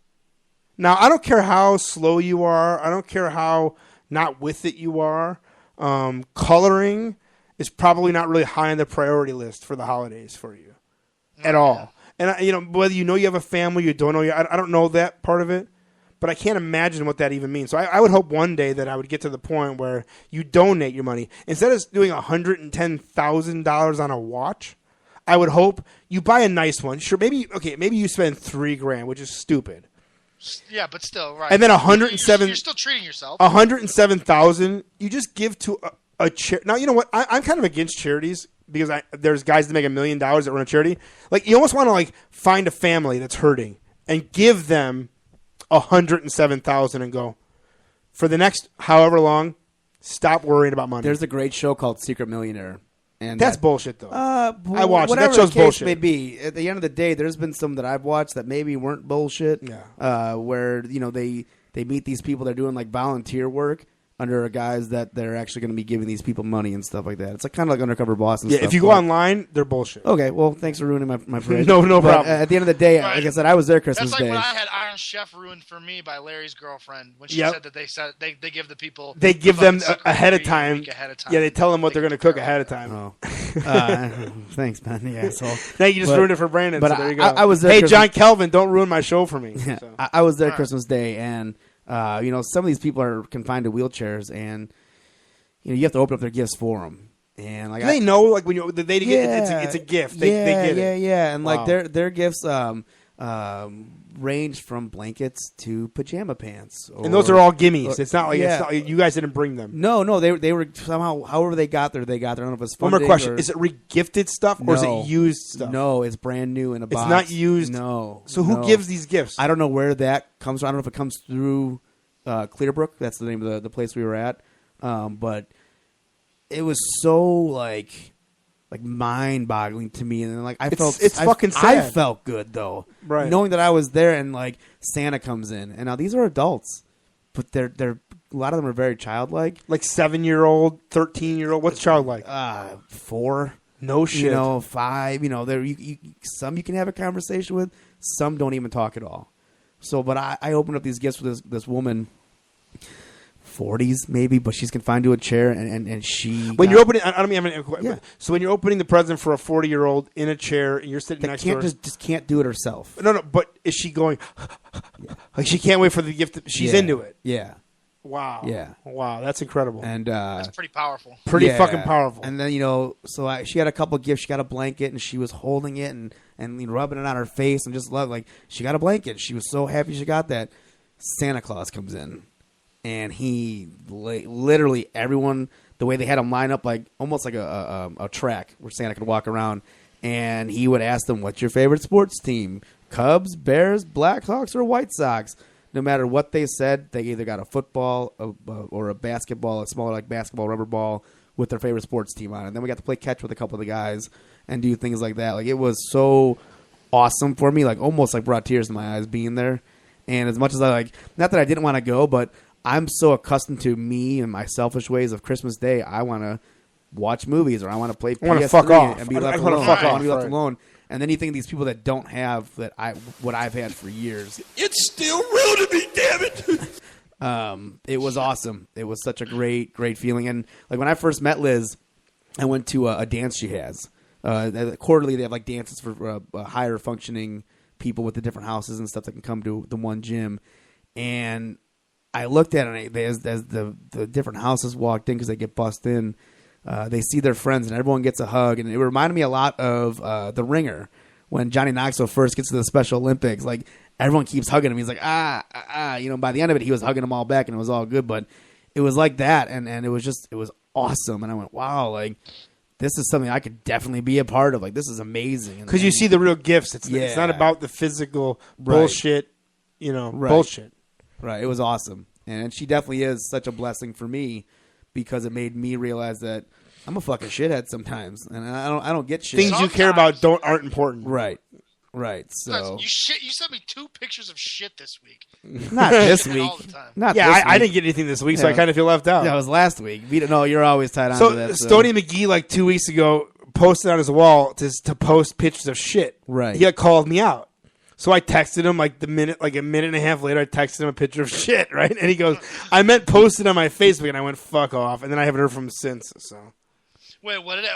Now, I don't care how slow you are. I don't care how not with it you are. Coloring is probably not really high on the priority list for the holidays for you at all. And, whether you have a family, you don't know, I don't know that part of it, but I can't imagine what that even means. So I would hope one day that I would get to the point where you donate your money. Instead of doing $110,000 on a watch, I would hope you buy a nice one. Sure, maybe you spend $3,000, which is stupid. Yeah, but still, right. And then $107,000. You're still treating yourself. $107,000, you just give to a charity. Now, you know what? I'm kind of against charities. Because there's guys that make $1 million that run a charity. Like, you almost want to find a family that's hurting and give them $107,000 and go for the next however long. Stop worrying about money. There's a great show called Secret Millionaire, and that's bullshit though. I watched it. Whatever that show's the case bullshit. may be, at the end of the day, there's been some that I've watched that maybe weren't bullshit. Yeah. Where they meet these people that are doing volunteer work. Under guys that they're actually going to be giving these people money and stuff like that. It's kind of like Undercover Boss and stuff. If you go online, they're bullshit. Okay, well, thanks for ruining my parade. No problem. At the end of the day, like I said, I was there Christmas That's like Day. when I had Iron Chef ruined for me by Larry's girlfriend when she said that they give the people they give them ahead of a time. week ahead of time. Yeah, they tell them what they're going to cook ahead of time. Oh, thanks, man. Yeah, so now you just ruined it for Brandon. But so there you go. I was there. Hey, John Kelvin, don't ruin my show for me. Yeah, so. I was there Christmas Day, and some of these people are confined to wheelchairs, and you have to open up their gifts for them. And do they know when they get it's a gift. They get it. Yeah, and wow. their gifts range from blankets to pajama pants. And those are all gimmies. It's not like you guys didn't bring them. No, they were somehow however they got there. I don't know if it's funding. One more question: is it re-gifted stuff or is it used stuff? No, it's brand new in a box. It's not used. No. So who gives these gifts? I don't know where that comes from. I don't know if it comes through Clearbrook. That's the name of the place we were at. But it was so mind-boggling to me, and then I felt it's fucking sad. I felt good though, right? Knowing that I was there, and Santa comes in, and now these are adults, but they're a lot of them are very childlike, 7-year-old, 13-year-old. What's childlike? 4. No shit. 5. Some you can have a conversation with, some don't even talk at all. So, but I opened up these gifts for this woman. 40s maybe, but she's confined to a chair, and she. When you're opening, I don't mean, so when you're opening the present for a 40-year-old in a chair, and you're sitting next to her, just can't do it herself. No, but is she going? Like she can't wait for the gift. She's into it. Yeah. Wow. Yeah. Wow, that's incredible. And That's pretty powerful. Pretty fucking powerful. And then she got a couple gifts. She got a blanket, and she was holding it and rubbing it on her face, and just she got a blanket. She was so happy she got that. Santa Claus comes in, and he literally everyone, the way they had him line up, like almost like a track where Santa could walk around, and he would ask them, "What's your favorite sports team? Cubs, Bears, Blackhawks, or White Sox?" No matter what they said, they either got a football or a basketball, a smaller like basketball rubber ball with their favorite sports team on it. And then we got to play catch with a couple of the guys and do things like that. Like it was so awesome for me, like almost like brought tears to my eyes being there. And as much as I not that I didn't want to go, but I'm so accustomed to me and my selfish ways of Christmas Day. I want to watch movies or I want to play PS3 and be left alone. I want to be left alone. And then you think of these people that don't have what I've had for years. It's still real to me, damn it. It was awesome. It was such a great feeling. And like when I first met Liz, I went to a dance she has. Quarterly, they have like dances for higher functioning people with the different houses and stuff that can come to the one gym. And I looked at it, and as the different houses walked in because they get bussed in. They see their friends and everyone gets a hug, and it reminded me a lot of The Ringer when Johnny Knoxville first gets to the Special Olympics. Like everyone keeps hugging him. He's like by the end of it, he was hugging them all back, and it was all good. But it was like that, and it was awesome. And I went, wow, like this is something I could definitely be a part of. Like this is amazing because you see the real gifts. It's not about the physical bullshit, bullshit. Right. It was awesome, and she definitely is such a blessing for me. Because it made me realize that I'm a fucking shithead sometimes, and I don't get shit. Things you care about aren't important. Right. So You sent me 2 pictures of shit this week. Not this week. All the time. Not yeah, this week. I didn't get anything this week, so I kind of feel left out. That was last week. No, you're always tied on to that. So Stoney McGee, like 2 weeks ago, posted on his wall to post pictures of shit. Right. He called me out. So I texted him a minute and a half later. I texted him a picture of shit, right? And he goes, "I meant posted on my Facebook," and I went, "Fuck off." And then I haven't heard from him since. So wait, what did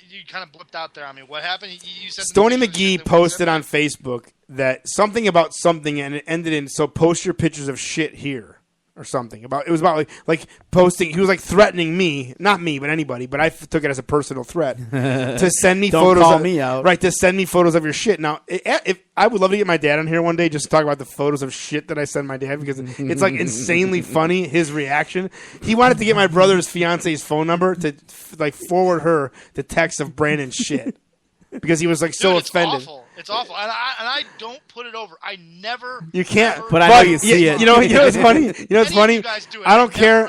you kind of blipped out there? I mean, what happened? You said Stoney McGee posted on Facebook that something about something, and it ended in "so post your pictures of shit here." Or something it was about like posting. He was like threatening me, not me, but anybody. But I took it as a personal threat to send me Don't photos. Call me out, right? To send me photos of your shit. Now, if I would love to get my dad on here one day just to talk about the photos of shit that I send my dad because it's like insanely funny. His reaction. He wanted to get my brother's fiance's phone number to like forward her the text of Brandon's shit because he was like so offended. It's awful, and I don't put it over. I never. You can't, but I know you see it. You know what's funny? You know what's funny? I don't care.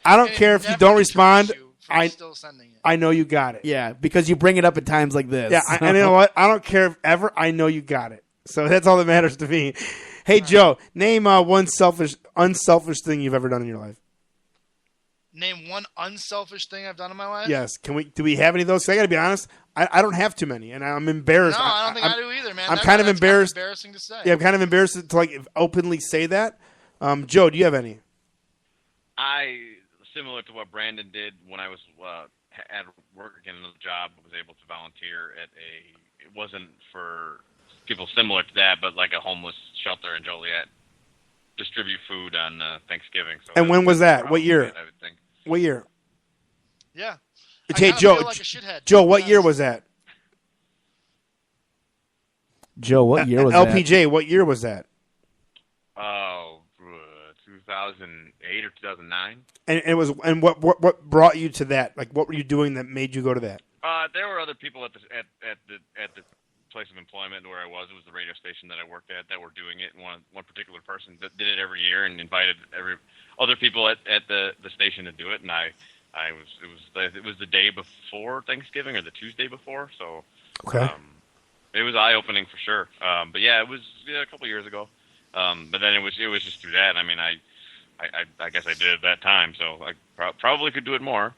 I don't care if you don't respond. I know you got it. Yeah, because you bring it up at times like this. Yeah, and you know what? I don't care if ever. I know you got it. So that's all that matters to me. Hey, Joe, name one unselfish thing you've ever done in your life. Name one unselfish thing I've done in my life? Yes. Do we have any of those? 'Cause I got to be honest. I don't have too many, and I'm embarrassed. No, I don't think I do either, man. I'm kind of embarrassed. Kind of embarrassing to say. Yeah, I'm kind of embarrassed to like openly say that. Joe, do you have any? Similar to what Brandon did when I was at work again, another job, was able to volunteer at it wasn't for people similar to that, but like a homeless shelter in Joliet. Distribute food on Thanksgiving. So and when was that? What year? I would think. What year? Yeah. Hey, Joe. Joe, what year was that? Joe, what year was that? LPJ, what year was that? 2008 or 2009. And it was. And what brought you to that? Like, what were you doing that made you go to that? There were other people at the place of employment where I was. It was the radio station that I worked at that were doing it. One particular person that did it every year and invited other people at the station to do it. And it was the day before Thanksgiving or the Tuesday before. So okay. It was eye opening for sure. But yeah, it was a couple years ago. But then it was just through that. I mean, I guess I did it at that time. So I probably could do it more.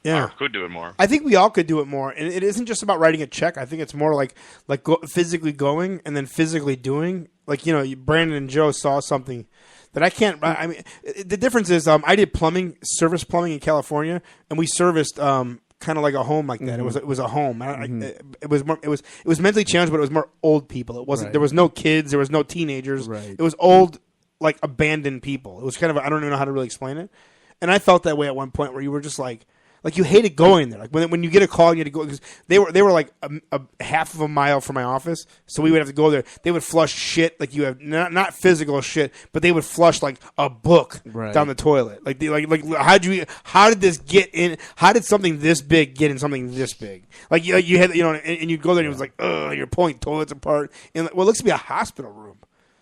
Yeah, could do it more. I think we all could do it more, and it isn't just about writing a check. I think it's more like physically going and then physically doing. Like Brandon and Joe saw something that I can't. I mean, the difference is I did service plumbing in California, and we serviced kind of like a home like that. Mm-hmm. It was a home. It was mentally challenged, but it was more old people. It wasn't. Right. There was no kids. There was no teenagers. Right. It was old like abandoned people. It was kind of I don't even know how to really explain it. And I felt that way at one point where you were just like you hated going there. Like when you get a call, you had to go because they were like a half of a mile from my office, so we would have to go there. They would flush shit like you have not physical shit, but they would flush like a book down the toilet. Like how did this get in? How did something this big get in something this big? Like you had and you'd go there and it was like you're pulling toilets apart in what looks to be a hospital room.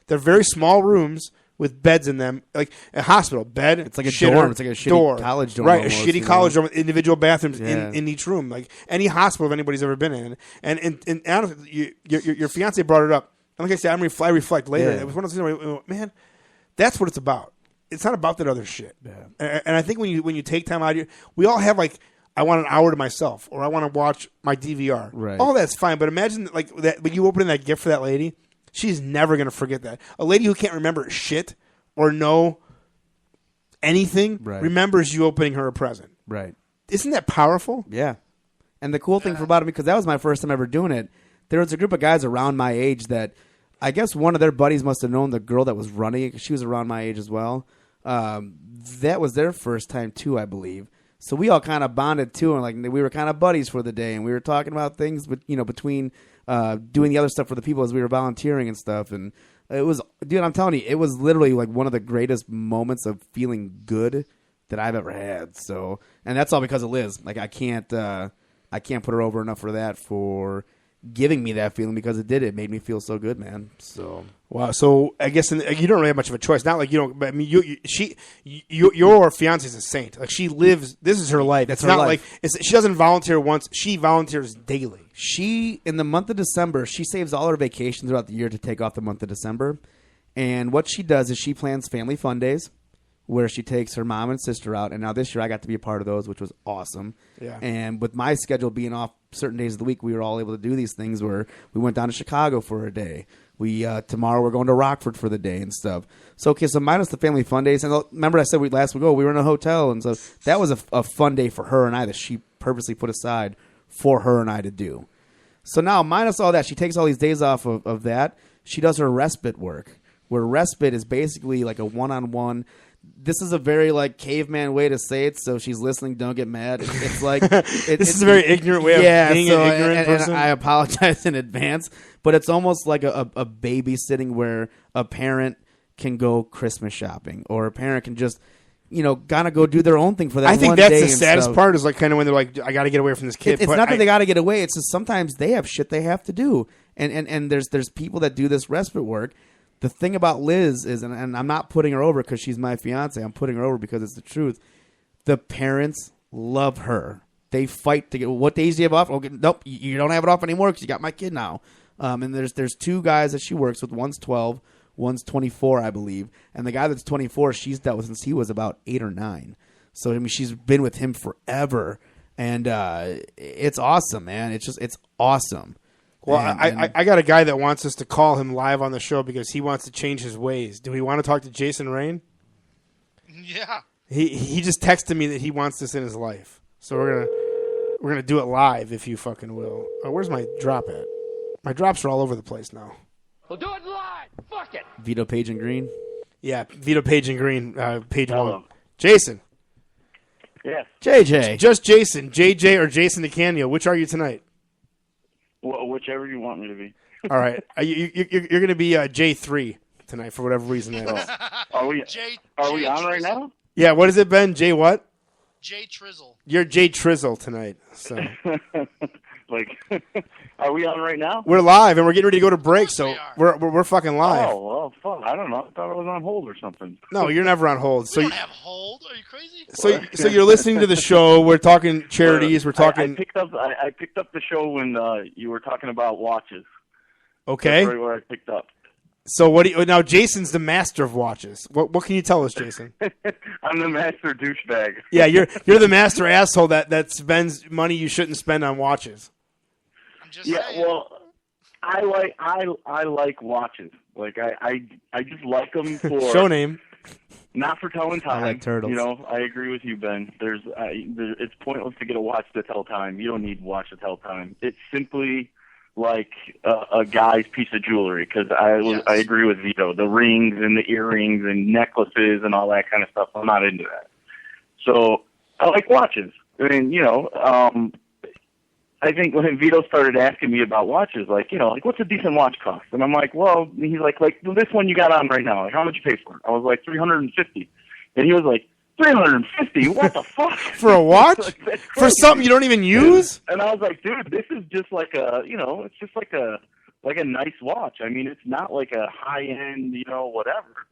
They're very small rooms with beds in them, like a hospital bed. It's like a shitter, dorm. It's like a shitty college dorm. Right, almost, a shitty college dorm with individual bathrooms Yeah. in each room, like any hospital if anybody's ever been in. And honestly, your fiance brought it up. And like I said, I reflect later. Yeah. It was one of those things where, man, that's what it's about. It's not about that other shit. Yeah. And I think when you take time out of your, we all have like, I want an hour to myself, or I want to watch my DVR. Right. All that's fine, but imagine like that when you open that gift for that lady, she's never gonna forget that. A lady who can't remember shit or know anything remembers you opening her a present. Right. Isn't that powerful? Yeah. And the cool thing about it, because that was my first time ever doing it, there was a group of guys around my age that I guess one of their buddies must have known the girl that was running it because she was around my age as well. That was their first time too, I believe. So we all kind of bonded too, and like we were kind of buddies for the day, and we were talking about things, but between doing the other stuff for the people as we were volunteering and stuff, and it was, dude, I'm telling you, it was literally like one of the greatest moments of feeling good that I've ever had. So, and that's all because of Liz. Like I can't put her over enough for that, for giving me that feeling, because it made me feel so good, man. So wow. So I guess you don't really have much of a choice. Not like you don't. But I mean, your fiance is a saint. Like she lives. This is her life. That's it's her not life. like she doesn't volunteer once. She volunteers daily. She, in the month of December, she saves all her vacations throughout the year to take off the month of December. And what she does is she plans family fun days where she takes her mom and sister out. And now this year I got to be a part of those, which was awesome. Yeah. And with my schedule being off certain days of the week, we were all able to do these things where we went down to Chicago for a day. Tomorrow we're going to Rockford for the day and stuff. So, okay, so minus the family fun days. And remember I said last week, we were in a hotel. And so that was a fun day for her and I that she purposely put aside for her and I to do. So now, minus all that, she takes all these days off of that. She does her respite work, where respite is basically like a one-on-one. This is a very like caveman way to say it, so she's listening. Don't get mad. It's like this is a very ignorant way of being an ignorant person. And I apologize in advance, but it's almost like a babysitting where a parent can go Christmas shopping, or a parent can just gotta go do their own thing for that. I think one that's day the saddest part is like kind of when they're like, I got to get away from this kid. It's not that they got to get away. It's just sometimes they have shit they have to do, and there's people that do this respite work. The thing about Liz is, and I'm not putting her over because she's my fiance. I'm putting her over because it's the truth. The parents love her. They fight to get. What days do you have off? Okay, nope, you don't have it off anymore because you got my kid now. And there's two guys that she works with. One's 12. One's 24, I believe. And the guy that's 24, she's dealt with since he was about 8 or 9. So, I mean, she's been with him forever. And it's awesome, man. It's awesome. Well, I got a guy that wants us to call him live on the show because he wants to change his ways. Do we want to talk to Jason Rain? Yeah. He just texted me that he wants this in his life. So we're gonna do it live if you fucking will. Oh, where's my drop at? My drops are all over the place now. We'll do it live. Fuck it. Vito, Page, and Green. Yeah, Vito, Page, and Green. Page 1. Jason. Yes. JJ. Just Jason. JJ or Jason DeCanio. Which are you tonight? Well, whichever you want me to be. All right. You're going to be J3 tonight for whatever reason that is. Are we on right now? Yeah, what has it been? J what? J Trizzle. You're J Trizzle tonight. So. Are we on right now? We're live, and we're getting ready to go to break, so we're fucking live. Oh, well, fuck. I don't know. I thought I was on hold or something. No, you're never on hold. So we don't have hold. Are you crazy? So you're listening to the show. We're talking charities. We're talking. I picked up the show when you were talking about watches. Okay. That's right where I picked up. So what do you, now? Jason's the master of watches. What can you tell us, Jason? I'm the master douchebag. Yeah, you're the master asshole that spends money you shouldn't spend on watches. Well, I like watches. Like I just like them for show name. Not for telling time. I like turtles. You know, I agree with you, Ben. It's pointless to get a watch to tell time. You don't need a watch to tell time. It's simply like a guy's piece of jewelry, because I agree with Vito. The rings and the earrings and necklaces and all that kind of stuff, I'm not into that. So I like watches. I mean, I think when Vito started asking me about watches, like what's a decent watch cost? And I'm like, well, he's like this one you got on right now, like how much you pay for it? I was like $350, and he was like, $350? What the fuck? For a watch? That's For crazy. something you don't even use? And I was like, dude, this is just like it's just like a nice watch. I mean, it's not like a high end, whatever.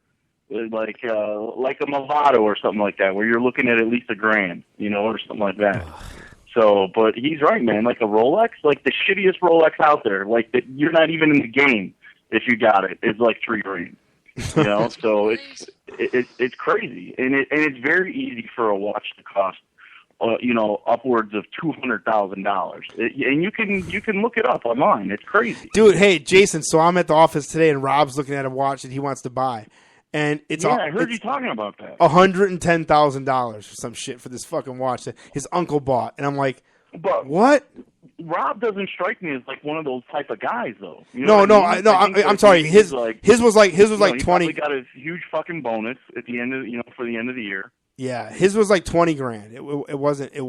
Like a Movado or something like that, where you're looking at least $1,000, or something like that. So, but he's right, man. Like a Rolex, like the shittiest Rolex out there, like that you're not even in the game if you got it. It's like $3,000. So it's crazy, and it's very easy for a watch to cost, upwards of $200,000, and you can look it up online. It's crazy, Dude. Hey, Jason. So I'm at the office today, and Rob's looking at a watch that he wants to buy, and I heard you talking about that. $110,000 or some shit for this fucking watch that his uncle bought, and I'm like, but what? Rob doesn't strike me as like one of those type of guys, though. I'm sorry. His was like 20. Probably got a huge fucking bonus at the end of for the end of the year. Yeah, his was like $20,000. It wasn't. He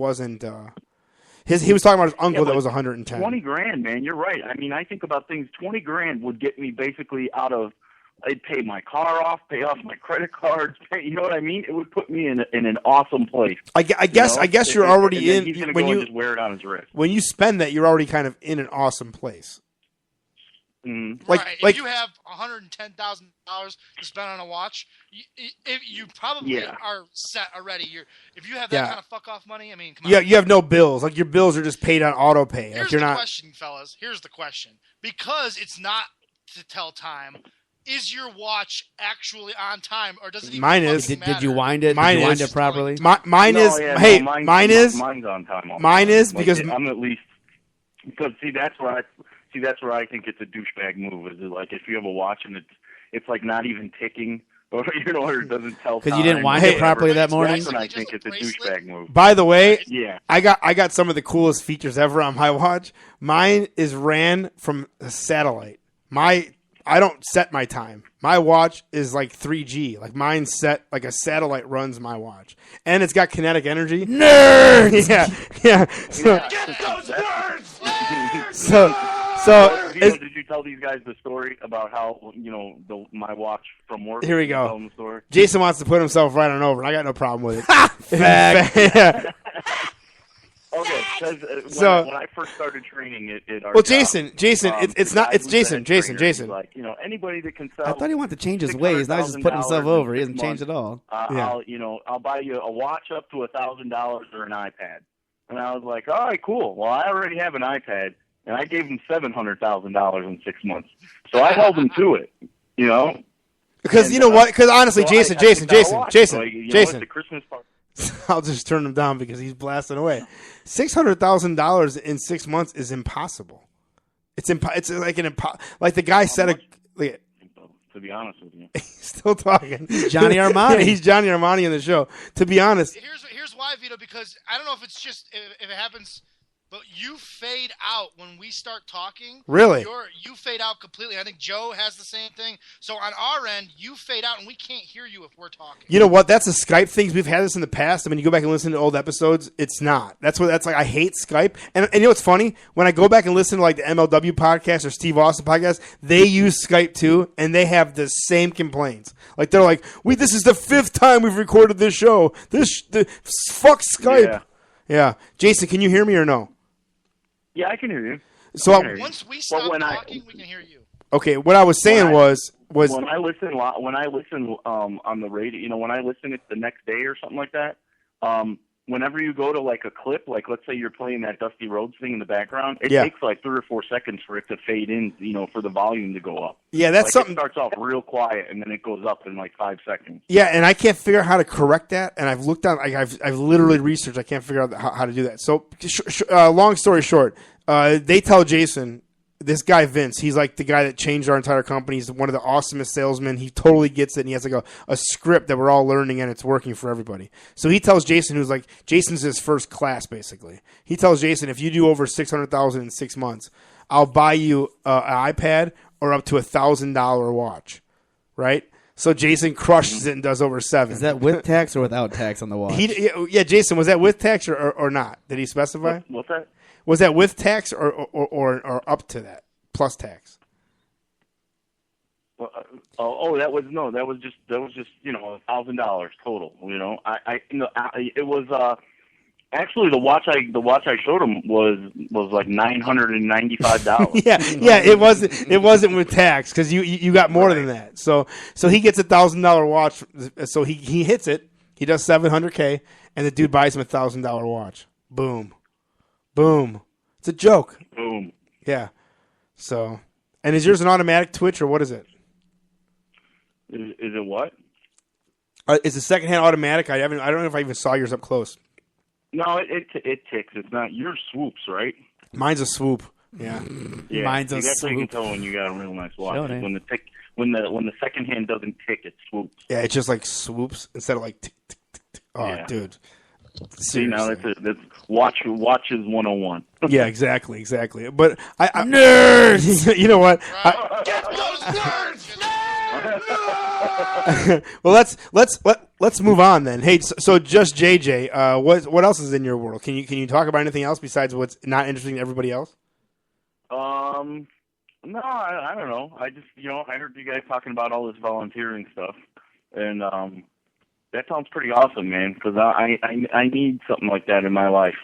was talking about his uncle that was 110. $20,000, man. You're right. I mean, I think about things. $20,000 would get me basically out of. I'd pay my car off, pay off my credit cards. You know what I mean? It would put me in an awesome place. I guess you're already in. He's gonna when go you and just wear it on his wrist. When you spend that, you're already kind of in an awesome place. Right. If you have $110,000 to spend on a watch, you probably are set already. If you have that kind of fuck off money, I mean, come on. Yeah, you have no bills. Like your bills are just paid on auto pay. Here's the question, fellas. Here's the question. Because it's not to tell time. Is your watch actually on time, or does it even Mine is. Did you wind it? Mine did you wind is. it properly? Mine is. Mine is. Mine's on time. Mine is because I'm at least because that's where I think it's a douchebag move. Is like if you have a watch and it's like not even ticking, or or it doesn't tell. Because you didn't wind it properly that morning. That's when I think it's a douchebag move. By the way, yeah, I got some of the coolest features ever on my watch. Mine is ran from a satellite. I don't set my time. My watch is like 3G. Like mine's set like a satellite runs my watch, and it's got kinetic energy. Nerds. Yeah. So, Get those nerds! So did you tell these guys the story about how my watch from work? Here we Tell go. them the story? Jason wants to put himself right on over, and I got no problem with it. Fact. Okay, because when I first started training at our job, Jason, Jason. Like, anybody that can sell. I thought he wanted to change his ways. Now he's just putting himself over. He hasn't changed at all. I'll buy you a watch up to $1,000 or an iPad. And I was like, all right, cool. Well, I already have an iPad, and I gave him $700,000 in 6 months. So I held him to it, Because you know what? Because honestly, Jason. It's the Christmas party. I'll just turn him down because he's blasting away. $600,000 in 6 months is impossible. It's like like the guy said. To be honest with you, he's still talking. Johnny Armani. Yeah, he's Johnny Armani in the show. To be honest, here's why, Vito. Because I don't know if it's just if it happens. But you fade out when we start talking. Really? You fade out completely. I think Joe has the same thing. So on our end, you fade out, and we can't hear you if we're talking. You know what? That's a Skype thing. We've had this in the past. I mean, you go back and listen to old episodes. It's not. That's like. I hate Skype. And you know what's funny? When I go back and listen to like the MLW podcast or Steve Austin podcast, they use Skype too, and they have the same complaints. Like they're like, this is the 5th time we've recorded this show. Fuck Skype. Yeah. Jason, can you hear me or no? Yeah, I can hear you. So once we stop talking, we can hear you. Okay, what I was saying was when I listen on the radio, when I listen it the next day or something like that, whenever you go to like a clip, like let's say you're playing that Dusty Rhodes thing in the background, it takes like 3 or 4 seconds for it to fade in, for the volume to go up. Yeah, that's like something. It starts off real quiet and then it goes up in like 5 seconds. Yeah, and I can't figure out how to correct that. And I've looked on, I've literally researched. I can't figure out how to do that. So, long story short, they tell Jason. This guy, Vince, he's like the guy that changed our entire company. He's one of the awesomest salesmen. He totally gets it, and he has like a script that we're all learning, and it's working for everybody. So he tells Jason, who's like, Jason's his first class, basically. He tells Jason, if you do over $600,000 in 6 months, I'll buy you an iPad or up to $1,000 watch, right? So Jason crushes it and does over 7. Is that with tax or without tax on the watch? Yeah, Jason, was that with tax or not? Did he specify? What's that? Was that with tax or up to that plus tax? That was just $1,000 total. It was actually the watch I showed him was like $995. yeah, it wasn't with tax because you got more than that. So he gets $1,000 watch. So he hits it. He does $700K, and the dude buys him $1,000 watch. Boom. It's a joke. Boom. Yeah. So, and is yours an automatic Twitch or what is it? Is it what? Is the secondhand automatic? I don't know if I even saw yours up close. No, it ticks. It's not. Yours swoops, right? Mine's a swoop. Yeah. Mine's a that's how you swoop. can tell when you got a real nice watch. Sure, When the second hand doesn't tick, it swoops. Yeah, it just like swoops instead of like tick, tick, tick, tick. Oh, Yeah. dude. See, now that's watches 101. Yeah, exactly. But I nerds. You know what? Get those nerds! Well, let's move on then. Hey, so just JJ, what else is in your world? Can you talk about anything else besides what's not interesting to everybody else? No, I don't know. I just I heard you guys talking about all this volunteering stuff, and that sounds pretty awesome, man. Because I need something like that in my life.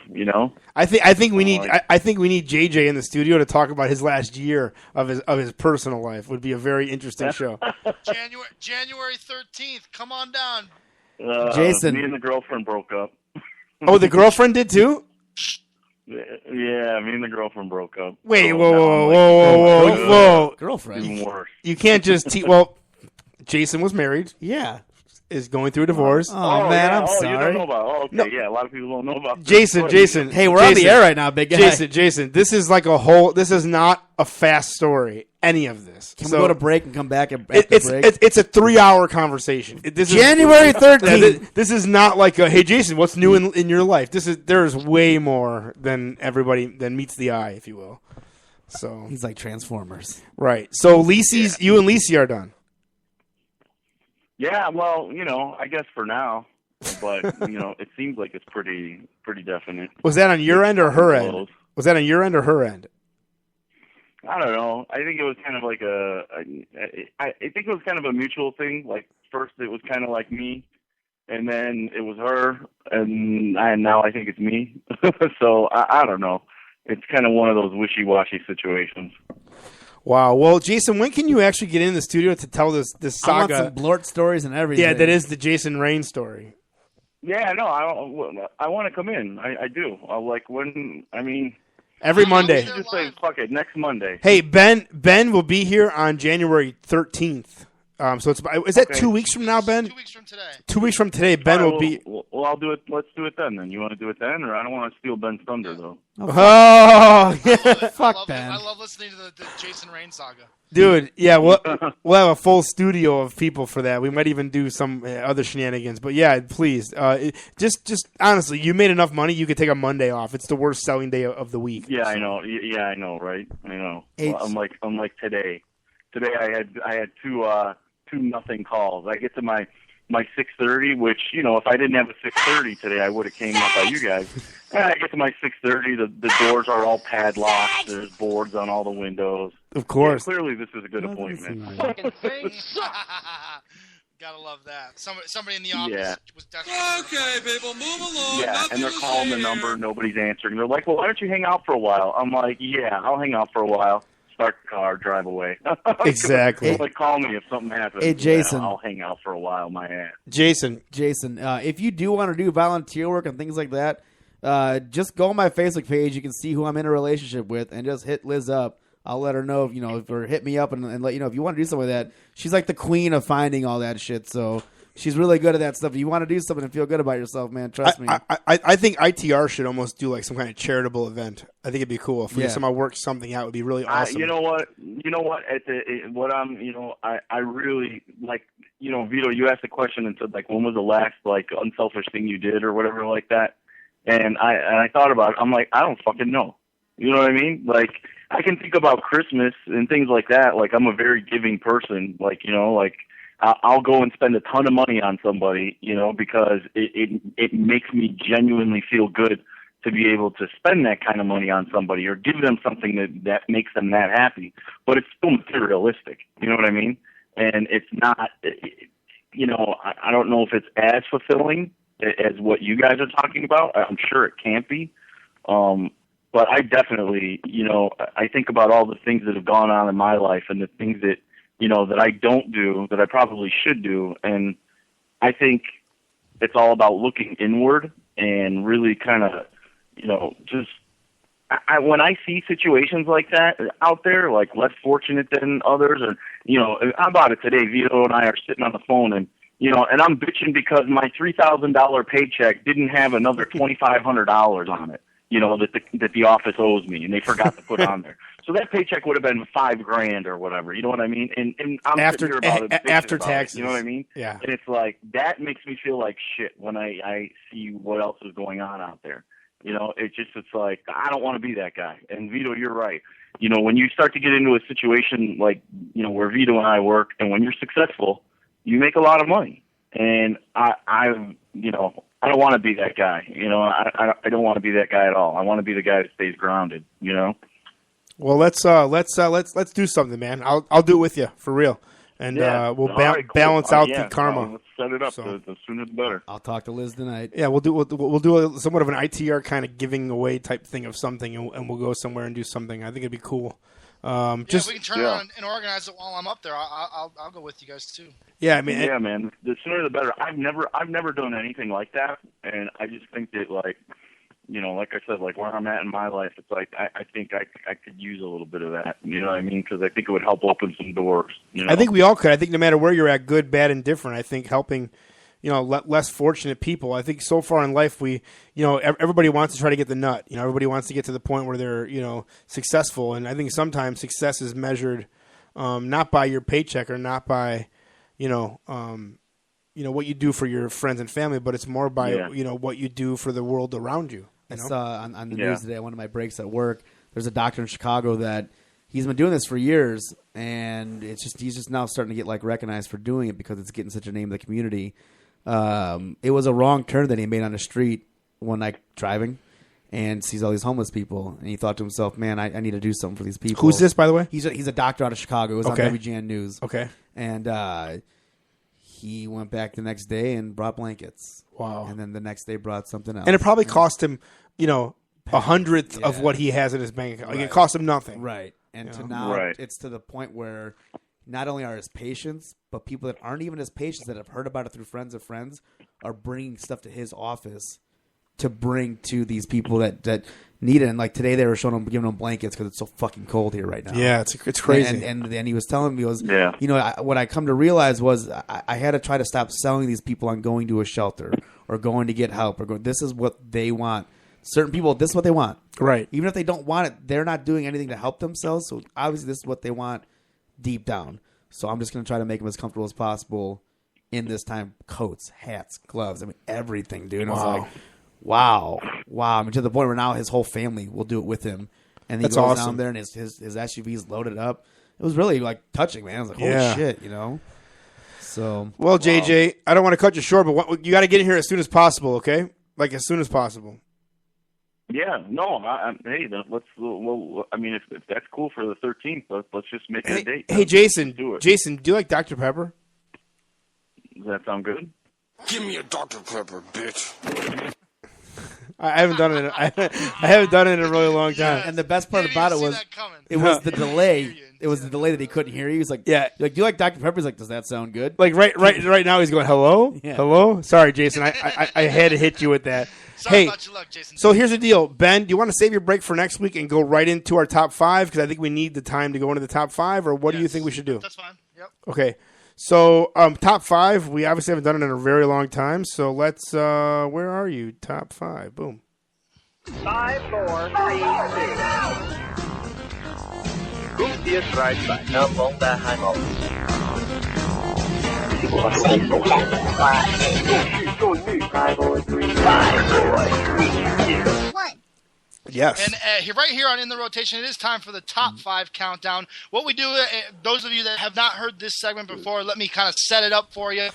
I think we need JJ in the studio to talk about his last year of his personal life. Would be a very interesting show. January 13th. Come on down. Jason. Me and the girlfriend broke up. Oh, the girlfriend did too? Yeah, me and the girlfriend broke up. Wait, So whoa. Girlfriend. Even worse. You can't just well, Jason was married. Yeah. Is going through a divorce. Oh, man, I'm You sorry. don't know about. Oh, okay, No. yeah. A lot of people don't know about. Jason. Hey, we're on the air right now, big guy. Jason, this is like this is not a fast story, any of this. Can we go to break and come back after break? It's a 3-hour conversation. January 13th. This is not like a, hey, Jason, what's new in your life? There's way more than meets the eye, if you will. So He's like Transformers. right. So you and Lisi are done. Yeah, well, I guess for now, but it seems like it's pretty definite. Was that on your end or her end? Close. Was that on your end or her end? I don't know. I think it was kind of like I think it was kind of a mutual thing. Like first it was kind of like me, and then it was her, and now I think it's me. So I don't know. It's kind of one of those wishy-washy situations. Wow. Well, Jason, when can you actually get in the studio to tell this saga? I want some Blort stories and everything. Yeah, that is the Jason Rain story. Yeah, no, I want to come in. I do. Every Monday. Just say, fuck it, next Monday. Hey, Ben will be here on January 13th. So is that 2 weeks from now, Ben? 2 weeks from today. 2 weeks from today, Ben will be. Well, I'll do it. Let's do it then. Then you want to do it then, or I don't want to steal Ben's thunder though. Oh, fuck Ben. I love listening to the Jason Rain saga. Dude, yeah, we'll have a full studio of people for that. We might even do some other shenanigans. But yeah, please, just honestly, you made enough money. You could take a Monday off. It's the worst selling day of the week. Yeah, I know. Yeah, I know. Right? I know. Well, unlike today. Today I had two nothing calls. I get to my 6:30, which if I didn't have a 6:30 today, I would have came up by you guys. And I get to my 6:30, the doors are all padlocked. There's boards on all the windows. Of course. Yeah, clearly, this is a good appointment. Fucking thing Gotta love that. Somebody in the office was desperate. Okay, people, move along. Yeah, Nothing and they're to calling see the here. number. Nobody's answering. They're like, well, why don't you hang out for a while? I'm like, yeah, I'll hang out for a while. Start the car, drive away. Exactly. Like, call me if something happens. Hey, Jason. Yeah, I'll hang out for a while, my ass. Jason, if you do want to do volunteer work and things like that, just go on my Facebook page. You can see who I'm in a relationship with, and just hit Liz up. I'll let her know, or hit me up and let you know if you want to do something like that. She's like the queen of finding all that shit, so she's really good at that stuff. If you want to do something and feel good about yourself, man, trust me. I think ITR should almost do like some kind of charitable event. I think it'd be cool if we Yeah. somehow work something out. It would be really awesome. You know what? I really like. Vito, you asked a question and said like, when was the last like unselfish thing you did or whatever like that? And I thought about it. I'm like, I don't fucking know. You know what I mean? Like, I can think about Christmas and things like that. Like, I'm a very giving person. Like, you know, like I'll go and spend a ton of money on somebody, you know, because it makes me genuinely feel good to be able to spend that kind of money on somebody or give them something that makes them that happy. But it's still materialistic. You know what I mean? And it's not, you know, I don't know if it's as fulfilling as what you guys are talking about. I'm sure it can't be. But I definitely, you know, I think about all the things that have gone on in my life and the things that, you know, that I don't do, that I probably should do. And I think it's all about looking inward and really kind of, you know, just, when I see situations like that out there, like less fortunate than others, or, you know, how about it today? Vito and I are sitting on the phone and, you know, and I'm bitching because my $3,000 paycheck didn't have another $2,500 on it, you know, that the office owes me, and they forgot to put on there. So that paycheck would have been $5,000 or whatever. You know what I mean? And I'm After- sitting here about it, after about taxes. it, you know what I mean? Yeah. And it's like, that makes me feel like shit when I see what else is going on out there. You know, it's like, I don't want to be that guy. And Vito, you're right. You know, when you start to get into a situation like, you know, where Vito and I work, and when you're successful, you make a lot of money. And I you know, I don't want to be that guy. You know, I don't want to be that guy at all. I want to be the guy that stays grounded, you know? Well, let's do something, man. I'll do it with you for real, and we'll All right, cool. balance out Yeah, the karma. let's set it up. The sooner the better. I'll talk to Liz tonight. Yeah, we'll do somewhat of an ITR kind of giving away type thing of something, and we'll go somewhere and do something. I think it'd be cool. If we can turn around and organize it while I'm up there, I'll go with you guys too. Yeah, I mean, yeah, man. The sooner the better. I've never done anything like that, and I just think that, like, you know, like I said, like where I'm at in my life, it's like I think I could use a little bit of that. You know what I mean? Because I think it would help open some doors. You know? I think we all could. I think no matter where you're at, good, bad, and different, I think helping, you know, less fortunate people. I think so far in life, we, you know, everybody wants to try to get the nut. You know, everybody wants to get to the point where they're, you know, successful. And I think sometimes success is measured not by your paycheck or not by, you know, what you do for your friends and family, but it's more by, you know, what you do for the world around you. I saw on the news today, one of my breaks at work, there's a doctor in Chicago that he's been doing this for years, and he's just now starting to get like recognized for doing it because it's getting such a name in the community. It was a wrong turn that he made on the street one night driving, and sees all these homeless people, and he thought to himself, "Man, I need to do something for these people." Who's this, by the way? He's a doctor out of Chicago. It was Okay. on WGN News. Okay, and he went back the next day and brought blankets. Wow! And then the next day brought something else. And it probably cost him, you know, 100th of what he has in his bank account. Like, it cost him nothing. Right. And You to know? now, it's to the point where not only are his patients, but people that aren't even his patients that have heard about it through friends of friends are bringing stuff to his office to bring to these people that need it. And like today, they were giving them blankets because it's so fucking cold here right now. Yeah, it's crazy. And then he was telling me, you know, what I come to realize was I had to try to stop selling these people on going to a shelter or going to get help or going. This is what they want. Certain people, this is what they want. Right. Even if they don't want it, they're not doing anything to help themselves. So obviously, this is what they want deep down. So I'm just going to try to make them as comfortable as possible in this time. Coats, hats, gloves. I mean, everything, dude. And I was like, wow. I mean, to the point where now his whole family will do it with him. And he That's goes awesome. down there and his SUV's loaded up. It was really like touching, man. I was like, holy shit, you know? So, well, JJ, I don't want to cut you short, but you got to get in here as soon as possible, okay? Like as soon as possible. Yeah, no, hey, let's. Well, I mean, if that's cool for the 13th, let's just make it a date. Hey, Jason, do you like Dr. Pepper? Does that sound good? Give me a Dr. Pepper, bitch. I haven't done it. I haven't done it in a really long time. And the best part about it was the delay. It was the delay that he couldn't hear you. He's like, yeah, like, do you like Dr. Pepper? He's like, does that sound good? Like right now, he's going, hello, Yeah. hello. Sorry, Jason, I had to hit you with that. Sorry about your luck, Jason. So here's the deal, Ben. Do you want to save your break for next week and go right into our top five? Because I think we need the time to go into the top five. Or what do you think we should do? That's fine. Yep. Okay. So top five. We obviously haven't done it in a very long time. So let's. Where are you? Top five. Boom. 5, 4, 3, 2. Gustiest right side. Number the hangover. 5, 4, 3, 2, 1. Yes. And right here on In the Rotation, it is time for the top 5 countdown. What we do, those of you that have not heard this segment before, let me kind of set it up for you.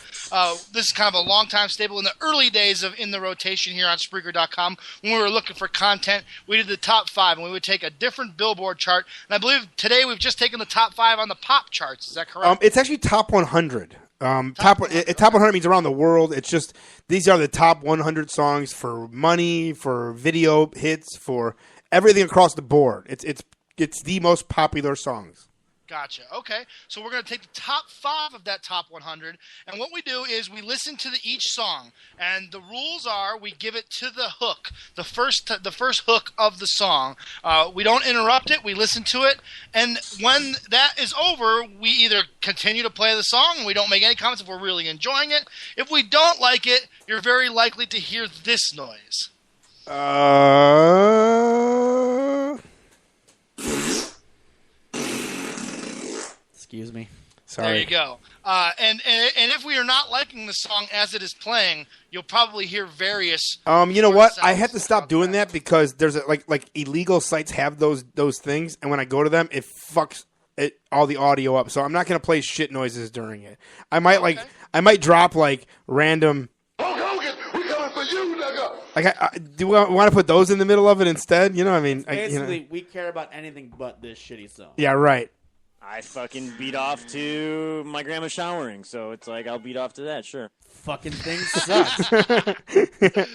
This is kind of a long-time staple. In the early days of In the Rotation here on Spreaker.com, when we were looking for content, we did the top 5, and we would take a different Billboard chart. And I believe today we've just taken the top 5 on the pop charts. Is that correct? It's actually top 100. Top 100 means around the world. It's just these are the top 100 songs for money, for video hits, for everything across the board. It's the most popular songs. Gotcha. Okay. So we're going to take the top 5 of that top 100, and what we do is we listen to each song, and the rules are we give it to the hook, the first hook of the song. We don't interrupt it. We listen to it, and when that is over, we either continue to play the song, and we don't make any comments if we're really enjoying it. If we don't like it, you're very likely to hear this noise. Excuse me. Sorry. There you go. And if we are not liking the song as it is playing, you'll probably hear various. You know what? I had to stop doing that because there's like illegal sites have those things, and when I go to them, it fucks all the audio up. So I'm not gonna play shit noises during it. I might drop like random. Hulk Hogan, we coming for you, nigga. Like, do we want to put those in the middle of it instead? You know, what I mean, Basically, we care about anything but this shitty song. Yeah, right. I fucking beat off to my grandma showering, so it's like I'll beat off to that, sure. Fucking thing sucks. Yes.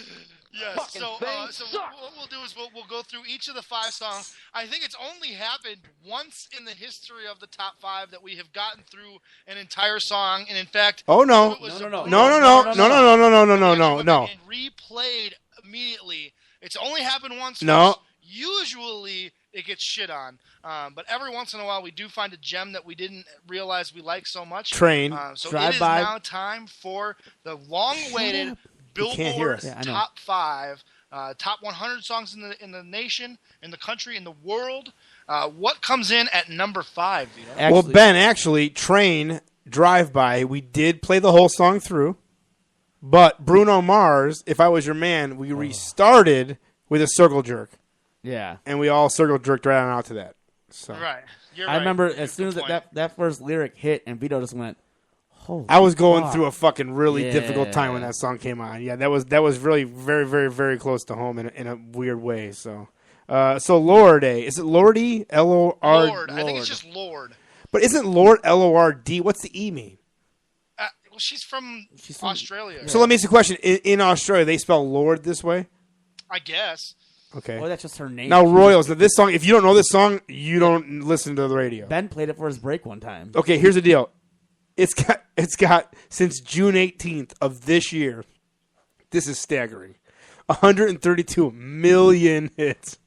So what we'll do is we'll go through each of the 5 songs. I think it's only happened once in the history of the top 5 that we have gotten through an entire song, and in fact, no, no. And replayed immediately. It's only happened once. No. Usually it gets shit on, but every once in a while we do find a gem that we didn't realize we like so much. Train. So Drive it is by. now time for the long-awaited Billboard top 5, top 100 songs in the nation, in the country, in the world. What comes in at number 5? Vito? Well, Ben, actually, Train, Drive By, we did play the whole song through, but Bruno Mars, If I Was Your Man, we restarted with a circle jerk. Yeah. And we all circle jerked right on out to that. So. Right. I remember as soon as that first lyric hit and Vito just went, holy I was going fuck. through a fucking really difficult time when that song came on. Yeah, that was really very, very, very close to home in a weird way. So Lorde, is it Lordy? L-O-R? Lord. I think it's just Lord. But isn't Lord L-O-R-D? What's the E mean? Well, she's from Australia. So let me ask you a question. In Australia, they spell Lord this way? I guess. Okay. Well, that's just her name. Now, Royals, this song, if you don't know this song, you don't listen to the radio. Ben played it for his break one time. Okay, here's the deal. It's got since June 18th of this year. This is staggering. 132 million hits.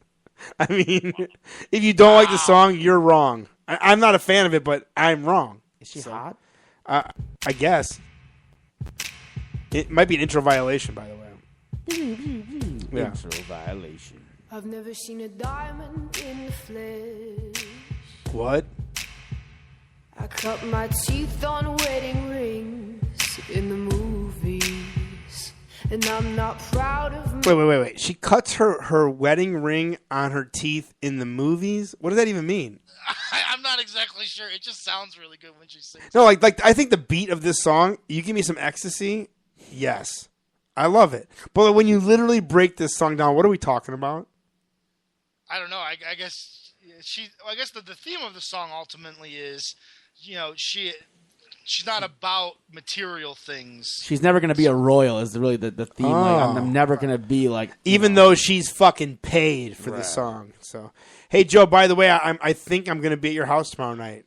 I mean, if you don't like the song, you're wrong. I'm not a fan of it, but I'm wrong. Is she hot? I guess. It might be an intro violation, by the way. Yeah. Intro violation. I've never seen a diamond in the flesh. What? I cut my teeth on wedding rings in the movies, and I'm not proud of me. Wait. She cuts her wedding ring on her teeth in the movies? What does that even mean? I'm not exactly sure. It just sounds really good when she sings. No, like I think the beat of this song, you give me some ecstasy, yes. I love it. But when you literally break this song down, what are we talking about? I don't know. I guess the theme of the song ultimately is, she's not about material things. She's never going to be a royal is really the theme. Like, I'm never going to be like... Even though she's fucking paid for the song. So, hey, Joe, by the way, I think I'm going to be at your house tomorrow night.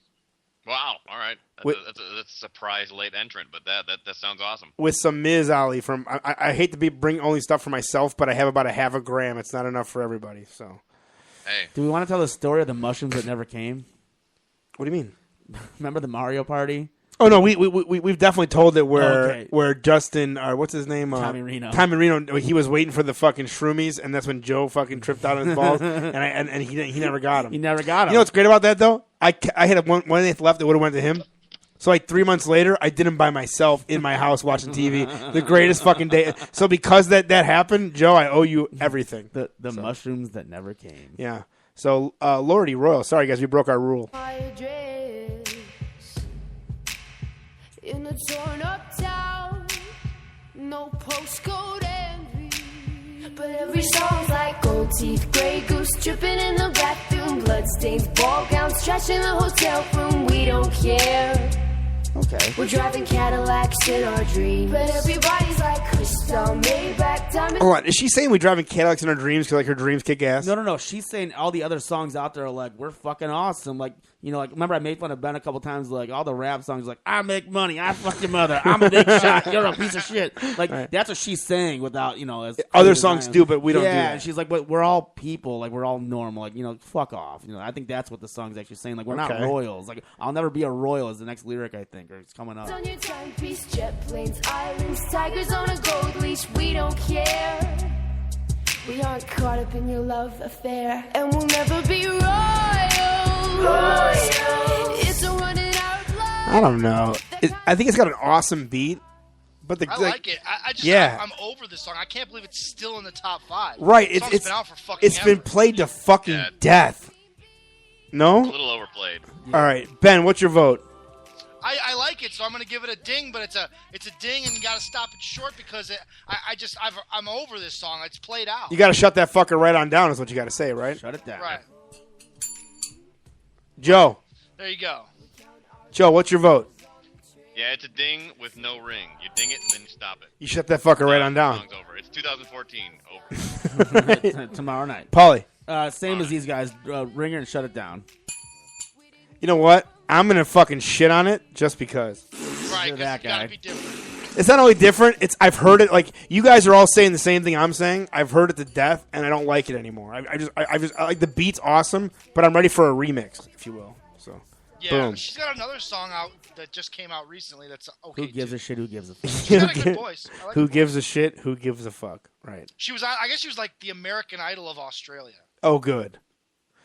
Wow, all right. That's a surprise late entrant, but that sounds awesome. With some Ms. Ali from... I hate to bring only stuff for myself, but I have about a half a gram. It's not enough for everybody, so... Hey. Do we want to tell the story of the mushrooms that never came? What do you mean? Remember the Mario Party? Oh no, we've definitely told it where Justin, or what's his name, Tommy Reno. Tommy Reno, he was waiting for the fucking shroomies, and that's when Joe fucking tripped out on his balls, and he never got him. He never got him. You know what's great about that though? I had 1/8 left that would have went to him. So like 3 months later, I did them by myself in my house watching TV. The greatest fucking day. So because that happened, Joe, I owe you everything. The mushrooms that never came. Yeah. So Lordy Royal, sorry guys, we broke our rule. My address in a torn up town, no postcode envy, but every song's like gold teeth, gray goose dripping in the bathroom, bloodstains, ball gowns, trash in the hotel room. We don't care. Okay. We're driving Cadillacs in our dreams, but everybody's like crystal, Maybach, diamond. Hold on, is she saying we driving Cadillacs in our dreams because like her dreams kick ass? No. She's saying all the other songs out there are like, we're fucking awesome. Like, you know, like, remember I made fun of Ben a couple times, like, all the rap songs, like, I make money, I fuck your mother, I'm a big shot, you're a piece of shit. Like, Right. That's what she's saying without, you know, as Other songs do, but we don't do that. And she's like, but we're all people, like, we're all normal, like, you know, fuck off. You know, I think that's what the song's actually saying. Like, we're not Okay. royals. Like, I'll never be a royal is the next lyric, I think, or it's coming up. On your timepiece, jet planes, islands, tigers on a gold leash. We don't care. We aren't caught up in your love affair, and we'll never be royal. It's a running out love. I don't know. I think it's got an awesome beat, but I like it. I just, yeah. I'm over this song. I can't believe it's still in the top 5. Right, The song's it's been out for fucking it's ever. been played to fucking death. No? A little overplayed. All right, Ben, what's your vote? I like it, so I'm going to give it a ding, but it's a ding, and you got to stop it short because I'm over this song. It's played out. You got to shut that fucker right on down is what you got to say, right? Shut it down. Right. Joe. There you go. Joe, what's your vote? Yeah, it's a ding with no ring. You ding it and then you stop it. You shut that fucker right on down. Song's over. It's 2014. Over. Tomorrow night. Paulie. Same as these guys. Ringer and shut it down. You know what? I'm going to fucking shit on it just because. Right, that guy. Be different. It's not only different, I've heard it, like, you guys are all saying the same thing I'm saying. I've heard it to death, and I don't like it anymore. I like the beat's awesome, but I'm ready for a remix, if you will. So, Yeah, boom. she's got another song out that just came out recently that's okay. Who gives a shit? Who gives a fuck? She's got a good voice. I like Who her gives a shit? Who gives a fuck? Right. She was, I guess she was like the American Idol of Australia. Oh, good.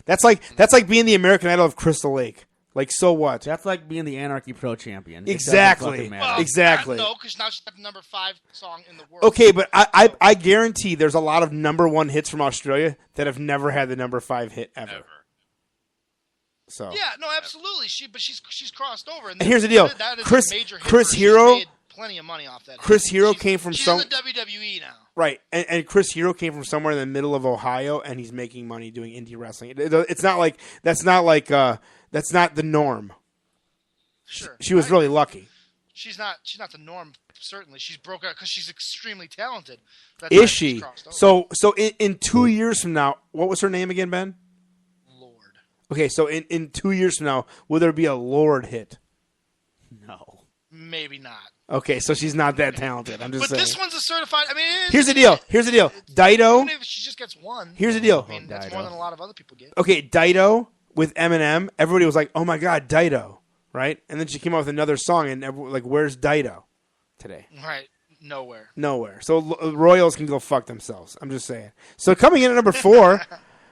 That's like being the American Idol of Crystal Lake. Like, so what? That's like being the Anarchy Pro champion. Exactly. Well, Exactly. No, because now she's got the number 5 song in the world. Okay, but I guarantee there's a lot of number 1 hits from Australia that have never had the number 5 hit ever. So Yeah, no, absolutely. She's crossed over. And here's the deal. That is Chris- a major hit Chris for her. Hero- She's made plenty of money off that. Chris Hero came from she's some in the WWE now. right, and Chris Hero came from somewhere in the middle of Ohio, and he's making money doing indie wrestling. It's not like that's not the norm. Sure. She was really lucky. She's not the norm. Certainly, she's broke out because she's extremely talented. That's Is why she's she? crossed over. So in 2 years from now, what was her name again, Ben? Lord. Okay, so in 2 years from now, will there be a Lord hit? No. Maybe not. Okay, so she's not that talented. I'm just But saying. this one's a certified. I mean, it is, Here's the deal. Dido. Even if she just gets one. Here's the deal. I mean, that's more than a lot of other people get. Okay, Dido with Eminem. Everybody was like, "Oh my God, Dido!" Right? And then she came out with another song, and like, "Where's Dido today?" Right. Nowhere. Nowhere. So Royals can go fuck themselves. I'm just saying. So coming in at number 4,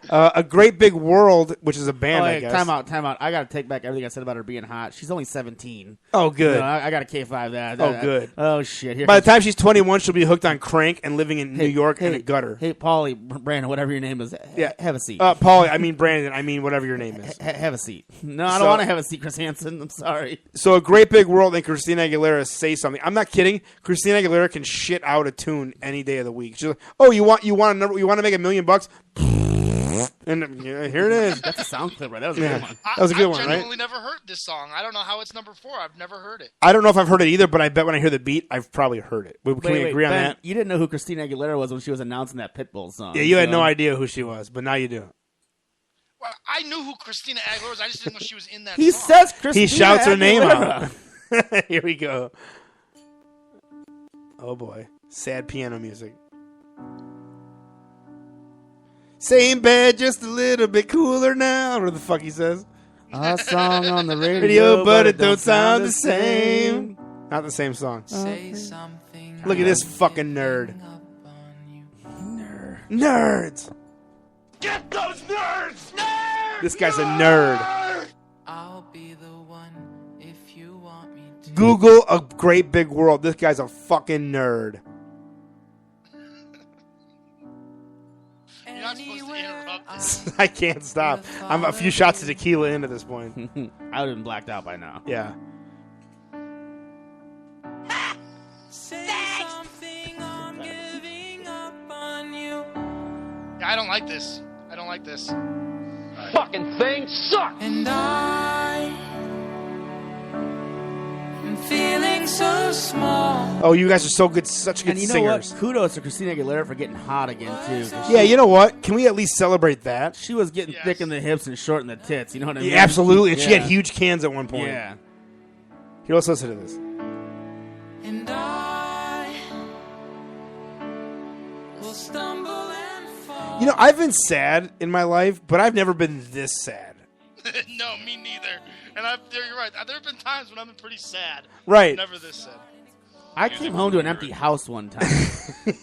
A Great Big World, which is a band, I guess. Time out. I got to take back everything I said about her being hot. She's only 17. Oh, good. No, I got to K5 that. Oh, good. Oh, shit. Here By the time she's 21, she'll be hooked on crank and living in New York in a gutter. Hey, Paulie, Brandon, whatever your name is, have a seat. Paulie, I mean Brandon, I mean whatever your name is. Have a seat. No, I don't want to have a seat, Chris Hansen. I'm sorry. So A Great Big World and Christina Aguilera say something. I'm not kidding. Christina Aguilera can shit out a tune any day of the week. She's like, "Oh, you want to make $1 million?" And here it is. That's a sound clip, right? That was a good one. That was a good one, I've right? genuinely never heard this song. I don't know how it's number 4. I've never heard it. I don't know if I've heard it either, but I bet when I hear the beat, I've probably heard it. Can we agree on Ben, that? You didn't know who Christina Aguilera was when she was announcing that Pitbull song. Yeah, you had no idea who she was, but now you do. Well, I knew who Christina Aguilera was. I just didn't know she was in that He song. says Christina He shouts her name Aguilera. out. Here we go. Oh boy, sad piano music. Same bed, just a little bit cooler now. What the fuck he says? A song on the radio, but it don't sound the same. Not the same song. Say something. Look at this fucking nerd. Nerds. Get those nerds! Nerds! This guy's a nerd. I'll be the one if you want me Google a great big world. This guy's a fucking nerd. You're not supposed to interrupt this. I can't stop. I'm a few shots of tequila in at this point. I would have been blacked out by now. Yeah. Yeah, I don't like this. I don't like this. Fucking thing sucks. And I am feeling so small. Oh, you guys are so good, such good And you know singers. what? Kudos to Christina Aguilera for getting hot again too. 'cause Yeah, you know what? Can we at least celebrate that? she was getting thick in the hips and short in the tits. You know what I mean? Yeah, absolutely. And she had Yeah. huge cans at one point. Yeah. Here, let's listen to this. And I will stumble and fall. You know, I've been sad in my life, but I've never been this sad. No, me neither. And you're right. There have been times when I've been pretty sad. Right. Never this sad. I came home to an empty house one time,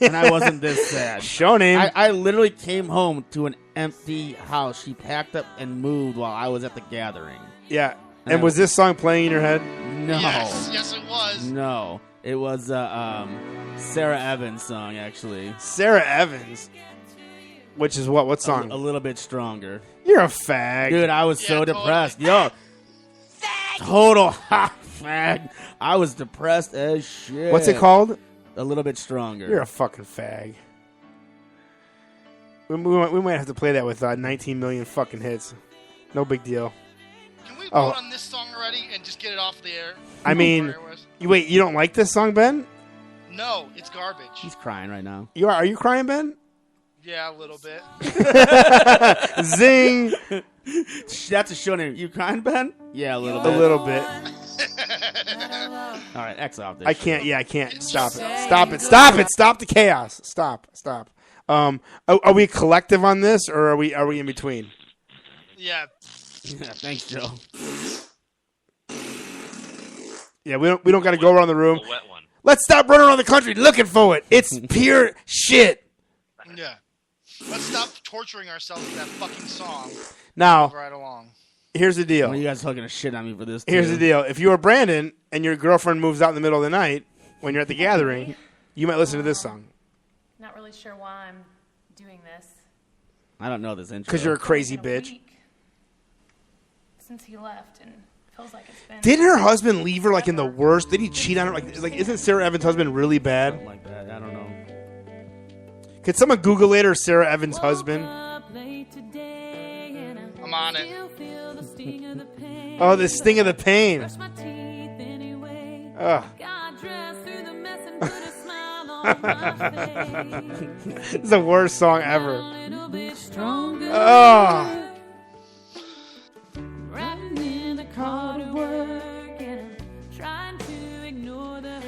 and I wasn't this sad. Show name. I literally came home to an empty house. She packed up and moved while I was at the gathering. Yeah. And was this song playing in your head? No. Yes, it was. No. It was Sarah Evans song, actually. Sarah Evans? Which is what? What song? A little bit stronger. You're a fag. Dude, I was so depressed. Yo. Total hot fag. I was depressed as shit. What's it called? A little bit stronger. You're a fucking fag. We might have to play that with 19 million fucking hits. No big deal. Can we vote on this song already and just get it off the air? I mean, wait, you don't like this song, Ben? No, it's garbage. He's crying right now. Are you crying, Ben? Yeah, a little bit. Zing. That's a show name. You crying, Ben? Yeah, a little bit. A little bit. All right, X off this. I can't. Yeah, I can't. Stop it. Stop it. Stop it. Stop the chaos. Stop. Stop. Are we a collective on this, or are we in between? Yeah. Yeah, thanks, Joe. Yeah, we don't got to go around the room. Let's stop running around the country looking for it. It's pure shit. Yeah. Let's stop torturing ourselves with that fucking song. Now, Right along. here's the deal. Well, you guys are going to shit on me for this. Here's too. the deal. If you were Brandon and your girlfriend moves out in the middle of the night when you're at the gathering, you might listen to this song. Not really sure why I'm doing this. I don't know this intro. Because you're a crazy bitch. Since he left, and it feels like it's been. Didn't her husband leave her like in the worst? Did he cheat on her? Like isn't Sarah Evans' husband really bad? Something like that. I don't know. Could someone Google later Sarah Evans' husband? I'm on it. Oh, the sting of the pain. Ugh. This is the worst song ever. Oh.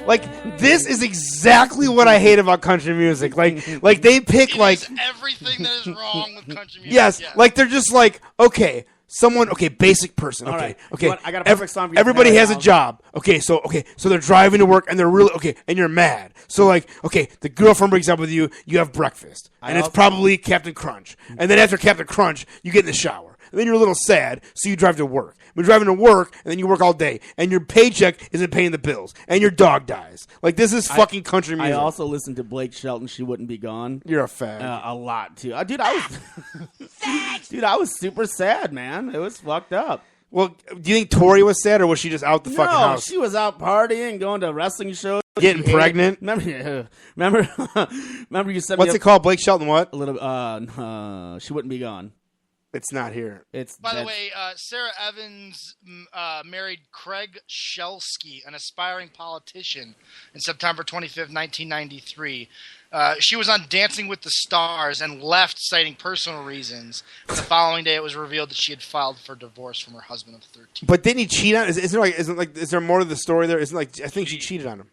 Like, this is exactly what I hate about country music. Like they pick Everything that is wrong with country music. yes, like they're just like, okay, basic person. All Okay, right. okay. You want- I got a perfect song for you. Everybody Play has it a out. job. Okay, so they're driving to work and they're really okay, and you're mad. So like, okay, the girlfriend breaks up with you. You have breakfast, and it's probably Captain Crunch. And then after Captain Crunch, you get in the shower. And then you're a little sad, so you drive to work. You're driving to work, and then you work all day, and your paycheck isn't paying the bills, and your dog dies. Like, this is fucking country music. I also listened to Blake Shelton. She wouldn't be gone. You're a fag. A lot too, dude. I was super sad, man. It was fucked up. Well, do you think Tori was sad, or was she just out the fucking house? She was out partying, going to wrestling shows, Getting pregnant? Remember you said What's it called? Blake Shelton what? A little. She wouldn't be gone. It's not here. By the way, Sarah Evans married Craig Shelsky, an aspiring politician, in September 25th, 1993. She was on Dancing with the Stars and left citing personal reasons. And the following day, it was revealed that she had filed for divorce from her husband of 13. But didn't he cheat on? Is there more to the story there? Isn't like I think she cheated on him.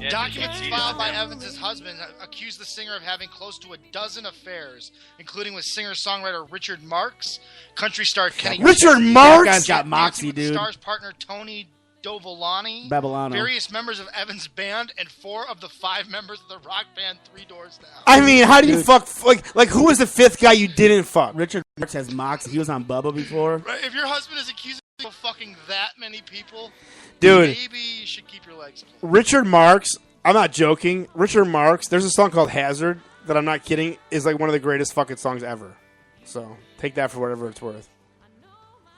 Documents filed by Evans' husband accused the singer of having close to a dozen affairs, including with singer-songwriter Richard Marx, country star Kenny. Richard Marx? That guy's got Dancing moxie, with the dude. Stars partner Tony Dovolani, Babylano. various members of Evans' band, and 4 of the 5 members of the rock band Three Doors Down. I mean, how do you fuck? Like who was the 5th guy you didn't fuck? Richard Marx has moxie. He was on Bubba before. Right, if your husband is accused fucking that many people, Dude. maybe you should keep your legs closed. Richard Marx, I'm not joking. Richard Marx, there's a song called Hazard that I'm not kidding, is like one of the greatest fucking songs ever. So take that for whatever it's worth.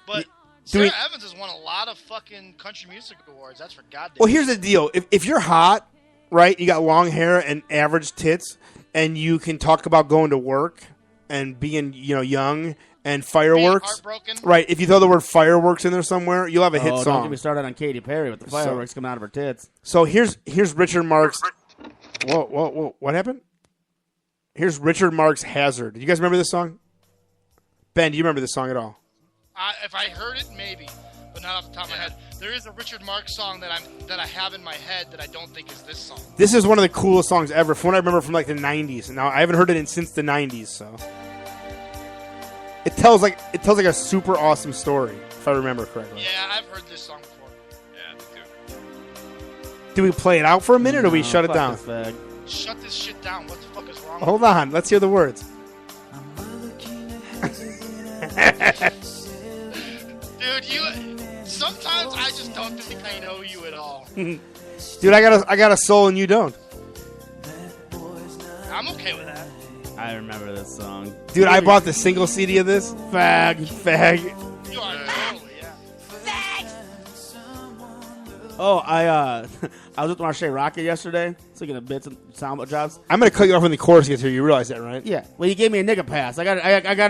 But Sarah Evans has won a lot of fucking country music awards. That's for goddamn. Well, here's the deal. If you're hot, right, you got long hair and average tits, and you can talk about going to work and being, young and fireworks. Right, if you throw the word fireworks in there somewhere, you'll have a hit Don't song. get me started on Katy Perry with the fireworks coming out of her tits. So here's Richard Marx. Whoa, what happened? Here's Richard Marx Hazard. Do you guys remember this song? Ben, do you remember this song at all? If I heard it, maybe, but not off the top of my head. There is a Richard Marx song that I have in my head that I don't think is this song. This is one of the coolest songs ever, from what I remember from like the 90s. Now I haven't heard it since the 90s, so it tells like a super awesome story, if I remember correctly. Yeah, I've heard this song before. Yeah, me too. Do we play it out for a minute, or we shut it down? Shut this shit down. What the fuck is wrong? Hold on, let's hear the words. Dude, sometimes I just don't think I know you at all. Dude, I got a soul and you don't. I'm okay with that. I remember this song. Dude, I bought the single CD of this. Fag. You are totally, yeah. Oh, I was with Marche Rocket yesterday, speaking of bits and sound jobs. I'm gonna cut you off when the chorus gets here. You realize that, right? Yeah. Well, he gave me a nigga pass. I got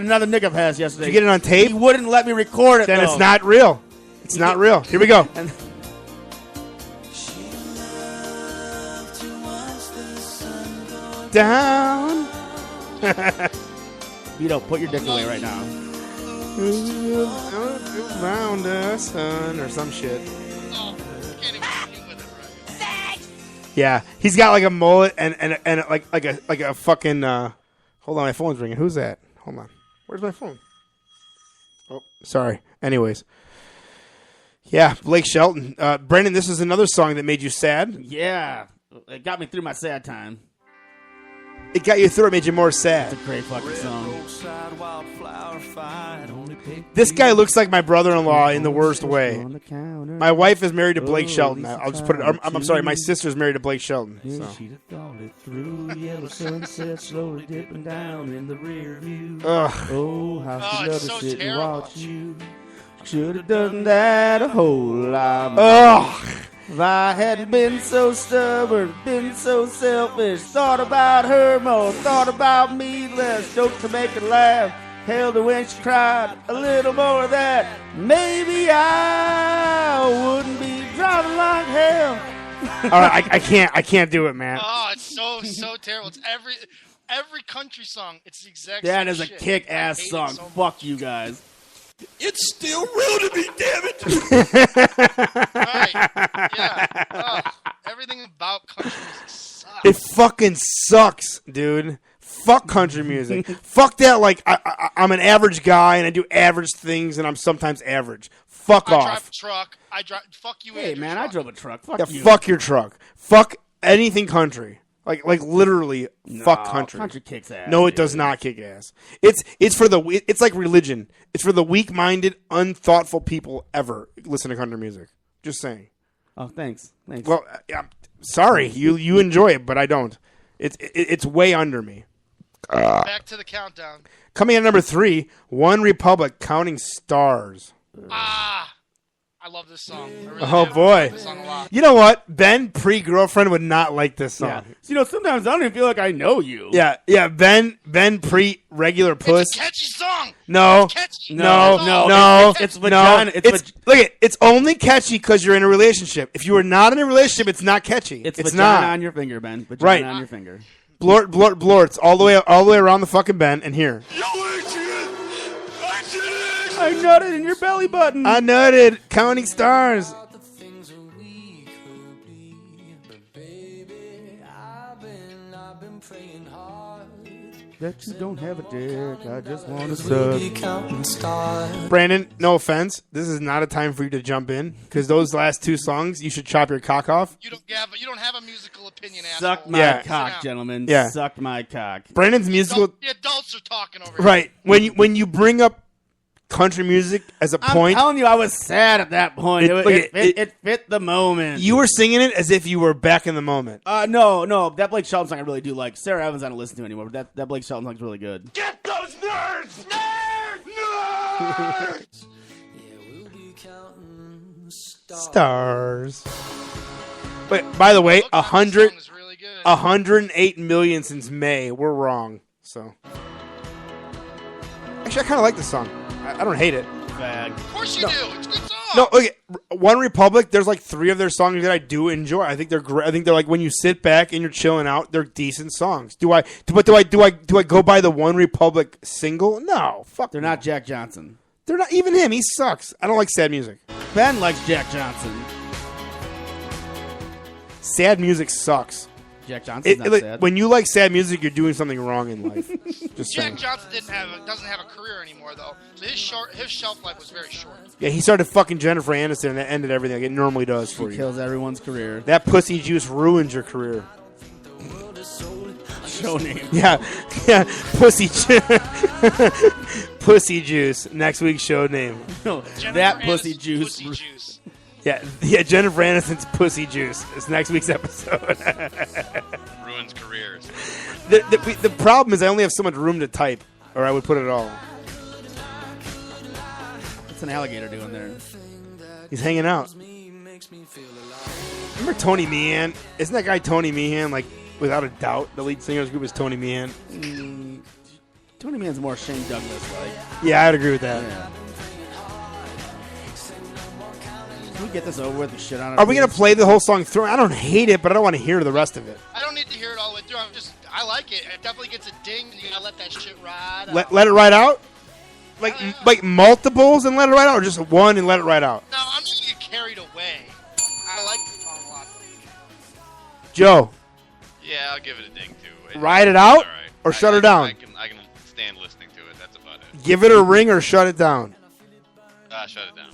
another nigga pass yesterday. Did you get it on tape? He wouldn't let me record it. Then though. it's not real. It's not real. Here we go. Down. Vito, put your dick away right now. Found a son or some shit. Yeah, he's got like a mullet and like a fucking. Hold on, my phone's ringing. Who's that? Hold on. Where's my phone? Oh, sorry. Anyways. Yeah, Blake Shelton. Brendan, this is another song that made you sad. Yeah, it got me through my sad time. It got you through. It made you more sad. It's a great fucking song. This guy looks like my brother-in-law in the worst way. My wife is married to Blake Shelton. I'll just put it. I'm sorry. My sister's married to Blake Shelton. So. Yellow sunset slowly dipping down in the rear view. Ugh. Oh, how she loved to so sit and terrible. watch you. Should have done that a whole lot more. Ugh. If I hadn't been so stubborn, been so selfish, thought about her more, thought about me less, joked to make her laugh, held her when she cried, a little more of that, maybe I wouldn't be driving like hell. All right, I can't do it, man. Oh, it's so terrible. It's every country song. It's the exact That same is a shit. kick-ass I hate it song. so much. Fuck you guys. It's still real to me, damn it! Right. Yeah. Ugh. Everything about country music sucks. It fucking sucks, dude. Fuck country music. Fuck that. Like I'm an average guy and I do average things and I'm sometimes average. Fuck I off. drive a truck. Fuck you. Hey, and your man, truck. I drove a truck. Fuck Yeah, you. fuck your truck. Fuck anything country. Like literally, fuck No, country. country kicks ass, No, it dude. does not kick ass. It's for the. It's like religion. It's for the weak-minded, unthoughtful people ever listen to country music. Just saying. Oh, thanks. Well, I'm sorry you enjoy it, but I don't. It's way under me. Back to the countdown. Coming in at number 3, One Republic, Counting Stars. I love this song. I really Oh do. I boy! love this song a lot. You know what? Ben, pre-girlfriend, would not like this song. Yeah. Sometimes I don't even feel like I know you. Yeah. Ben, pre-regular puss. It's a catchy song. No, It's catchy. no. It's vagina. Look it. It's only catchy because you're in a relationship. If you are not in a relationship, it's not catchy. It's It's vagina not. on your finger, Ben. Vagina Right. on your finger. Blorts all the way around the fucking bend and here. I nutted in your belly button. I nutted. Counting Stars. That you don't have a dick. I just want to suck. Brandon, no offense. This is not a time for you to jump in because those last 2 songs, you should chop your cock off. You don't have a musical opinion, Suck asshole. my Yeah. cock, gentlemen. Yeah. Suck my cock. Brandon's musical. The adults are talking over here. Right. When you bring up country music as a I'm point. telling you, I was sad at that point. It fit the moment. You were singing it as if you were back in the moment. No, that Blake Shelton song I really do like. Sarah Evans I don't listen to anymore, but that Blake Shelton song's really good. Get those nerds! Nerds! Stars. But by the way, 108 million since May. We're wrong. So actually, I kind of like this song. I don't hate it. Of course you do. It's a good song. No, okay. One Republic. There's like 3 of their songs that I do enjoy. I think they're great. I think they're like when you sit back and you're chilling out. They're decent songs. Do I go by the One Republic single? No, fuck. They're not Jack Johnson. They're not even him. He sucks. I don't like sad music. Ben likes Jack Johnson. Sad music sucks. Jack Johnson's not sad. When you like sad music, you're doing something wrong in life. Just Jack saying. Johnson doesn't have a career anymore though, so his shelf life was very short. Yeah, he started fucking Jennifer Aniston and that ended everything like it normally does for He you. kills everyone's career. That pussy juice ruins your career. Show name. Yeah, pussy pussy juice. Next week's show name. No, that pussy juice. Yeah, Jennifer Aniston's pussy juice. It's next week's episode. Ruins careers. The problem is I only have so much room to type, or I would put it all. What's an alligator doing there? He's hanging out. Remember Tony Meehan? Isn't that guy Tony Meehan, like, without a doubt, the lead singer's group is Tony Meehan? Tony Meehan's more Shane Douglas like. Yeah, I'd agree with that. Yeah. Can we get this over with and shit on it? Are we going to play the whole song through? I don't hate it, but I don't want to hear the rest of it. I don't need to hear it all the way through. I like it. It definitely gets a ding, and you gotta let that shit ride. Let it ride out? Like multiples and let it ride out, or just one and let it ride out? No, I'm just gonna get carried away. I like the song a lot. Joe, Yeah, I'll give it a ding too. ride it out All right. or shut her down? I can stand listening to it. That's about it. Give it a ring or shut it down? Shut it down.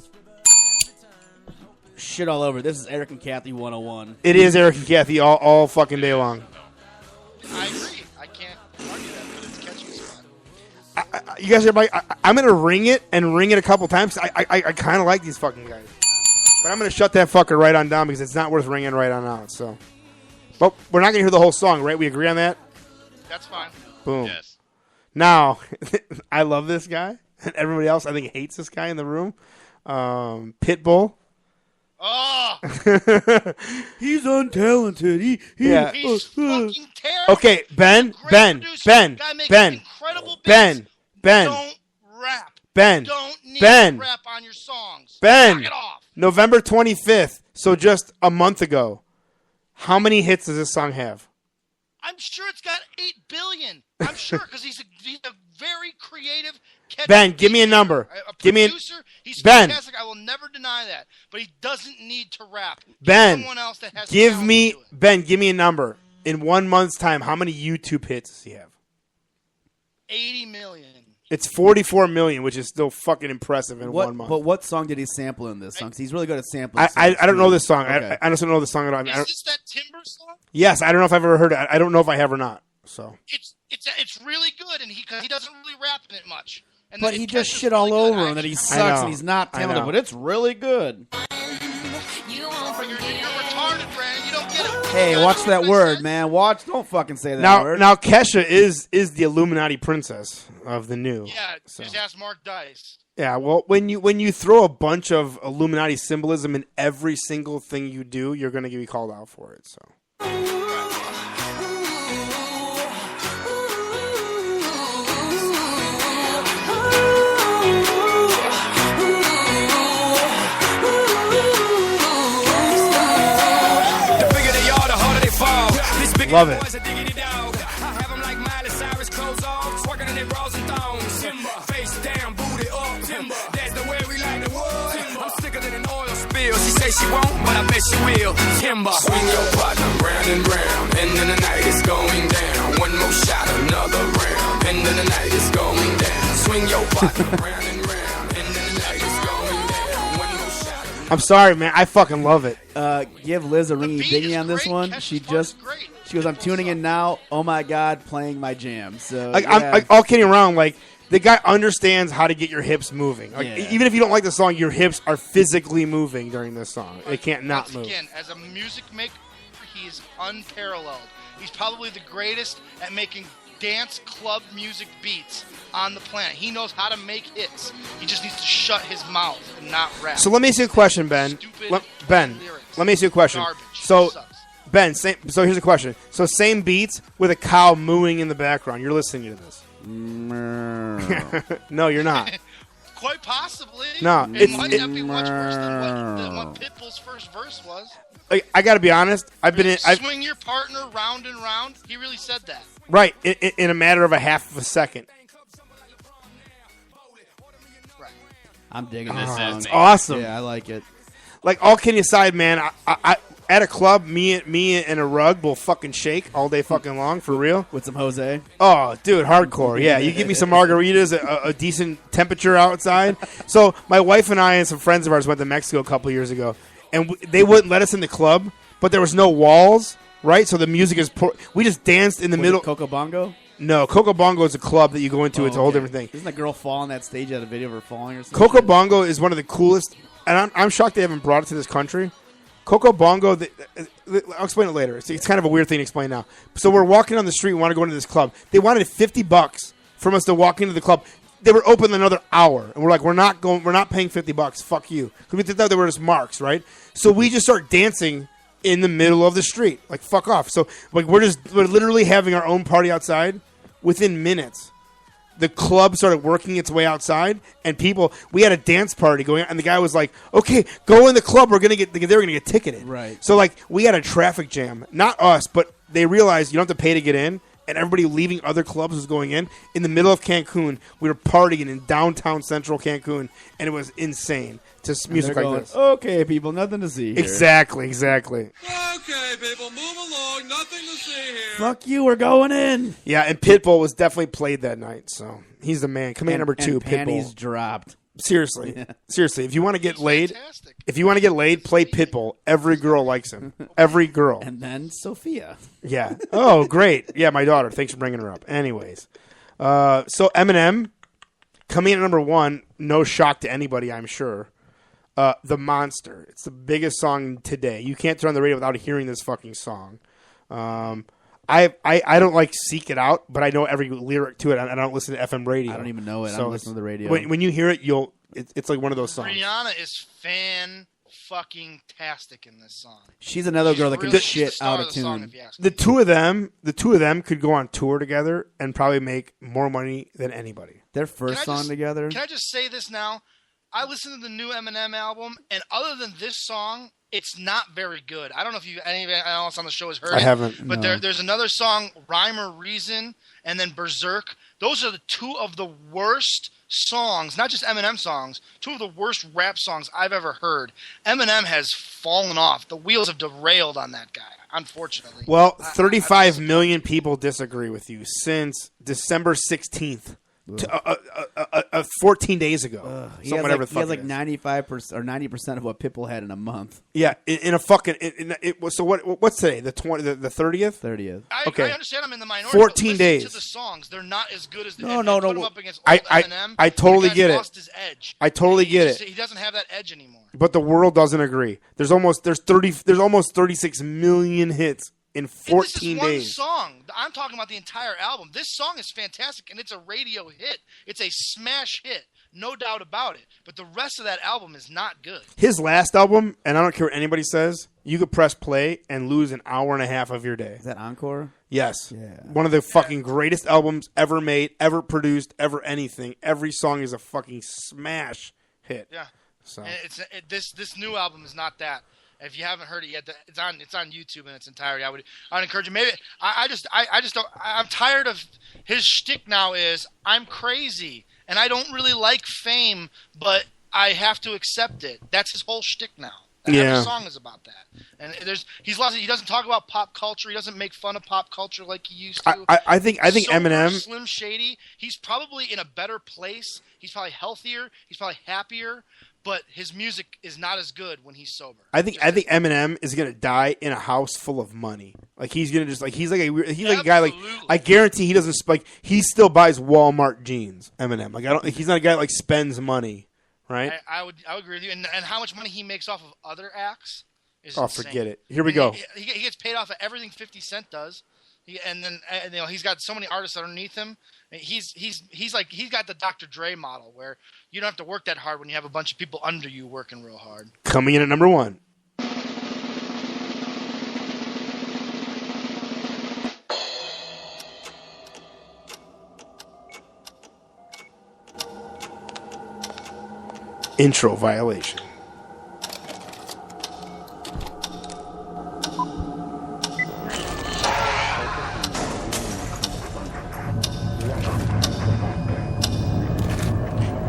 Shit all over. This is Eric and Kathy 101. It is Eric and Kathy all fucking day long. I agree. I can't argue that, but it's catchy as fuck. You guys are like, I'm going to ring it a couple times. I kind of like these fucking guys. But I'm going to shut that fucker right on down because it's not worth ringing right on out. So, but we're not going to hear the whole song, right? We agree on that? That's fine. Boom. Yes. Now, I love this guy. And everybody else, I think, hates this guy in the room. Pitbull. Oh! He's untalented. He's fucking terrible. Okay, Ben. Guy makes incredible beats. Don't rap. Ben. Don't need Ben. to rap on your songs. Ben. Knock it off. November 25th, so just a month ago. How many hits does this song have? I'm sure it's got 8 billion. I'm sure because he's a very creative. Ben, give me a number. Give me He's Ben. fantastic. I will never deny that. But he doesn't need to rap. Ben, Someone else that has give talent me to do it. Ben. Give me a number. In 1 month's time, how many YouTube hits does he have? 80 million. It's 44 million, which is still fucking impressive in 1 month. But what song did he sample in this song? 'Cause he's really good at sampling. I don't know this song. Okay. I honestly don't know the song at all. Is this that Timber song? Yes, I don't know if I've ever heard it. I don't know if I have or not. So. It's really good, and he doesn't really rap in it much. And But then he it just catches shit really all good. over him that he I sucks know. and he's not I talented, know. but it's really good. You're retarded, Brandon. You don't get it. Hey, watch that word, man. Don't fucking say that Now, word. now Kesha is the Illuminati princess of the new. Yeah, So. just ask Mark Dice. Yeah, well, when you throw a bunch of Illuminati symbolism in every single thing you do, you're going to be called out for it. So. Love it. She say she won't, but I bet she will. Timber. Swing your partner round and round, and then the night is going down. One more shot, another round, and then the night is going down. Swing your partner round and round, and then the night is going down. One more shot. I'm sorry, man. I fucking love it. Give Liz a ringy dingy on this one. She goes, I'm tuning in now. Oh my God, playing my jam. So Like, yeah. I'm all kidding around. Like The guy understands how to get your hips moving. Like, even if you don't like the song, your hips are physically moving during this song. It can't not move. Again, as a music maker, he is unparalleled. He's probably the greatest at making dance club music beats on the planet. He knows how to make hits. He just needs to shut his mouth and not rap. So let me ask you a question, Ben. Ben, let me ask you a question. Garbage. So, Ben, so here's a question. So same beats with a cow mooing in the background. You're listening to this. No, you're not. Quite possibly. No, it might not be much worse than what Pitbull's first verse was. I got to be honest. I've been in. Swing your partner round and round. He really said that. Right, in a matter of a half of a second. I'm digging this song. It's awesome. Yeah, I like it. Like, all kidding aside, man, I at a club, me and a rug will fucking shake all day fucking long, for real. With some Jose? Oh, dude, hardcore. Yeah, you give me some margaritas, a decent temperature outside. So my wife and I and some friends of ours went to Mexico a couple years ago, and they wouldn't let us in the club, but there was no walls, right? So the music is we just danced in the middle. Coco Bongo? No, Coco Bongo is a club that you go into. It's a whole different thing. Isn't that girl fall on that stage at a video of her falling or something? Coco Bongo is one of the coolest, and I'm shocked they haven't brought it to this country. Coco Bongo, I'll explain it later. It's kind of a weird thing to explain now. So we're walking on the street, we want to go into this club. They wanted $50 from us to walk into the club. They were open another hour, and we're like, we're not paying $50. Fuck you. Because we thought they were just marks, right? So we just start dancing in the middle of the street, like fuck off. So like we're literally having our own party outside. Within minutes, the club started working its way outside, and we had a dance party going on, and the guy was like, okay, go in the club, they were going to get ticketed. Right. So like we had a traffic jam, not us, but they realized you don't have to pay to get in, and everybody leaving other clubs was going in the middle of Cancun. We were partying in downtown central Cancun, and it was insane. Just music like this. Okay, people, nothing to see here. Exactly. Okay, people, move along. Nothing to see here. Fuck you, we're going in. Yeah, and Pitbull was definitely played that night, so he's the man. Command number 2, and panties Pitbull. dropped. Seriously. Seriously, if you want to get laid, play Pitbull. Every girl likes him. Every girl. And then Sophia. Yeah. Oh, great. Yeah, my daughter. Thanks for bringing her up. Anyways. So Eminem, coming in at number 1, no shock to anybody, I'm sure. The Monster. It's the biggest song today. You can't turn on the radio without hearing this fucking song. I don't like seek it out, but I know every lyric to it. I don't listen to FM radio. I don't even know it. So I don't listen to the radio. When you hear it, it's like one of those songs. Rihanna is fan-fucking-tastic in this song. She's another girl that can really shit the star out of of the song, tune. if you ask me. The two of them could go on tour together and probably make more money than anybody. Their first song together. Can I just say this now? I listened to the new Eminem album, and other than this song, it's not very good. I don't know if anyone else on the show has heard it. I haven't. But No. there's another song, Rhyme or Reason, and then Berserk. Those are the two of the worst songs, not just Eminem songs, two of the worst rap songs I've ever heard. Eminem has fallen off. The wheels have derailed on that guy, unfortunately. Well, 35 million people disagree with you since December 16th. 14 days ago. He has like 95% or 90% of what Pitbull had in a month. Yeah, in a fucking. So what's today? The 30th. 30th. I understand I'm in the minority. 14 but days. To the songs, they're not as good as the. No. Put him up against old Eminem, I totally the guy's get it. lost his edge. I totally get it. He doesn't have that edge anymore. But the world doesn't agree. There's almost 36 million hits in 14 One days. song. I'm talking about the entire album. This song is fantastic, and it's a radio hit. It's a smash hit, no doubt about it. But the rest of that album is not good. His last album, and I don't care what anybody says, you could press play and lose an hour and a half of your day. Is that Encore? Yes. Yeah. One of the fucking greatest albums ever made, ever produced, ever anything. Every song is a fucking smash hit. Yeah. So And this new album is not that. If you haven't heard it yet, it's on YouTube in its entirety. I'd encourage you. Maybe I just don't. I'm tired of his shtick now. Is I'm crazy and I don't really like fame, but I have to accept it. That's his whole shtick now. Yeah. Every song is about that. And he's lost. He doesn't talk about pop culture. He doesn't make fun of pop culture like he used to. I think Eminem. Slim Shady. He's probably in a better place. He's probably healthier. He's probably happier. but his music is not as good when he's sober. I think Eminem is gonna die in a house full of money. Like he's gonna just like he's like a guy like I guarantee he doesn't like he still buys Walmart jeans. Eminem, like I don't he's not a guy that like spends money, right? I would agree with you. And how much money he makes off of other acts is insane. Forget it. Here we go. He gets paid off of everything 50 Cent does. And then he's got so many artists underneath him. He's got the Dr. Dre model where you don't have to work that hard when you have a bunch of people under you working real hard. Coming in at number 1. Intro violation.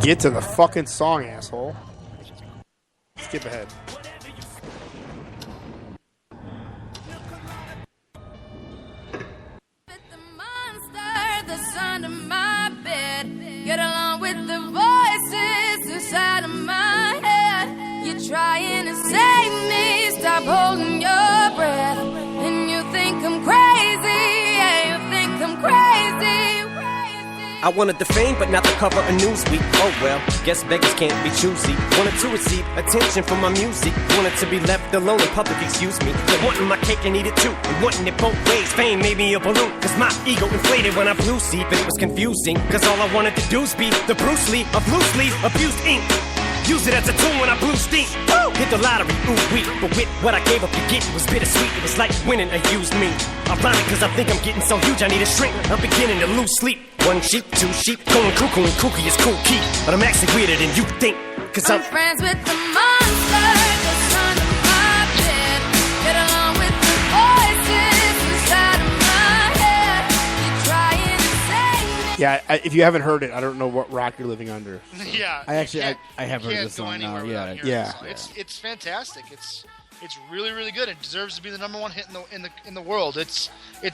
Get to the fucking song, asshole. Skip ahead. The sound of my bed. Get along with the voices inside of my head. You're trying to save me. Stop holding your breath. And you think I'm crazy. Yeah, you think I'm crazy. I wanted the fame, but not the cover of Newsweek. Oh well, guess beggars can't be choosy. Wanted to receive attention from my music. Wanted to be left alone in public, excuse me. But wanting my cake and eat it too. And wanting it both ways. Fame made me a balloon. Cause my ego inflated when I blew see. But it was confusing. Cause all I wanted to do was be the Bruce Lee of loose leaf, abused ink. Use it as a tool when I blew steam. Woo! Hit the lottery, ooh wee. But with what I gave up to get, it was bittersweet. It was like winning a used me. Ironic, cause I think I'm getting so huge I need a shrink. I'm beginning to lose sleep. 1 sheep, 2 sheep, going cuckoo and kooky is cool key. But I'm actually weirder than you think. Cause I'm friends with the monster that's under my bed. Get along with the voices inside of my head. You're trying to save me. Yeah, if you haven't heard it, I don't know what rock you're living under. Yeah, I have heard this song now. Yeah. It's fantastic. It's really, really good. It deserves to be the number 1 hit in the world. It's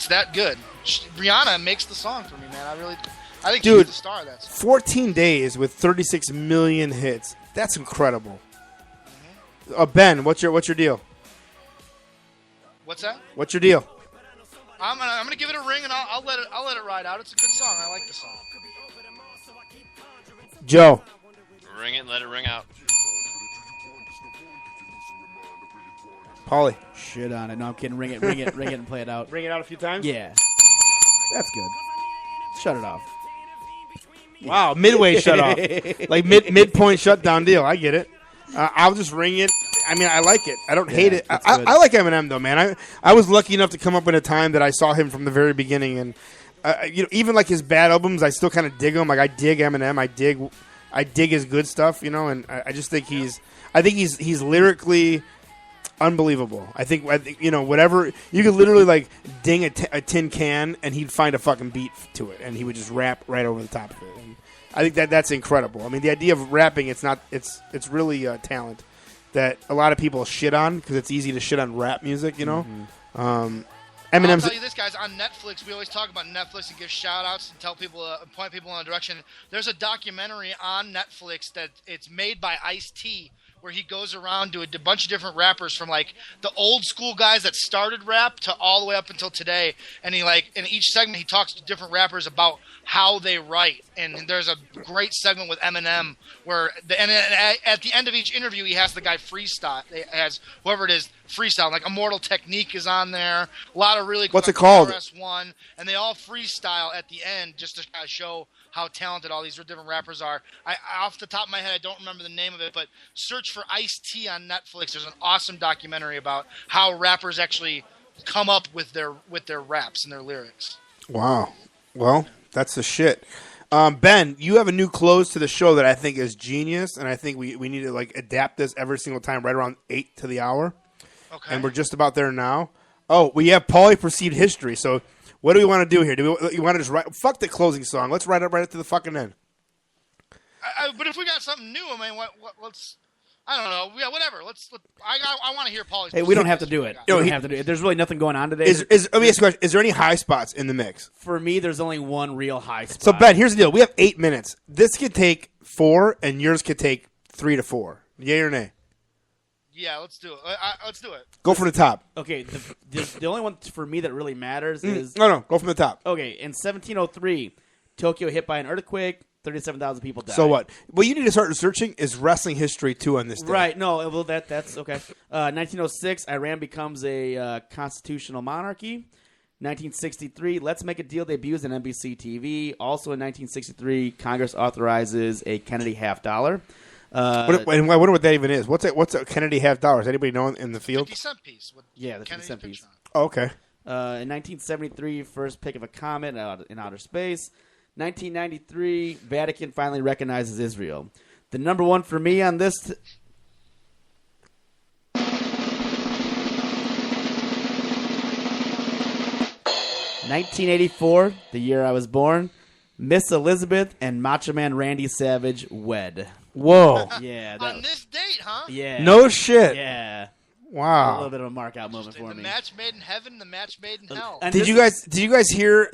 that good. Rihanna makes the song for me, man. I think she's the star of that song. 14 days with 36 million hits. That's incredible. Ben, what's your deal? What's that? What's your deal? I'm gonna give it a ring and I'll let it ride out. It's a good song. I like the song. Joe. Ring it and let it ring out. Paulie. Shit on it. No, I'm kidding. Ring it, and play it out. Ring it out a few times? Yeah. That's good. Shut it off. Wow, midway shut off. Like midpoint shutdown deal. I get it. I'll just ring it. I mean, I like it. I don't hate it. I like Eminem, though, man. I was lucky enough to come up in a time that I saw him from the very beginning. And, even like his bad albums, I still kind of dig them. Like, I dig Eminem. I dig his good stuff, and I just think he's lyrically unbelievable. I think whatever you could literally like ding a tin can and he'd find a fucking beat to it and he would just rap right over the top of it. And I think that's incredible. I mean, the idea of rapping, it's really a talent that a lot of people shit on because it's easy to shit on rap music. Eminem's. I'll tell you this, guys. On Netflix, we always talk about Netflix and give shout-outs and tell people, point people in a direction. There's a documentary on Netflix that it's made by Ice-T, where he goes around to a bunch of different rappers from like the old school guys that started rap to all the way up until today. And he in each segment he talks to different rappers about how they write. And there's a great segment with Eminem where at the end of each interview he has the guy freestyle. It has whoever it is freestyle. Like Immortal Technique is on there. A lot of really cool. What's it called? RS1, and they all freestyle at the end just to kind of show how talented all these different rappers are. I off the top of my head, I don't remember the name of it, but search for Ice-T on Netflix. There's an awesome documentary about how rappers actually come up with their raps and their lyrics. Wow. Well, that's the shit. Ben, you have a new close to the show that I think is genius, and I think we need to like adapt this every single time right around 8 to the hour. Okay. And we're just about there now. Oh, we have Paulie Perceived History, so what do we want to do here? Do you want to just write? Fuck the closing song. Let's write it right up to the fucking end. But if we got something new, I mean, let's. I don't know. Yeah, whatever. I want to hear Paulie's. Hey, we don't have to do it. We don't have to do it. There's really nothing going on today. Let me ask you a question. Is there any high spots in the mix? For me, there's only one real high spot. So Ben, here's the deal. We have 8 minutes. This could take 4, and yours could take 3 to 4. Yay or nay? Yeah, let's do it. Let's do it. Go from the top. Okay, the only one for me that really matters is... No, go from the top. Okay, in 1703, Tokyo hit by an earthquake, 37,000 people died. So what? What you need to start researching is wrestling history, too, on this day. Right, no, well, that's okay. 1906, Iran becomes a constitutional monarchy. 1963, Let's Make a Deal debuts on NBC TV. Also in 1963, Congress authorizes a Kennedy $50. I wonder what that even is. What's a Kennedy $50? Does anybody know in the field? 50-cent piece. With Yeah, the Kennedy's 50-cent piece. picture on it. Oh, okay. In 1973, first pick of a comet in outer space. 1993, Vatican finally recognizes Israel. The number one for me on this... 1984, the year I was born, Miss Elizabeth and Macho Man Randy Savage wed. Whoa. Yeah. On this date, huh? Yeah. No shit. Yeah. Wow. A little bit of a mark out moment for The me. match made in heaven, the match made in hell. Did you guys hear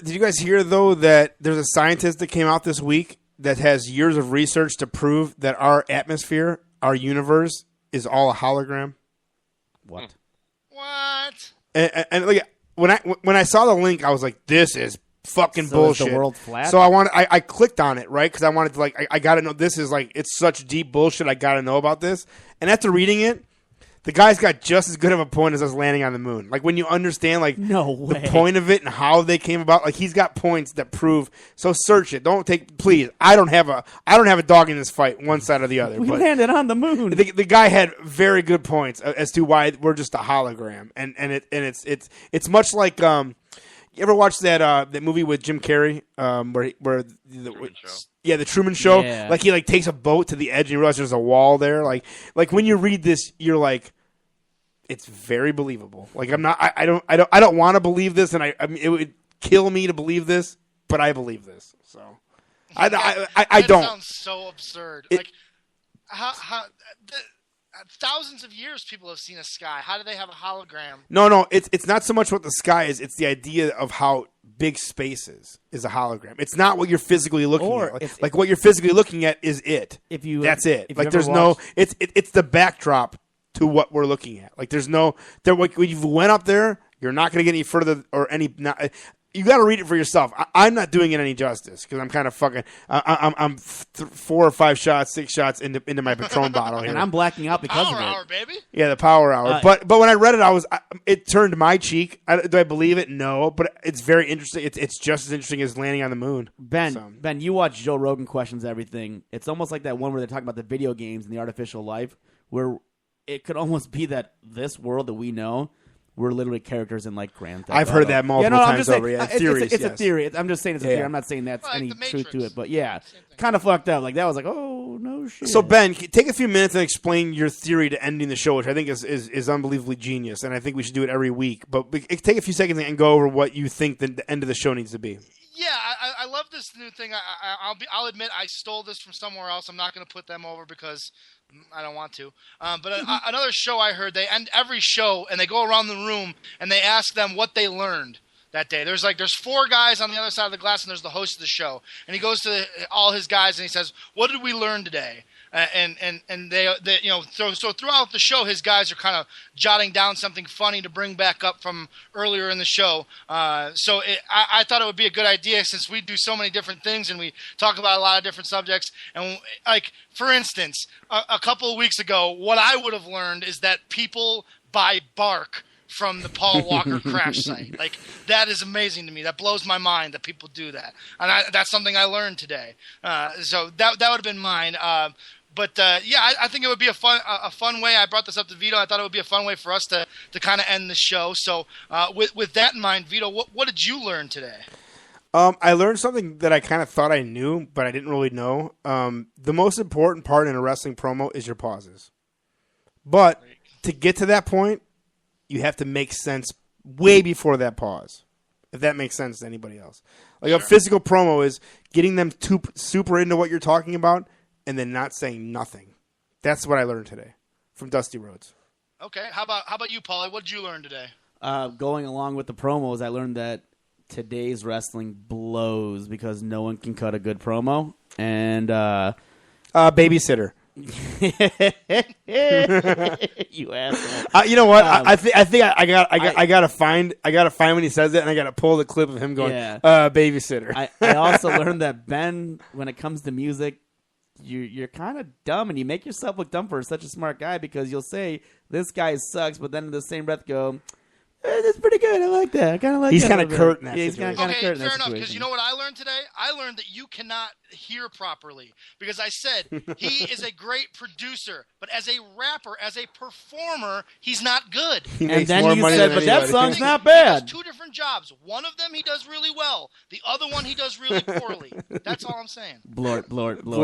though that there's a scientist that came out this week that has years of research to prove that our atmosphere, our universe, is all a hologram? What? What? And like when I saw the link, I was like, "This is fucking So is bullshit." the world flat? So I clicked on it, right? Because I wanted to I got to know. This is it's such deep bullshit. I got to know about this. And after reading it, the guy's got just as good of a point as us landing on the moon. Like when you understand no the way. point of it and how they came about, he's got points that prove. So search it. Don't take, please. I don't have a dog in this fight, one side or the other. We but landed on the moon. the guy had very good points as to why we're just a hologram, and it's much like you ever watch that movie with Jim Carrey where the Truman Show, Yeah. he takes a boat to the edge and you realize there's a wall there, like when you read this you're like, it's very believable. I don't want to believe this, and I mean, it would kill me to believe this, but I believe this. So I don't. That sounds so absurd. How thousands of years people have seen a sky. How do they have a hologram? No, it's not so much what the sky is. It's the idea of how big space is a hologram. It's not what you're physically looking at. Like what you're physically looking at is it. That's it. if you There's no. It's the backdrop to what we're looking at. There's no. When you went up there, you're not going to get any further or any. You got to read it for yourself. I'm not doing it any justice because I'm kind of fucking. I'm 4 or 5 shots, 6 shots into my Patron bottle here, and I'm blacking out because Power of it. hour, baby. Yeah, the power hour. But when I read it, it turned my cheek. Do I believe it? No, but it's very interesting. It's just as interesting as landing on the moon. Ben, you watch Joe Rogan Questions Everything. It's almost like that one where they're talking about the video games and the artificial life, where it could almost be that this world that we know, we're literally characters in Grand Theft I've Auto. heard that multiple I'm times just saying, over. Yeah, it's theories, a theory. I'm just saying it's a theory. Yeah. I'm not saying that's any the truth to Matrix. it. But yeah, kind of fucked up. That was like, oh, no shit. So Ben, take a few minutes and explain your theory to ending the show, which I think is unbelievably genius, and I think we should do it every week. But take a few seconds and go over what you think the end of the show needs to be. Yeah, I love this new thing. I'll admit I stole this from somewhere else. I'm not going to put them over because I don't want to. But another show I heard, they end every show and they go around the room and they ask them what they learned that day. There's 4 guys on the other side of the glass and there's the host of the show. And he goes to all his guys and he says, "What did we learn today?" And they so throughout the show, his guys are kind of jotting down something funny to bring back up from earlier in the show. I thought it would be a good idea since we do so many different things and we talk about a lot of different subjects. And for instance, a couple of weeks ago, what I would have learned is that people buy bark from the Paul Walker crash site. That is amazing to me. That blows my mind that people do that. And that's something I learned today. So that would have been mine. I think it would be a fun way. I brought this up to Vito. I thought it would be a fun way for us to kind of end the show. So with that in mind, Vito, what did you learn today? I learned something that I kind of thought I knew, but I didn't really know. The most important part in a wrestling promo is your pauses. But to get to that point, you have to make sense way before that pause, if that makes sense to anybody else. A physical promo is getting them super into what you're talking about and then not saying nothing. That's what I learned today from Dusty Rhodes. Okay, how about you, Paulie? What did you learn today? Going along with the promos, I learned that today's wrestling blows because no one can cut a good promo. And Babysitter. You asshole. You know what? I think I gotta find when he says it, and I gotta pull the clip of him going, Yeah. babysitter. I also learned that Ben, when it comes to music, you're kind of dumb, and you make yourself look dumb for such a smart guy because you'll say this guy sucks, but then in the same breath go, that's pretty good. I like that. I kind of like. He's that kind a of bit." curt in that Yeah, he's situation. kind of curt in Fair that enough, because situation. you know what I learned today? I learned that you cannot hear properly because I said he is a great producer, but as a rapper, as a performer, he's not good. He And makes then more you money said, than "But that anybody." song's not He has bad." two different jobs. One of them he does really well. The other one he does really poorly. That's all I'm saying. Blort. Blort. So, Joe,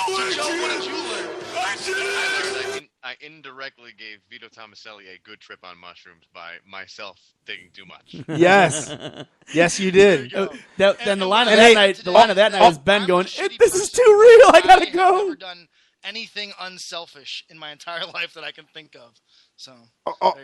what did you learn? I indirectly gave Vito Tomaselli a good trip on mushrooms by myself thinking too much. Yes. Yes, you did. Then the line of that night was Ben going, "This is too real. I gotta I've go." never done anything unselfish in my entire life that I can think of. So,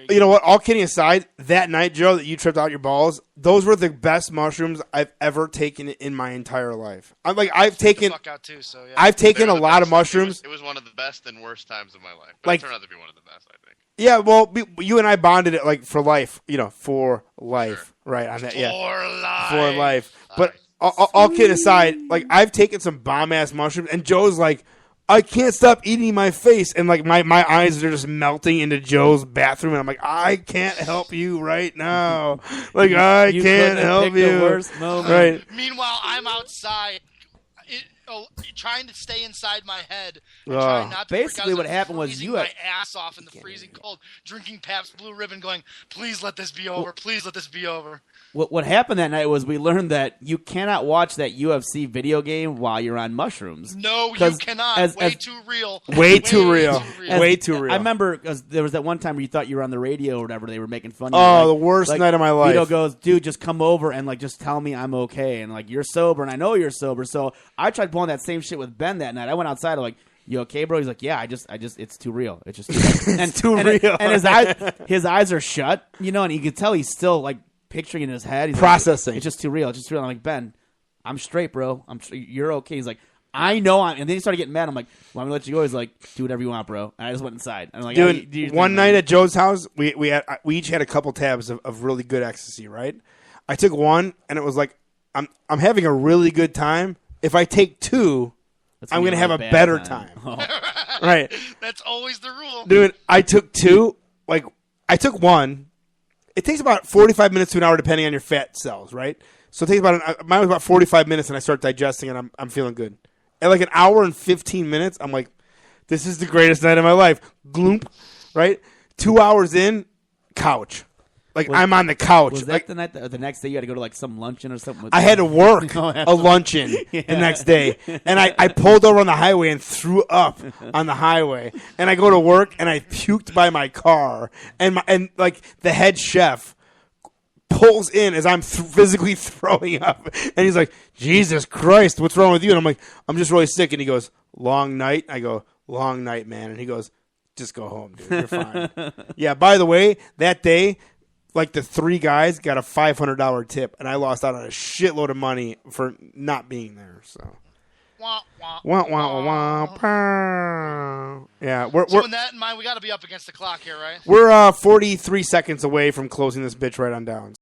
You know what? All kidding aside, that night, Joe, that you tripped out your balls, those were the best mushrooms I've ever taken in my entire life. I've taken a lot of mushrooms. It was one of the best and worst times of my life. But Like- it turned out to be one of the best, I think. Yeah, well, you and I bonded it like for life, for life, right? On that, for life. But all kidding aside, like I've taken some bomb ass mushrooms, and Joe's like, I can't stop eating my face, and like my eyes are just melting into Joe's bathroom, and I'm like, I can't help you right now, like I You can't couldn't have help picked the you, worst moment. right? Meanwhile, I'm outside, trying to stay inside my head. And Oh. trying not to freak out Basically as what I'm happened was freezing you my had- ass off in the freezing cold, drinking Pabst Blue Ribbon, going, "Please let this be over. Please let this be over." What happened that night was we learned that you cannot watch that UFC video game while you're on mushrooms. No, you 'Cause cannot. Way too real. Way too real. Way too real. I remember because there was that one time where you thought you were on the radio or whatever. They were making fun of you. Oh, the worst night of my life. Vito goes, "Dude, just come over and like just tell me I'm okay." And like you're sober, and I know you're sober. So I tried pulling that same shit with Ben that night. I went outside. I'm like, "You okay, bro?" He's like, "Yeah, I just, it's too real. It's just too real." And too real. And his eyes are shut, and you can tell he's still like picturing in his head. He's Processing. Like, it's just too real. It's just too real. I'm like, "Ben, I'm straight, bro. You're okay." He's like, "I know." And then he started getting mad. I'm like, "Well, I'm gonna let you go." He's like, "Do whatever you want, bro." And I just went inside. And I'm like, Dude, do your one thing, night man." at Joe's house, we each had a couple tabs of really good ecstasy, right? I took one, and it was like, I'm having a really good time. If I take two, I'm going to have a better time. Right. That's always the rule. Dude, I took two. Like, I took one. It takes about 45 minutes to an hour, depending on your fat cells, right? So it takes mine was about 45 minutes, and I start digesting, and I'm feeling good. At like an hour and 15 minutes, I'm like, this is the greatest night of my life. Gloomp, right? 2 hours in, couch. Like, I'm on the couch. Was that Like, the night? The next day you had to go to like some luncheon or something? I had to work Oh, a luncheon yeah. the next day, and I pulled over on the highway and threw up on the highway. And I go to work and I puked by my car, and like the head chef pulls in as I'm physically throwing up, and he's like, "Jesus Christ, what's wrong with you?" And I'm like, "I'm just really sick." And he goes, "Long night?" I go, "Long night, man." And he goes, "Just go home, dude. You're fine." Yeah. By the way, that day, like the three guys got a $500 tip, and I lost out on a shitload of money for not being there. So, wah wah wah. Pow. Yeah, So with that in mind, we got to be up against the clock here, right? we're 43 seconds away from closing this bitch right on down.